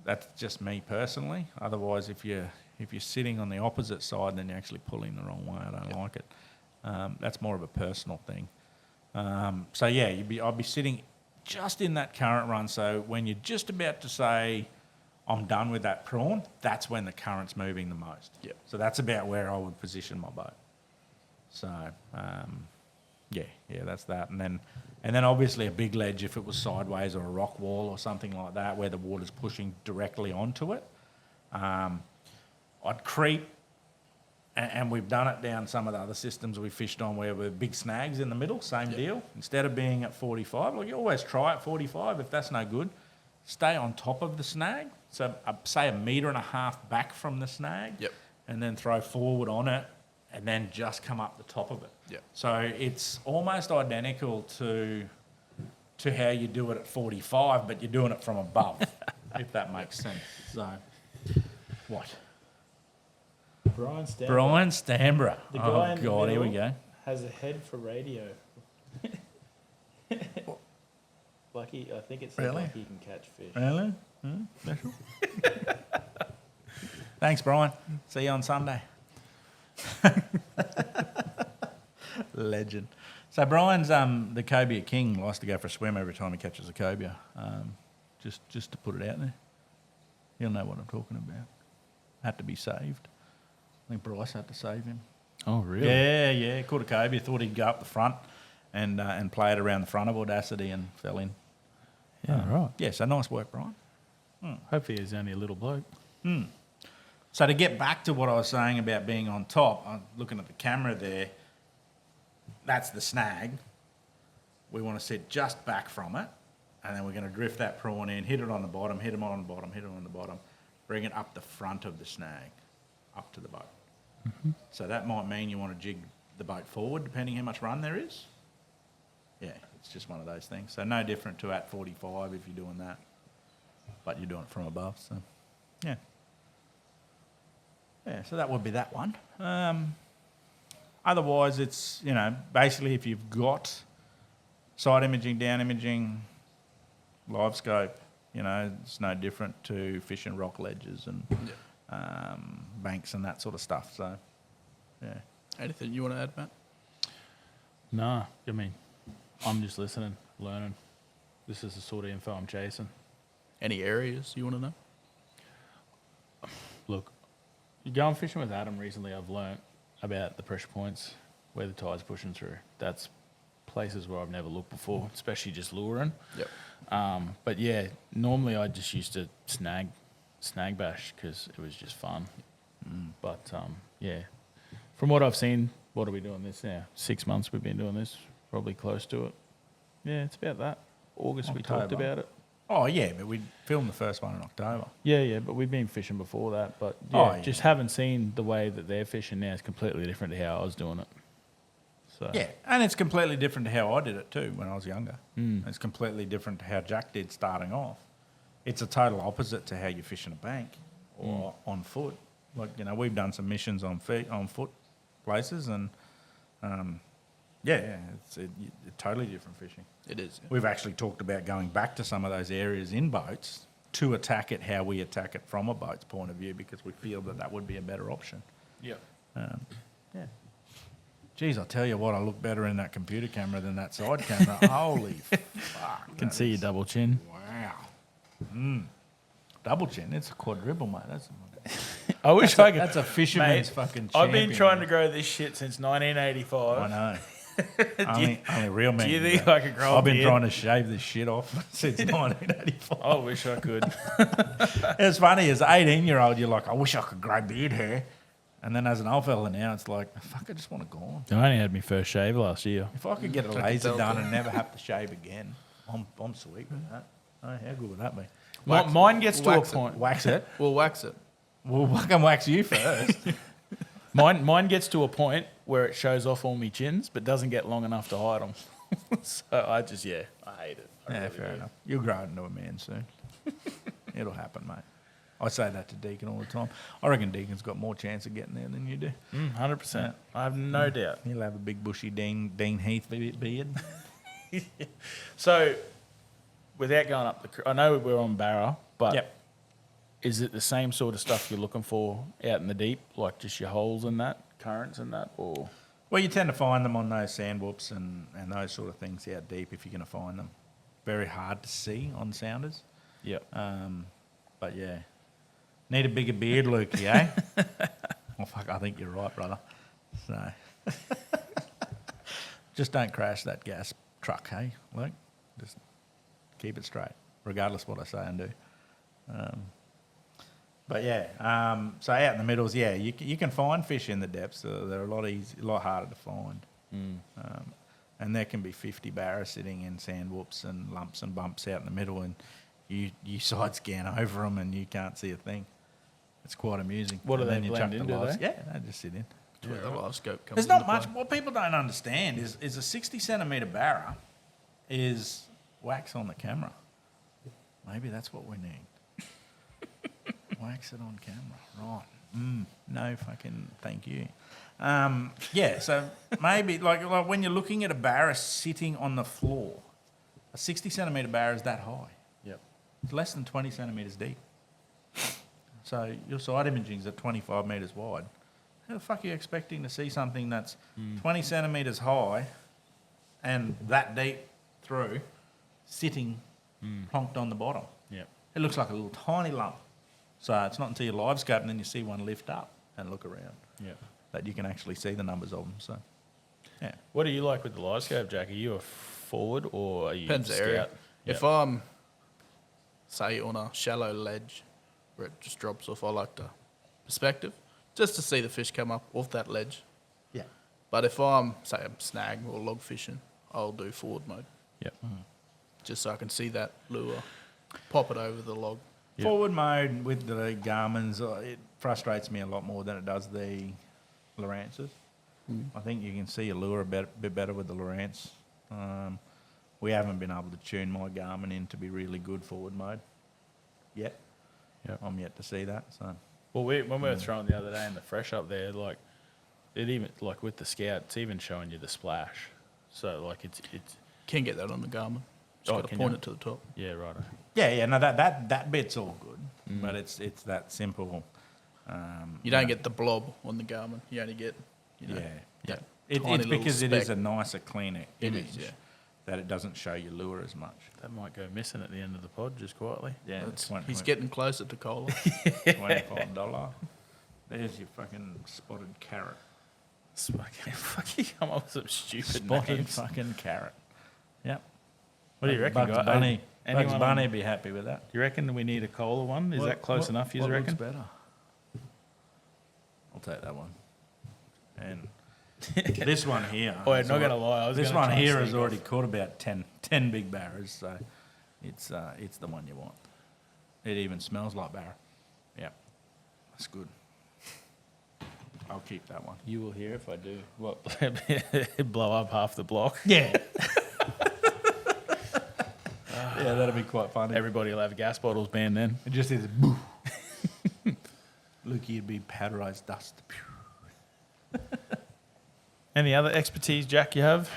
That's just me personally. Otherwise, if you're sitting on the opposite side, then you're actually pulling the wrong way. I don't like it. That's more of a personal thing. So yeah, I'd be sitting just in that current run. So when you're just about to say, I'm done with that prawn, that's when the current's moving the most. Yep. So that's about where I would position my boat. So yeah, that's that. And then obviously a big ledge if it was sideways or a rock wall or something like that where the water's pushing directly onto it. I'd creep, and we've done it down some of the other systems we fished on where we're big snags in the middle, same deal. Instead of being at 45, like you always try at 45. If that's no good, stay on top of the snag. So say 1.5 meters back from the snag, and then throw forward on it, and then just come up the top of it. Yep. So it's almost identical to how you do it at 45, but you're doing it from above, if that makes sense. So, what? Brian Stanborough. Brian Stanborough. The guy in the God, here we middle go. has a head for radio. Lucky, I think it says Really? Lucky can catch fish. Really? Special? Thanks, Brian. See you on Sunday. Legend. So Brian's the cobia king. Likes to go for a swim every time he catches a cobia. Just to put it out there. He'll know what I'm talking about. Had to be saved. I think Bryce had to save him. Oh, really? Yeah. Caught a cobia. Thought he'd go up the front and play it around the front of Audacity and fell in. Yeah, right. Yeah, so nice work, Brian. Hopefully he's only a little bloke. So to get back to what I was saying about being on top, I'm looking at the camera there. That's the snag. We want to sit just back from it, and then we're going to drift that prawn in, hit it on the bottom, hit it on the bottom, hit it on the bottom, bring it up the front of the snag, up to the boat. Mm-hmm. So that might mean you want to jig the boat forward, depending how much run there is. Yeah, it's just one of those things. So no different to at 45 if you're doing that, but you're doing it from above. So, yeah. Yeah, so that would be that one. Otherwise, it's, basically if you've got side imaging, down imaging, live scope, it's no different to fishing rock ledges and banks and that sort of stuff. So, yeah. Anything you want to add, Matt? No, I mean, I'm just listening, learning. This is the sort of info I'm chasing. Any areas you want to know? Look, going fishing with Adam recently, I've learnt about the pressure points, where the tide's pushing through. That's places where I've never looked before, especially just luring. Yep. But yeah, normally I just used to snag bash because it was just fun. But yeah, from what I've seen, what are we doing this now? 6 months we've been doing this, probably close to it. Yeah, it's about that. August we talked October. about it. Oh, yeah, but we filmed the first one in October. Yeah, but we've been fishing before that. But just haven't seen the way that they're fishing now is completely different to how I was doing it. So Yeah, and it's completely different to how I did it too when I was younger. It's completely different to how Jack did starting off. It's a total opposite to how you fish in a bank or on foot. Like, we've done some missions on foot places and, it's totally different fishing. It is. We've actually talked about going back to some of those areas in boats to attack it how we attack it from a boat's point of view because we feel that would be a better option. yeah. Yeah. Geez, I'll tell you what, I look better in that computer camera than that side camera. Holy fuck. Can see your double chin. Wow. Double chin, it's a quadruple, mate. I wish I could. That's a fisherman's Mate, fucking I've been champion, trying mate. to grow this shit since 1985. I know. Only real men. Do you can think do I that. could grow a I've been beard? trying to shave this shit off since 1985. I wish I could. It's funny, as an 18-year-old, you're like, I wish I could grow beard hair. And then as an old fella now, it's like, fuck, I just want to go on. I only had my first shave last year. If I could get a Like laser a done Velcro. and never have to shave again, I'm sweet with that. Oh, how good would that be? Mine gets to a wax it. point. Wax it? We'll wax it. Well, fucking wax you first. Mine gets to a point where it shows off all my chins, but doesn't get long enough to hide them. So I hate it. I Yeah, really fair do. enough. You'll grow into a man soon. It'll happen, mate. I say that to Deacon all the time. I reckon Deacon's got more chance of getting there than you do. 100%. I have no doubt. He'll have a big bushy Dean Heath beard. So, without going up I know we're on Barra, but Yep. is it the same sort of stuff you're looking for out in the deep, like just your holes and that, currents and that, or? Well, you tend to find them on those sand whoops and those sort of things out deep if you're going to find them. Very hard to see on sounders. Yep. But yeah, need a bigger beard, Lukey, eh? Well, fuck, I think you're right, brother. So, just don't crash that gas truck, hey, Luke? Just keep it straight, regardless of what I say and do. But yeah, so out in the middles, yeah, you can find fish in the depths. They're a lot harder to find. And there can be 50 barra sitting in sand whoops and lumps and bumps out in the middle, and you side scan over them and you can't see a thing. It's quite amusing. What do And they then you blend chuck in, the do lives- they? Yeah, they just sit in. That's where the live scope comes There's into not much. play. What people don't understand is a 60 centimetre barra is wax on the camera. Maybe that's what we need. Wax it on camera, right? No fucking thank you. Yeah, so maybe like when you're looking at a barra sitting on the floor, a 60 centimetre barra is that high. Yep. It's less than 20 centimetres deep. So your side imaging is at 25 metres wide. How the fuck are you expecting to see something that's 20 centimetres high and that deep through, sitting plonked on the bottom? Yep. It looks like a little tiny lump. So it's not until you live scope and then you see one lift up and look around Yep. that you can actually see the numbers of them. So, yeah. What do you like with the live scope, Jack? Are you a forward or are you Depends the scout? area. Yep. If I'm, say, on a shallow ledge where it just drops off, I like the perspective just to see the fish come up off that ledge. Yeah. But if I'm, say, I'm snag or log fishing, I'll do forward mode Yep. just so I can see that lure, pop it over the log. Yep. Forward mode with the Garmin's, it frustrates me a lot more than it does the Lowrances. I think you can see a lure a bit better with the Lowrance. We haven't been able to tune my Garmin in to be really good forward mode yet. Yep. I'm yet to see that. So Well, when we were throwing the other day in the fresh up there, like it even like with the scout, it's even showing you the splash. So like it's Can get that on the Garmin. Just Oh, got to can point you? it to the top. yeah, right. yeah, no, that bit's all good, but it's that simple. You don't get the blob on the Garmin. You only get, you know, Yeah, yeah. that It's tiny little because it is speck. a nicer, cleaner It image is, yeah. that it doesn't show your lure as much. That might go missing at the end of the pod, just quietly. Yeah, He's getting closer to cola. $25. There's your fucking spotted carrot. Fucking come up with some stupid Spotted names. fucking carrot. Yep. What do you reckon, Bugs guy? Bunny. Anyone Bugs on- Bunny would be happy with that. Do you reckon we need a cola one? Is that close enough, you reckon? better? I'll take that one. And this one here. Oh, is not gonna al- lie, I was This gonna one try and here has sneak already off. caught about 10 big barras, so it's the one you want. It even smells like barra. Yep. That's good. I'll keep that one. You will hear if I do. What? Blow up half the block. Yeah. Yeah, that'll be quite funny. Everybody will have gas bottles banned then. It just is boo. Lukey would be powderized dust. Any other expertise, Jack, you have?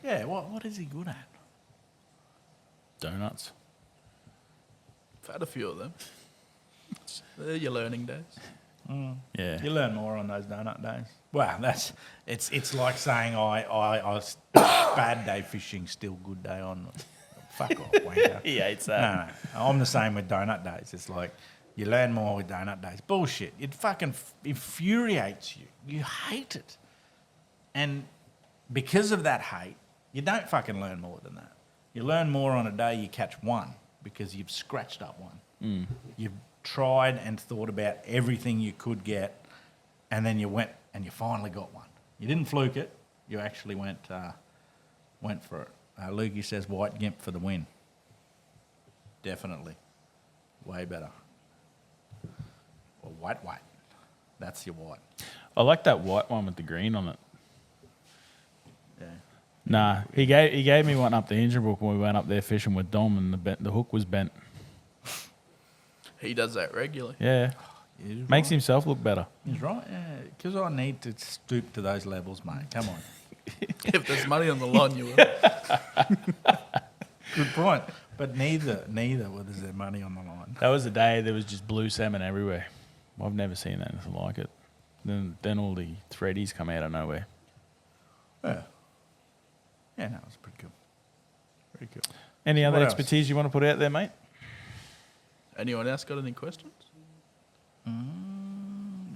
Yeah, what is he good at? Donuts. I've had a few of them. They're your learning days. Yeah. You learn more on those donut days. Well, it's like saying I bad day fishing, still good day on. Fuck off, wanker. He hates that. No, I'm the same with donut days. It's like you learn more with donut days. Bullshit. It fucking infuriates you. You hate it. And because of that hate, you don't fucking learn more than that. You learn more on a day you catch one because you've scratched up one. You've tried and thought about everything you could get, and then you went and you finally got one. You didn't fluke it. You actually went for it. Lukey says white gimp for the win. Definitely. Way better. Or white. That's your white. I like that white one with the green on it. Yeah. Nah, he gave me one up the Ingerbrook when we went up there fishing with Dom, and the hook was bent. He does that regularly. Yeah, He's makes right. himself look better. He's right. Yeah, because I need to stoop to those levels, mate. Come on. If there's money on the line, you will. Good point. But neither was there money on the line. That was the day there was just blue salmon everywhere. I've never seen anything like it. Then all the threadies come out of nowhere. Yeah. Yeah, no, it was pretty cool. Very cool. Any other What else? expertise you want to put out there, mate? Anyone else got any questions?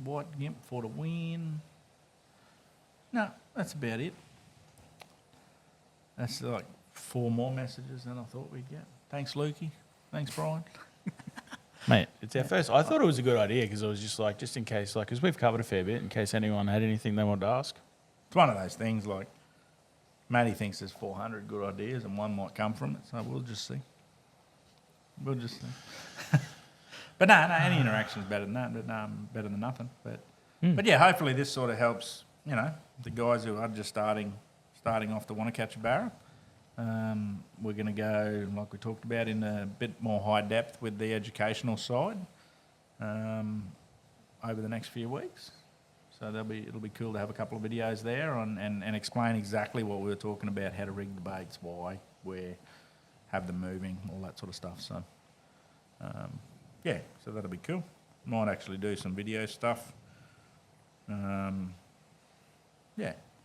White gimp for the win. No, that's about it. That's like 4 more messages than I thought we'd get. Thanks, Lukey. Thanks, Brian. Mate, it's our first. I thought it was a good idea because I was just like, just in case, like, because we've covered a fair bit, in case anyone had anything they wanted to ask. It's one of those things like Matty thinks there's 400 good ideas and one might come from it, so we'll just see. We'll just see. But no, any interaction is better than that, better than nothing. But yeah, hopefully this sort of helps, the guys who are just starting off to want to catch a barra. We're going to go, like we talked about, in a bit more high depth with the educational side over the next few weeks. So it'll be cool to have a couple of videos there and explain exactly what we were talking about, how to rig the baits, why, where, have them moving, all that sort of stuff. So, yeah, so that'll be cool. Might actually do some video stuff. Yeah.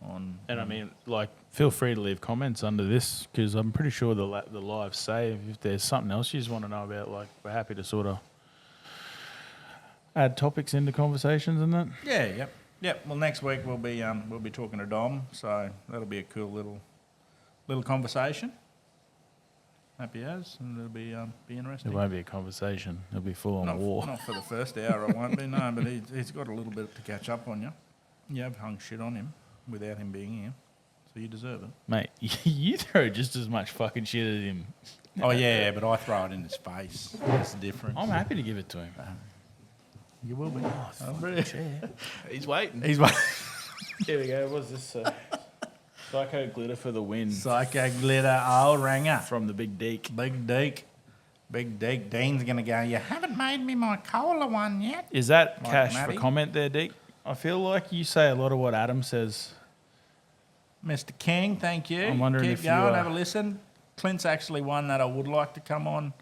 And I mean, like, feel free to leave comments under this because I'm pretty sure the live save. If there's something else you just want to know about, like, we're happy to sort of add topics into conversations and that. Yeah, yep. Well, next week we'll be talking to Dom, so that'll be a cool little conversation. Happy as, and it'll be interesting. It won't be a conversation. It'll be full on war. Not for the first hour, it won't be. No, but he's got a little bit to catch up on you. You have hung shit on him without him being here, so you deserve it. Mate, you throw just as much fucking shit at him. Oh yeah, but I throw it in his face. That's the difference. I'm happy to give it to him. You will be. He's waiting. He's waiting. Here we go. What's this? Psycho glitter for the win. Psycho glitter, old ringer. From the Big Deek. Big Deek. Dean's going to go, you haven't made me my cola one yet. Is that Like cash Matty? for comment there, Deek? I feel like you say a lot of what Adam says. Mr. King, thank you. I'm wondering Keep if you, going, have a listen. Clint's actually one that I would like to come on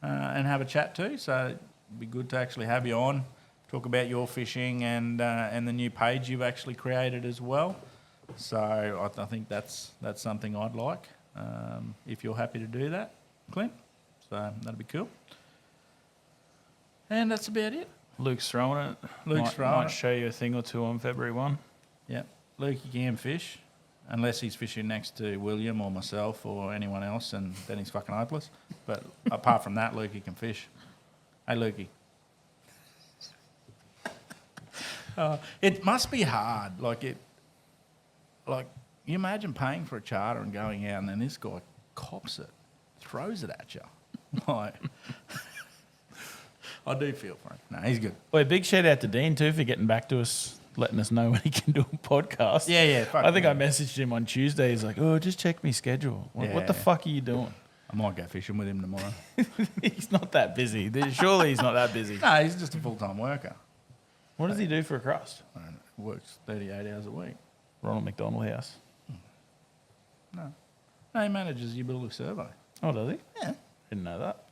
and have a chat to, so it'd be good to actually have you on, talk about your fishing and the new page you've actually created as well. So I think that's something I'd like, if you're happy to do that, Clint. So that'd be cool. And that's about it. Luke's throwing it. Might show you a thing or two on February 1. Yep. Luke, you can fish, unless he's fishing next to William or myself or anyone else, and then he's fucking hopeless. But apart from that, Lukey can fish. Hey, Lukey. It must be hard. Like you imagine paying for a charter and going out, and then this guy cops it, throws it at you. Like, I do feel for him. No, he's good. Well, big shout out to Dean too for getting back to us, letting us know when he can do a podcast. Yeah. I think I messaged him on Tuesday. He's like, "Oh, just check me schedule." What the fuck are you doing? I might go fishing with him tomorrow. He's not that busy. Surely he's not that busy. No, he's just a full-time worker. What does he do for a crust? Works 38 hours a week. Ronald McDonald House. No, he manages your builder survey. Oh, does he? Yeah. Didn't know that.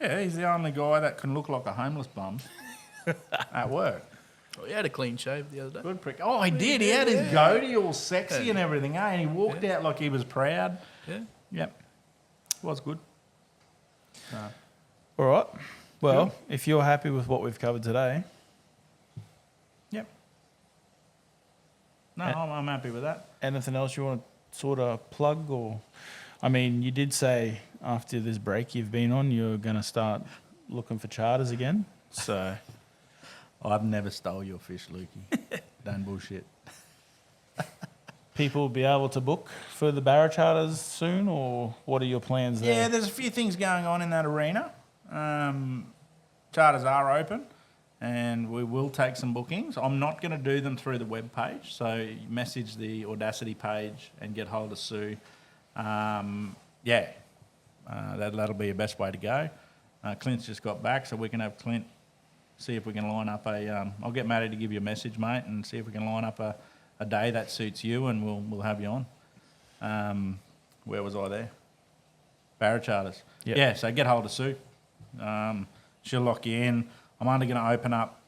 Yeah, he's the only guy that can look like a homeless bum at work. Well, he had a clean shave the other day. Good prick. Oh, he did. He had his goatee all sexy and everything, eh? And he walked out like he was proud. Yeah. Yep. Was good. All right. Well, Cool. if you're happy with what we've covered today, Yep. No, I'm happy with that. Anything else you want to sort of plug? Or, I mean, you did say after this break you've been on, you're going to start looking for charters again. So I've never stole your fish, Lukey. Don't bullshit. people will be able to book for the Barra charters soon, or what are your plans there? Yeah, there's a few things going on in that arena. Charters are open, and we will take some bookings. I'm not going to do them through the web page, so message the Audacity page and get hold of Sue. That'll be your best way to go. Clint's just got back, so we can have Clint see if we can line up I'll get Matty to give you a message, mate, and see if we can line up a day that suits you, and we'll have you on. Where was I there? Barra charters. Yep. Yeah, so get hold of Sue. She'll lock you in. I'm only going to open up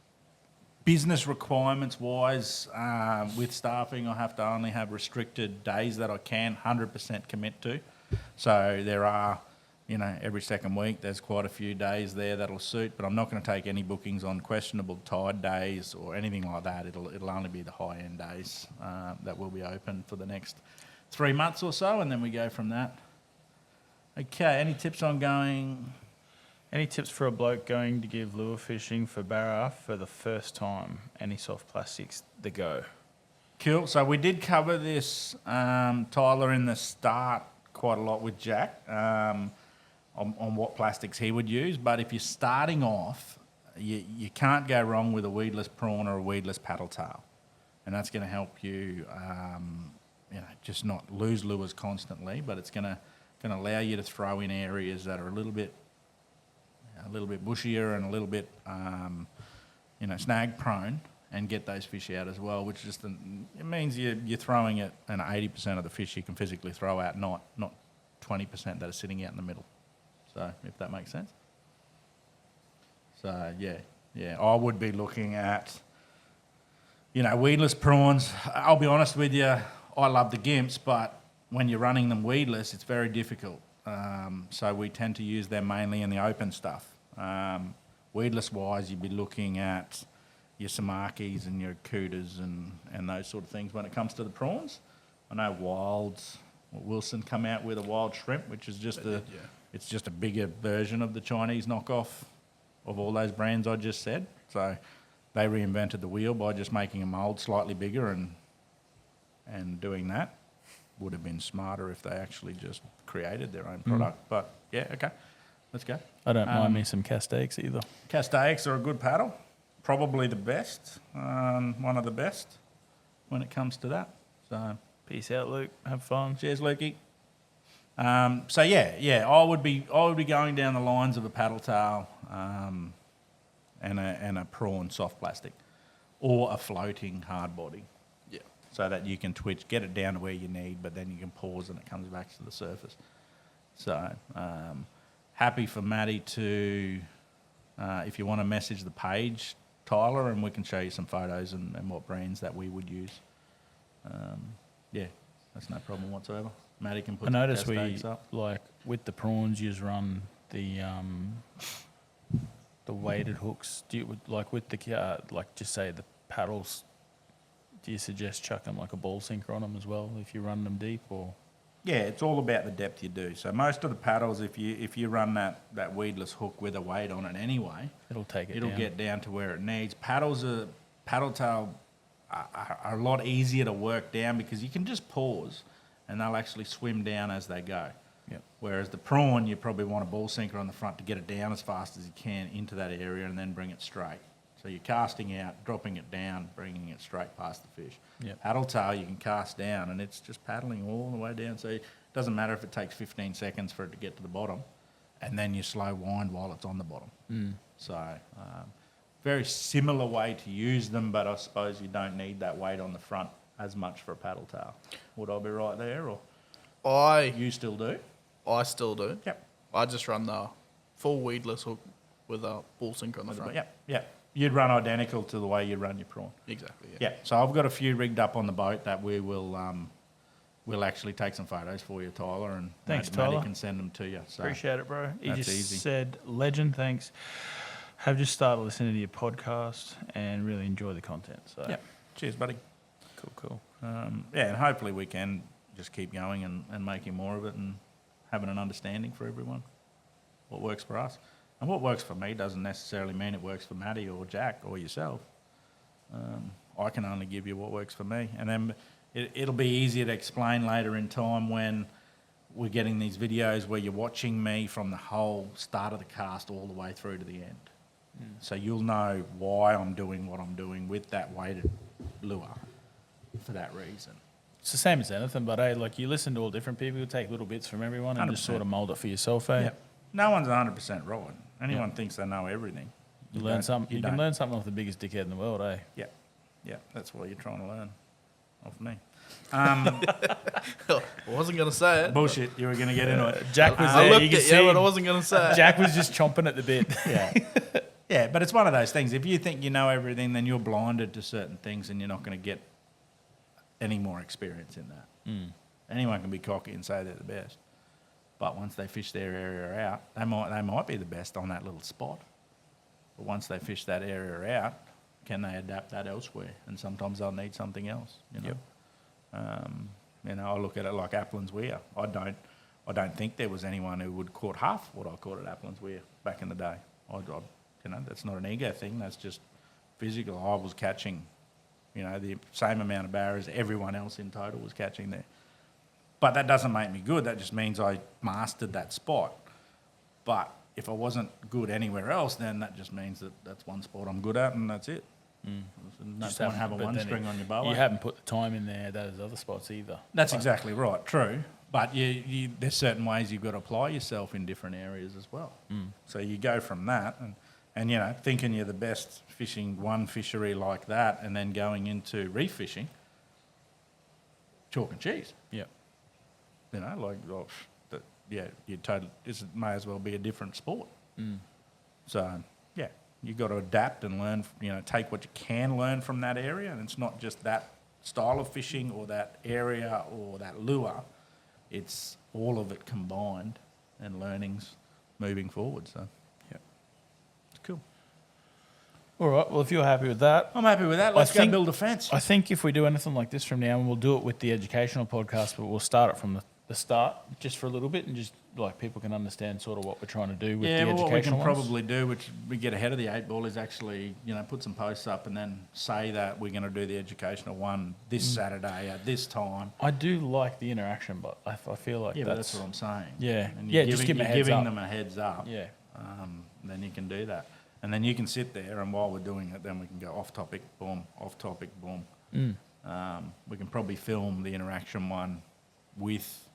business requirements wise with staffing. I have to only have restricted days that I can 100% commit to. So there are, every second week there's quite a few days there that'll suit, but I'm not going to take any bookings on questionable tide days or anything like that. It'll only be the high end days that will be open for the next 3 months or so, and then we go from that. Okay, any tips on going? Any tips for a bloke going to give lure fishing for Barra for the first time? Any soft plastics? The go. Cool. So we did cover this, Tyler, in the start quite a lot with Jack on what plastics he would use. But if you're starting off, you can't go wrong with a weedless prawn or a weedless paddle tail, and that's going to help you, just not lose lures constantly. But it's going to allow you to throw in areas that are a little bit bushier and a little bit, snag prone, and get those fish out as well, which just it means you're throwing it, and 80% of the fish you can physically throw out, not 20% that are sitting out in the middle. So if that makes sense. So yeah, I would be looking at, weedless prawns. I'll be honest with you, I love the gimps, but when you're running them weedless, it's very difficult. So we tend to use them mainly in the open stuff. Weedless wise, you'd be looking at your samakis and your cooters and those sort of things when it comes to the prawns. I know Wilson come out with a wild shrimp, which is just it's just a bigger version of the Chinese knockoff of all those brands I just said. So they reinvented the wheel by just making a mould slightly bigger and doing that. Would have been smarter if they actually just created their own product. But yeah, okay, let's go. I don't mind me some Casteaks either. Casteaks are a good paddle, probably the best, one of the best when it comes to that. So Peace out, Luke. Have fun. cheers, Lukey. So yeah, I would be going down the lines of a paddle tail and a prawn soft plastic, or a floating hard body. Yeah. So that you can twitch, get it down to where you need, but then you can pause and it comes back to the surface. So happy for Matty to, if you want to message the page, Tyler, and we can show you some photos and what brands that we would use. That's no problem whatsoever. Matty can put I noticed Casteaks up. like with the prawns, you run the weighted hooks. Do you like with the just say the paddles? Do you suggest chucking like a ball sinker on them as well if you run them deep, or? Yeah, it's all about the depth you do. So most of the paddles, if you run that weedless hook with a weight on it anyway, It'll take it it'll down. get down to where it needs. Paddle tail are a lot easier to work down because you can just pause and they'll actually swim down as they go. Yep. Whereas the prawn, you probably want a ball sinker on the front to get it down as fast as you can into that area and then bring it straight. So you're casting out, dropping it down, bringing it straight past the fish. Yep. Paddle tail, you can cast down and it's just paddling all the way down. So it doesn't matter if it takes 15 seconds for it to get to the bottom, and then you slow wind while it's on the bottom. So very similar way to use them, but I suppose you don't need that weight on the front as much for a paddle tail. Would I be right there, or you still do? I still do. Yep. I just run the full weedless hook with a ball sinker on the front. Yep. You'd run identical to the way you run your prawn. Exactly. Yeah. So I've got a few rigged up on the boat that we will we'll actually take some photos for you, Tyler, and Thanks, Matty Tyler. can send them to you. So Appreciate it, bro. He that's just easy. said, legend, thanks. Have just started listening to your podcast and really enjoy the content. So Yeah. Cheers, buddy. Cool. And hopefully we can just keep going and making more of it and having an understanding for everyone, what works for us. And what works for me doesn't necessarily mean it works for Matty or Jack or yourself. I can only give you what works for me. And then it'll be easier to explain later in time when we're getting these videos where you're watching me from the whole start of the cast all the way through to the end. So you'll know why I'm doing what I'm doing with that weighted lure for that reason. It's the same as anything, but like you listen to all different people, you take little bits from everyone and just 100%. sort of mould it for yourself, eh? Yeah. No one's 100% right. Anyone thinks they know everything. You learn something. You can don't. learn something off the biggest dickhead in the world, eh? Yeah, that's what you're trying to learn off me. I wasn't going to say it. Bullshit, you were going to get into it. Jack was I there. looked You can at see you, but him. I wasn't going to say it. Jack was just chomping at the bit. Yeah. Yeah, but it's one of those things. If you think you know everything, then you're blinded to certain things and you're not going to get any more experience in that. Anyone can be cocky and say they're the best. But once they fish their area out, they might be the best on that little spot. But once they fish that area out, can they adapt that elsewhere? And sometimes they'll need something else. You know, I look at it like Applin's Weir. I don't think there was anyone who would caught half what I caught at Applin's Weir back in the day. That's not an ego thing. That's just physical. I was catching, the same amount of barra as everyone else in total was catching there. But that doesn't make me good. That just means I mastered that spot. But if I wasn't good anywhere else, then that just means that that's one spot I'm good at and that's it. No Just point haven't- having but one then string on your bow. You haven't put the time in there those other spots either. That's exactly right, true. But there's certain ways you've got to apply yourself in different areas as well. So you go from that and thinking you're the best fishing one fishery like that and then going into reef fishing, chalk and cheese. Yeah. This may as well be a different sport. So, you've got to adapt and learn, take what you can learn from that area. And it's not just that style of fishing or that area or that lure. It's all of it combined and learnings moving forward. So, it's cool. All right. Well, if you're happy with that, I'm happy with that. Let's go think- build a fence. I think if we do anything like this from now on, we'll do it with the educational podcast, but we'll start it from the start just for a little bit and just like people can understand sort of what we're trying to do with the educational what we can ones. probably do, which we get ahead of the 8 ball, is actually, put some posts up and then say that we're going to do the educational one this Saturday at this time. I do like the interaction, but I feel like But that's what I'm saying. Yeah. And Yeah, you're just giving, give 'em a you're heads giving up. them a heads up. Yeah. Then you can do that. And then you can sit there and while we're doing it, then we can go off topic, boom, we can probably film the interaction one with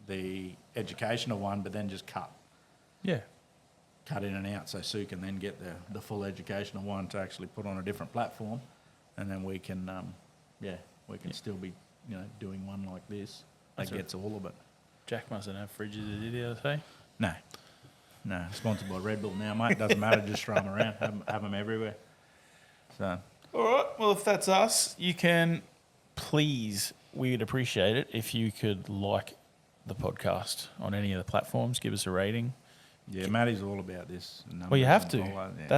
the educational one, but then just cut Yeah. in and out so Sue can then get the full educational one to actually put on a different platform, and then we can still be doing one like this that gets all of it. Jack mustn't have fridges, did he the other day? No, sponsored by Red Bull now, mate. Doesn't matter, just throw them around, have them everywhere. So All right. Well, if that's us, you can we'd appreciate it if you could like the podcast on any of the platforms, give us a rating. yeah, Matty's all about this. Well, you have numbers to. and all that,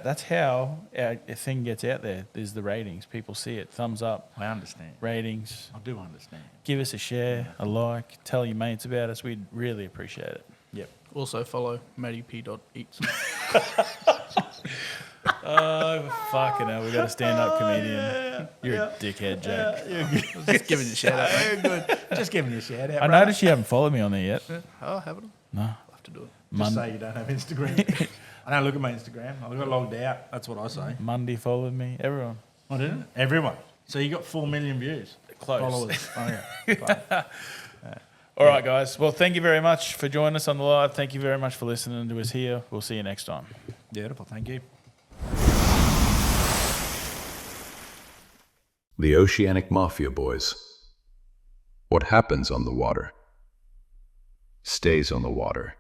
That's how our thing gets out there. There's the ratings. People see it. Thumbs up, I understand. ratings. I do understand. Give us a share, a like. Tell your mates about us. We'd really appreciate it. Yep. Also follow mattyp.eats. Oh, fucking hell. We got a stand-up comedian. You're a dickhead, Jack. Just giving you a shout out, mate. Very good. Just giving you a shout out. I noticed you haven't followed me on there yet. Oh, haven't I? No. I'll have to do it. Just say you don't have Instagram. I don't look at my Instagram. I got logged out. That's what I say. Monday followed me. Everyone. I didn't. Everyone. So you got 4 million views. Close. Followers. Oh, yeah. All right, guys. Well, thank you very much for joining us on the live. Thank you very much for listening to us here. We'll see you next time. Beautiful. Thank you. The Oceanic Mafia Boys. What happens on the water stays on the water.